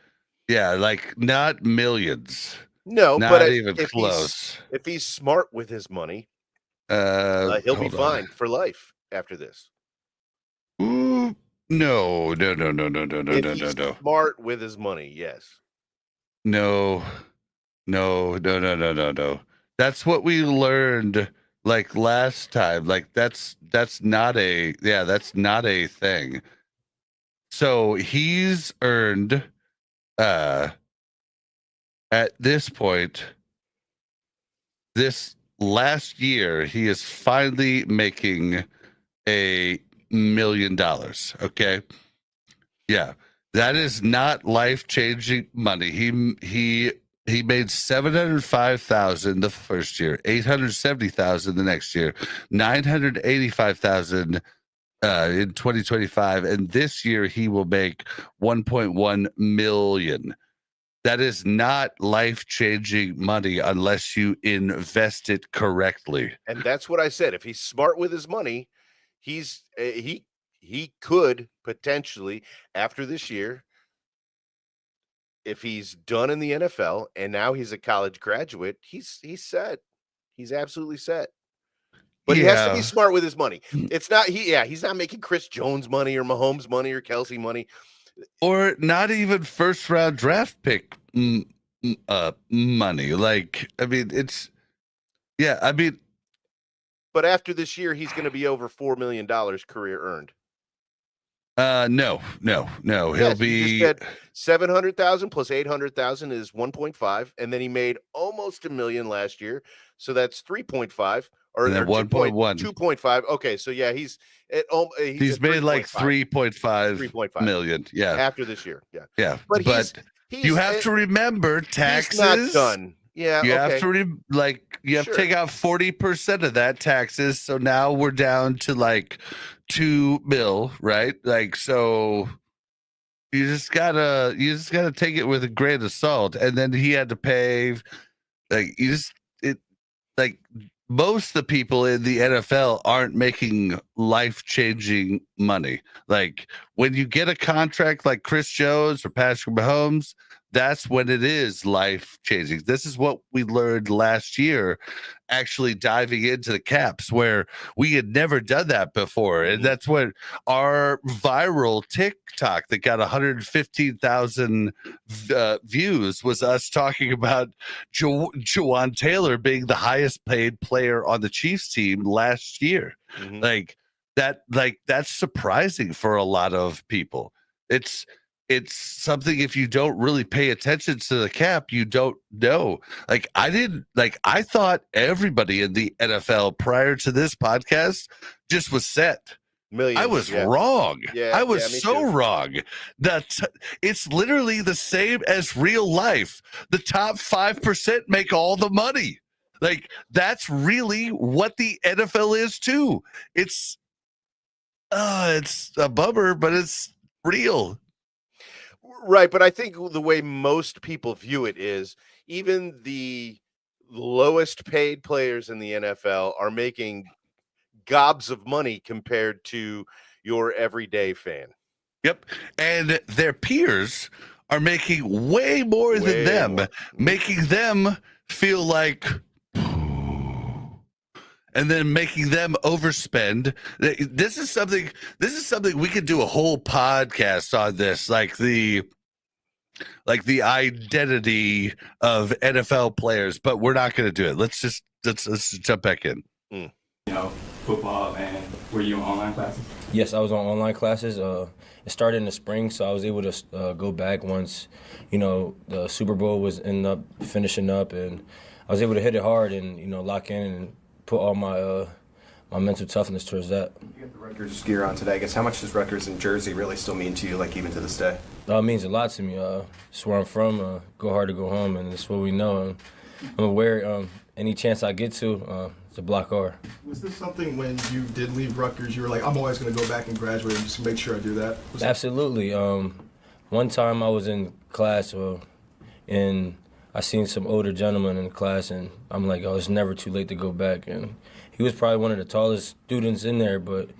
yeah, like not millions. No, not but even close. If he's smart with his money, he'll be hold fine on. for life after this. Ooh, no. If he's smart with his money, yes. No. That's what we learned like last time. Like that's not a thing. So he's earned at this point, this last year, he is finally making $1 million. Okay. Yeah. That is not life-changing money. He made $705,000 the first year, $870,000 the next year, $985,000 in 2025, and this year he will make $1.1 million. That is not life-changing money unless you invest it correctly. And that's what I said. If he's smart with his money, he could potentially, after this year, if he's done in the NFL and now he's a college graduate, he's set. He's absolutely set. But he has to be smart with his money. It's not he's not making Chris Jones money or Mahomes money or Kelsey money. Or not even first round draft pick money. Like, I mean, but after this year, he's going to be over $4 million career earned. No. He'll be at 700,000 plus 800,000 is 1.5, and then he made almost $1 million last year, so that's 3.5 or 1.1, 2.5. Okay, so yeah, he's made like 3.5 million. Yeah, after this year. Yeah, but you have to remember taxes. He's not done. Yeah, you have to to take out 40% of that taxes. So now we're down to like $2 million, right? Like, so you just gotta take it with a grain of salt. And then he had to pay, most of the people in the NFL aren't making life-changing money. Like when you get a contract like Chris Jones or Patrick Mahomes, that's when it is life-changing. This is what we learned last year, actually diving into the caps, where we had never done that before. And that's what our viral TikTok that got 115,000 views was us talking about Jawan Taylor being the highest paid player on the Chiefs team last year. That's surprising for a lot of people. It's it's something, if you don't really pay attention to the cap, you don't know. Like I thought everybody in the NFL prior to this podcast just was set. Millions, I was yeah. wrong. Yeah, I was me so too. wrong. It's literally the same as real life. The top 5% make all the money. Like, that's really what the NFL is too. It's a bummer, but it's real. Right, but I think the way most people view it is even the lowest paid players in the NFL are making gobs of money compared to your everyday fan. Yep. And their peers are making way more than them, making them feel like, and then making them overspend. This is something we could do a whole podcast on this, like the identity of NFL players, but we're not going to do it. Let's jump back in. You know, football, and were you in online classes? Yes, I was on online classes. It started in the spring, so I was able to go back once, the Super Bowl was finishing up, and I was able to hit it hard and, lock in and put all my my mental toughness towards that. You got the Rutgers gear on today. I guess how much does Rutgers and Jersey really still mean to you, like even to this day? It means a lot to me. It's where I'm from. Go hard to go home, and it's what we know. I'm aware any chance I get to, it's a block R. Was this something when you did leave Rutgers, you were like, I'm always going to go back and graduate and just make sure I do that? Absolutely. One time I was in class, and I seen some older gentlemen in the class, and I'm like, oh, it's never too late to go back. And he was probably one of the tallest students in there, but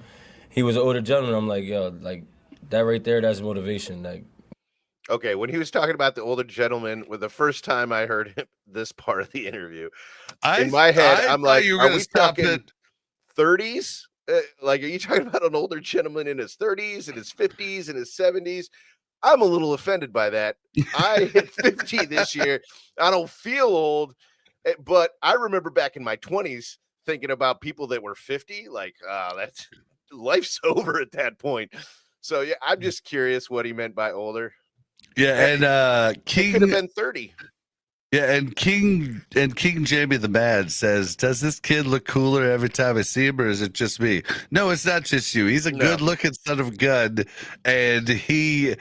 he was an older gentleman. I'm like, yo, like that right there, that's motivation. Like, okay, when he was talking about the older gentleman, with the first time I heard him, this part of the interview, in my head, I'm like, are we talking 30s? Like, are you talking about an older gentleman in his 30s, in his 50s, in his 70s? I'm a little offended by that. I hit 50 this year. I don't feel old, but I remember back in my 20s thinking about people that were 50, like, that's life's over at that point. So yeah, I'm just curious what he meant by older. Yeah, and King could have been 30. Yeah, and King Jamie the Mad says, "Does this kid look cooler every time I see him, or is it just me?" No, it's not just you. He's a good-looking son of a gun, and he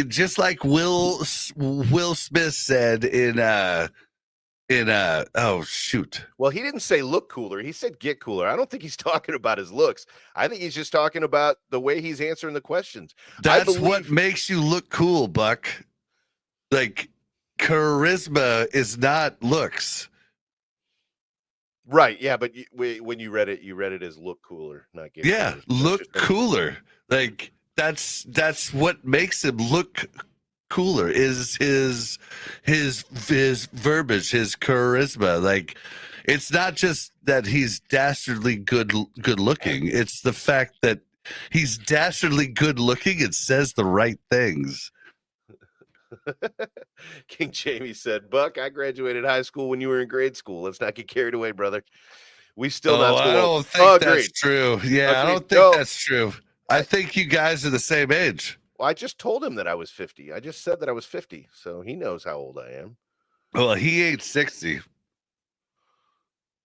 just like Will Smith said in oh shoot. Well, he didn't say look cooler. He said get cooler. I don't think he's talking about his looks. I think he's just talking about the way he's answering the questions. That's what makes you look cool, Buck. Like, charisma is not looks. Right. Yeah, but when you read it as look cooler, not get cooler. Look cooler. Like, that's what makes him look cooler is his verbiage, his charisma. Like, it's not just that he's dastardly good looking. It's the fact that he's dastardly good looking and says the right things. King Jamie said, "Buck, I graduated high school when you were in grade school. Let's not get carried away, brother. We still not I school." don't think that's true. Yeah, I don't think that's true. I think you guys are the same age. Well, I just told him that I was 50. I just said that I was 50, so he knows how old I am. Well, he ain't 60.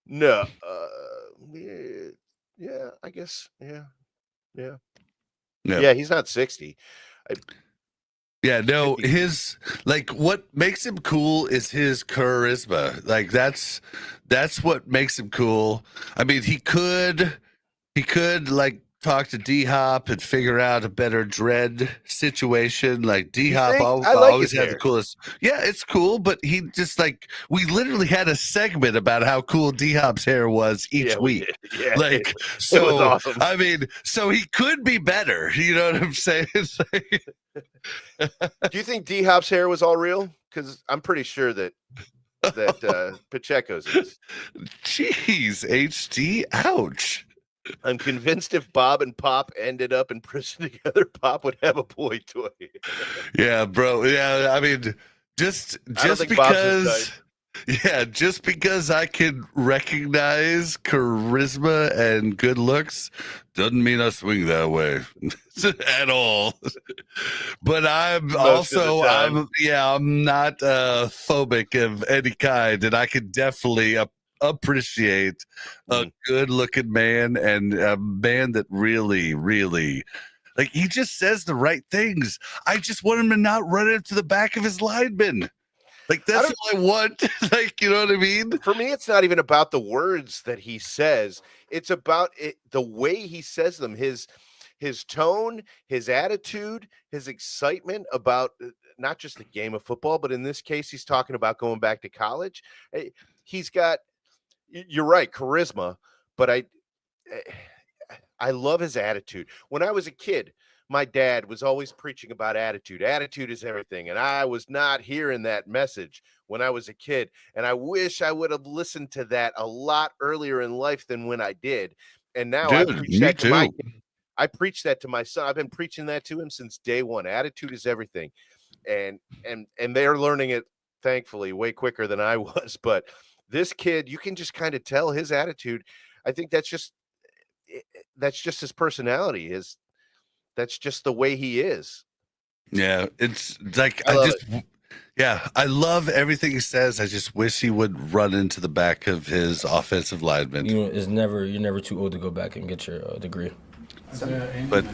No. Yeah, I guess. Yeah. Yeah, he's not 60. Yeah, no, his, like, what makes him cool is his charisma. Like, that's what makes him cool. I mean, he could like talk to D-Hop and figure out a better dread situation. Like, D-Hop always had the coolest. Yeah, it's cool, but he just, like, we literally had a segment about how cool D-Hop's hair was each week. Yeah, like, it so was awesome. I mean, so he could be better. You know what I'm saying? It's like, do you think D-Hop's hair was all real? Because I'm pretty sure that Pacheco's is. Jeez, HD, ouch. I'm convinced if Bob and Pop ended up in prison together, Pop would have a boy toy. Yeah, bro. Yeah, I mean, just I don't think Bob's this Yeah, just because I can recognize charisma and good looks doesn't mean I swing that way at all. But I'm Most of the also, time. I'm not phobic of any kind, and I can definitely appreciate a good-looking man and a man that really, really. Like, he just says the right things. I just want him to not run into the back of his lineman. Like, that's what I want. Like, you know what I mean? For me, it's not even about the words that he says. It's about the way he says them, his tone, his attitude, his excitement about not just the game of football, but in this case, he's talking about going back to college. He's got, you're right, charisma, but I love his attitude. When I was a kid, my dad was always preaching about attitude. Attitude is everything. And I was not hearing that message when I was a kid. And I wish I would have listened to that a lot earlier in life than when I did. And now I preach that to my kid. I preach that to my son. I've been preaching that to him since day one. Attitude is everything. And they're learning it, thankfully, way quicker than I was. But this kid, you can just kind of tell his attitude. I think that's just his personality. That's just the way he is. Yeah, it's like I love everything he says. I just wish he would run into the back of his offensive lineman. You're never too old to go back and get your degree. But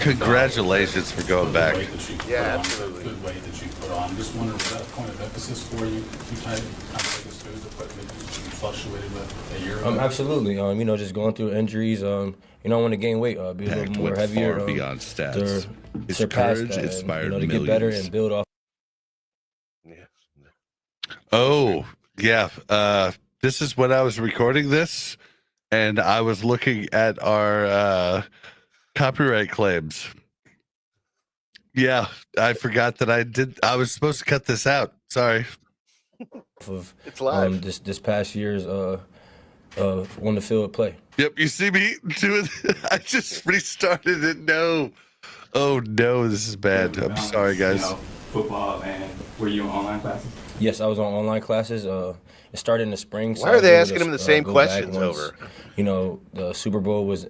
congratulations for going back. Yeah, absolutely. Good weight that you put on. Just wondering, was that a point of emphasis for you? You kind of take us through the equipment that you fluctuated with a year ago? Absolutely. Just going through injuries. I want to gain weight, be a little more heavier. Far beyond stats. His surpass courage that, inspired to millions. get better and build off. Oh, yeah. This is when I was recording this, and I was looking at our copyright claims. Yeah, I forgot that I was supposed to cut this out. Sorry. It's live. This past year's on the field play. Yep, you see me doing. I just restarted it. No. Oh no, this is bad. I'm sorry, guys. Football and were you in online classes? Yes, I was on online classes. It started in the spring. Why are they asking him the same questions over? The Super Bowl was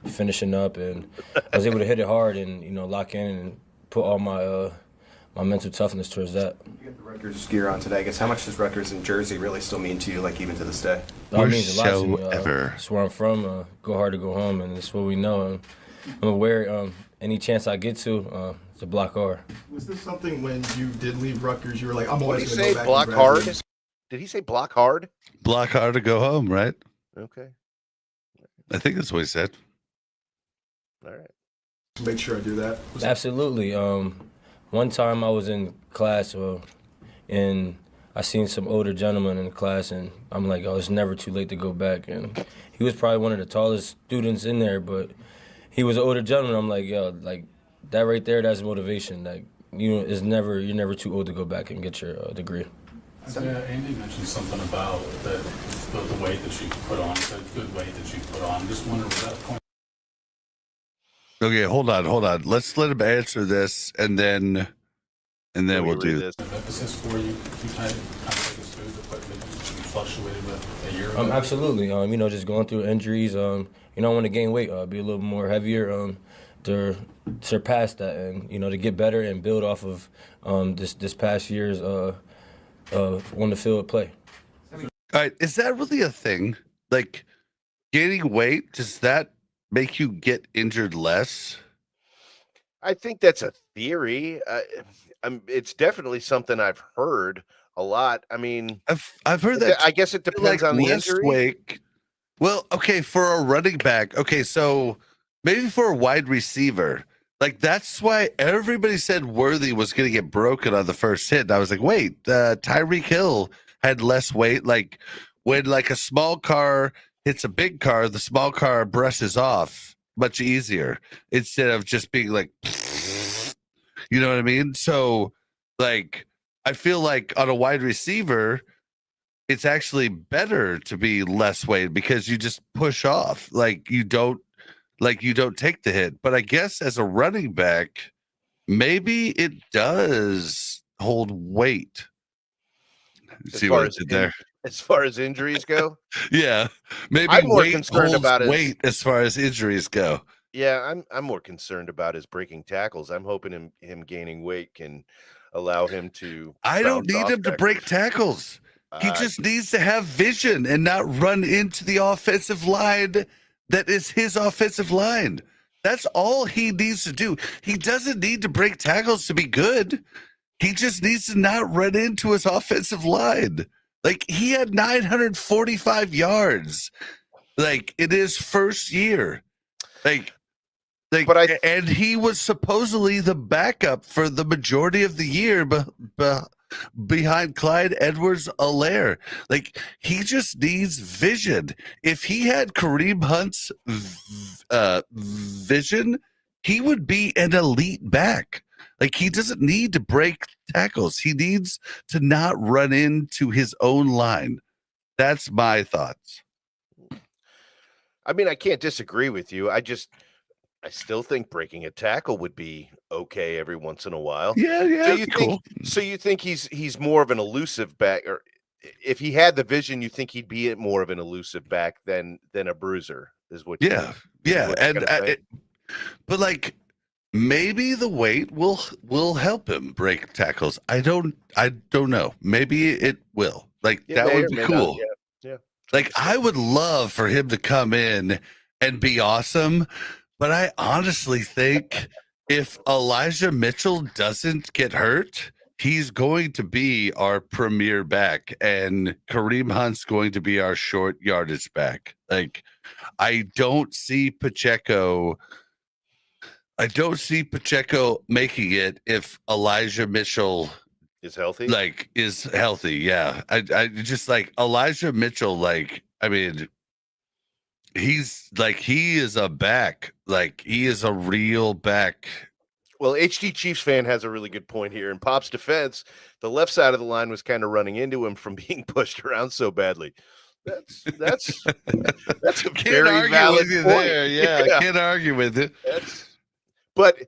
finishing up, and I was able to hit it hard and lock in and put all my my mental toughness towards that. You got the Rutgers gear on today. I guess how much does Rutgers and Jersey really still mean to you, like even to this day? That means a lot to me. That's where I'm from. Go hard to go home, and it's what we know. I'm gonna wear any chance I get to. It's a block R. Was this something when you did leave Rutgers, you were like, I'm always Did going he to say go back block and hard? graduate? Did he say block hard? Block hard to go home, right? Okay. I think that's what he said. All right. Make sure I do that. Absolutely. One time I was in class, and I seen some older gentlemen in the class, and I'm like, oh, it's never too late to go back. And he was probably one of the tallest students in there, but he was an older gentleman. I'm like, yo, like that right there, that's motivation. Like you're never too old to go back and get your degree. Andy mentioned something about the weight that you put on, the good weight that you put on. Just wondering, was that a point? Okay, hold on. Let's let him answer this, and then we'll do this. Emphasis for you. You kind of take us through the equipment that you fluctuated with a year ago. Absolutely. Just going through injuries. I want to gain weight, be a little more heavier, to surpass that, and to get better and build off of this past year's on the field play. All right, is that really a thing? Like gaining weight, does that make you get injured less? I think that's a theory. It's definitely something I've heard a lot. I mean, I've heard that. I guess it depends on the less injury. weight. Well, okay, for a running back, okay, so maybe for a wide receiver, like that's why everybody said Worthy was going to get broken on the first hit. And I was like, wait, Tyreek Hill had less weight. Like when like a small car hits a big car, the small car brushes off much easier instead of just being like, you know what I mean? So like, I feel like on a wide receiver, it's actually better to be less weight because you just push off. Like you don't take the hit. But I guess as a running back, maybe it does hold weight. See what I did there? As far as injuries go, Yeah, maybe I'm more weight concerned holds about his weight as far as injuries go. Yeah, I'm more concerned about his breaking tackles. I'm hoping him gaining weight can allow him to. I don't bounce need off him to break tackles. He Uh, just needs to have vision and not run into the offensive line that is his offensive line. That's all he needs to do. He doesn't need to break tackles to be good. He just needs to not run into his offensive line. Like, he had 945 yards, like, in his first year. And he was supposedly the backup for the majority of the year behind Clyde Edwards-Helaire. Like, he just needs vision. If he had Kareem Hunt's vision, he would be an elite back. Like, he doesn't need to break tackles. He needs to not run into his own line. That's my thoughts. I mean, I can't disagree with you. I still think breaking a tackle would be okay every once in a while. Yeah, So you think he's more of an elusive back, or if he had the vision, you think he'd be more of an elusive back than a bruiser? Is what? Yeah. But like, maybe the weight will help him break tackles. I don't know. Maybe it will. Like, that would be cool. Yeah. Like, I would love for him to come in and be awesome. But I honestly think if Elijah Mitchell doesn't get hurt, he's going to be our premier back, and Kareem Hunt's going to be our short yardage back. Like, I don't see Pacheco making it if Elijah Mitchell is healthy. Yeah. I just, like, Elijah Mitchell, like, I mean, he is a back. Like, he is a real back. Well, HD Chiefs fan has a really good point here. In Pop's defense, the left side of the line was kind of running into him from being pushed around so badly. That's a very valid with you point. there. Yeah, I can't argue with it. But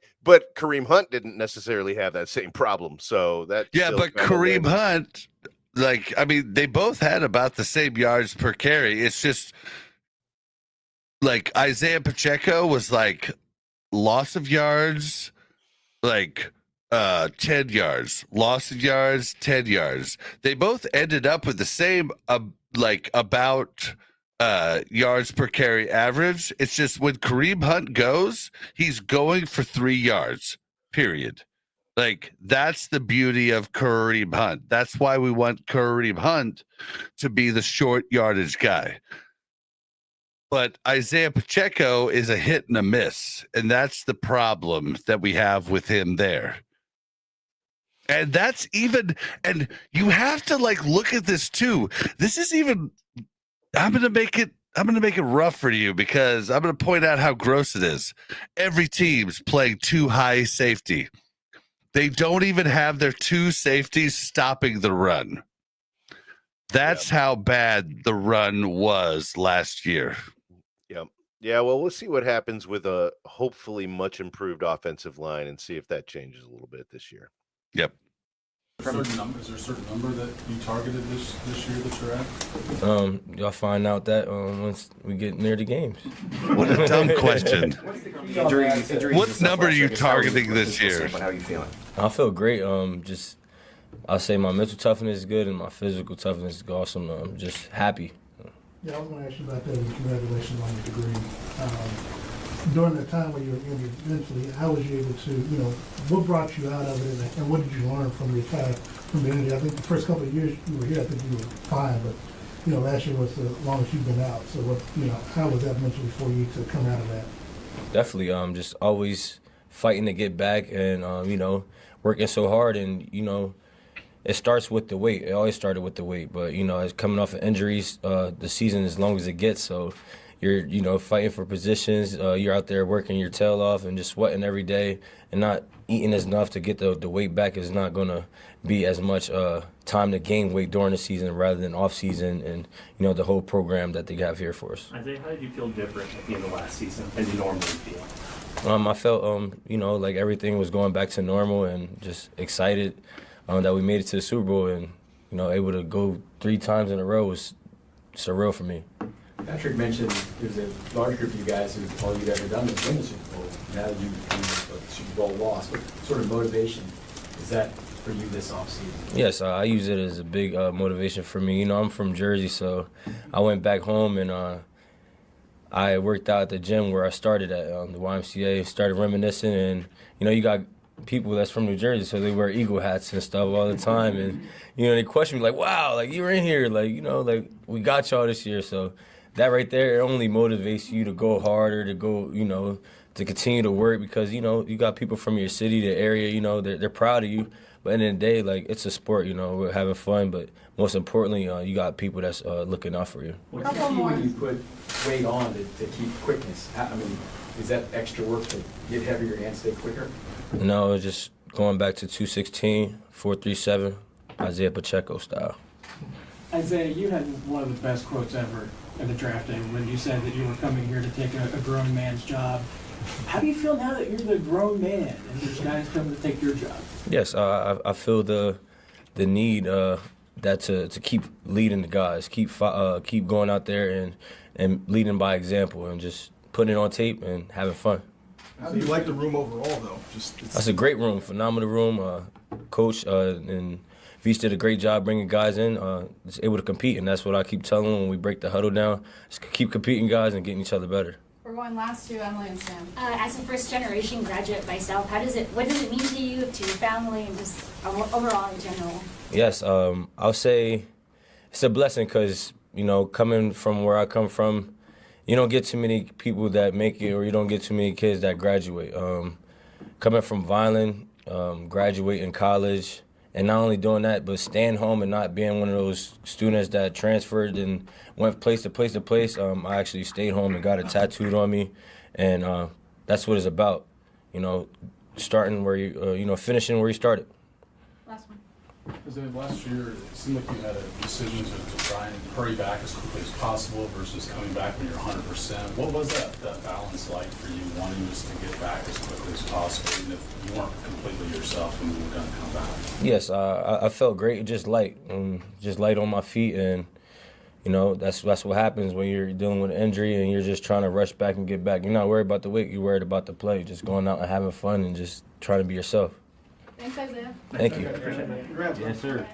Kareem Hunt didn't necessarily have that same problem. So that but Kareem Hunt, like, I mean, they both had about the same yards per carry. It's just like Isaiah Pacheco was like loss of yards, like 10 yards, loss of yards, 10 yards. They both ended up with the same like about yards per carry average. It's just when Kareem Hunt goes, he's going for 3 yards, period. Like, that's the beauty of Kareem Hunt. That's why we want Kareem Hunt to be the short yardage guy. But Isaiah Pacheco is a hit and a miss, and that's the problem that we have with him there. And that's even, and you have to, like, look at this too. This is even, I'm gonna make it rough for you, because I'm gonna point out how gross it is. Every team's playing too high safety. They don't even have their 2 safeties stopping the run. That's how bad the run was last year. Yep. Yeah, well, we'll see what happens with a hopefully much improved offensive line and see if that changes a little bit this year. Yep. Is there a certain number that you targeted this year that you're at? Y'all find out that once we get near the games. What a dumb question. Injuries What number are you targeting this year? How are you feeling? I feel great. I'll say my mental toughness is good and my physical toughness is awesome. I'm just happy. Yeah, I was going to ask you about that, and congratulations on your degree. During the time when you were injured mentally, how was you able to, what brought you out of it, and what did you learn from the injury? I think the first couple of years you were here, I think you were fine, but, last year was the longest you've been out. So how was that mentally for you to come out of that? Definitely, just always fighting to get back and, working so hard, and, it starts with the weight. It always started with the weight, but it's coming off of injuries, the season as long as it gets. So you're fighting for positions. You're out there working your tail off and just sweating every day, and not eating enough to get the weight back is not going to be as much time to gain weight during the season rather than off season, and the whole program that they have here for us. Isaiah, how did you feel different at the end of last season than you normally feel? I felt like everything was going back to normal, and just excited that we made it to the Super Bowl, and able to go 3 times in a row was surreal for me. Patrick mentioned there's a large group of you guys who all you've ever done is win the Super Bowl. Now that you've won the Super Bowl loss, what sort of motivation is that for you this offseason? Yes, I use it as a big motivation for me. I'm from Jersey, so I went back home and I worked out at the gym where I started at the YMCA, started reminiscing, and you got people that's from New Jersey, so they wear Eagle hats and stuff all the time, and they question me like, wow, like you were in here, like we got y'all this year. So that right there, it only motivates you to go harder, to go, to continue to work, because you got people from your city, the area, they're proud of you. But at the end of the day, like, it's a sport, we're having fun, but most importantly, you got people that's looking out for you. What's the key when you put weight on to keep quickness? Is that extra work to get heavier and stay quicker? No, just going back to 216, 437, Isaiah Pacheco style. Isaiah, you had one of the best quotes ever in the drafting when you said that you were coming here to take a grown man's job. How do you feel now that you're the grown man and there's guys coming to take your job? Yes, I feel the need that to keep leading the guys, keep going out there and leading by example, and just putting it on tape and having fun. How do you like the room overall, though? That's a great room, phenomenal room. Coach and Veach did a great job bringing guys in, just able to compete, and that's what I keep telling them when we break the huddle down. Just keep competing, guys, and getting each other better. We're going last to Emily and Sam. As a first-generation graduate myself, what does it mean to you, to your family, and just overall in general? Yes, I'll say it's a blessing because, coming from where I come from, you don't get too many people that make it, or you don't get too many kids that graduate. Coming from Vineland, graduating college, and not only doing that, but staying home and not being one of those students that transferred and went place to place to place. I actually stayed home and got it tattooed on me, and that's what it's about. Starting where you, finishing where you started. Last one. Last year, it seemed like you had a decision to try and hurry back as quickly as possible versus coming back when you're 100%. What was that balance like for you, wanting just to get back as quickly as possible, even if you weren't completely yourself when you were going to come back? Yes, I felt great, just light on my feet, and that's what happens when you're dealing with an injury and you're just trying to rush back and get back. You're not worried about the weight, you're worried about the play, just going out and having fun and just trying to be yourself. Thanks, Isaiah. Thank you. Congrats. Yes, sir.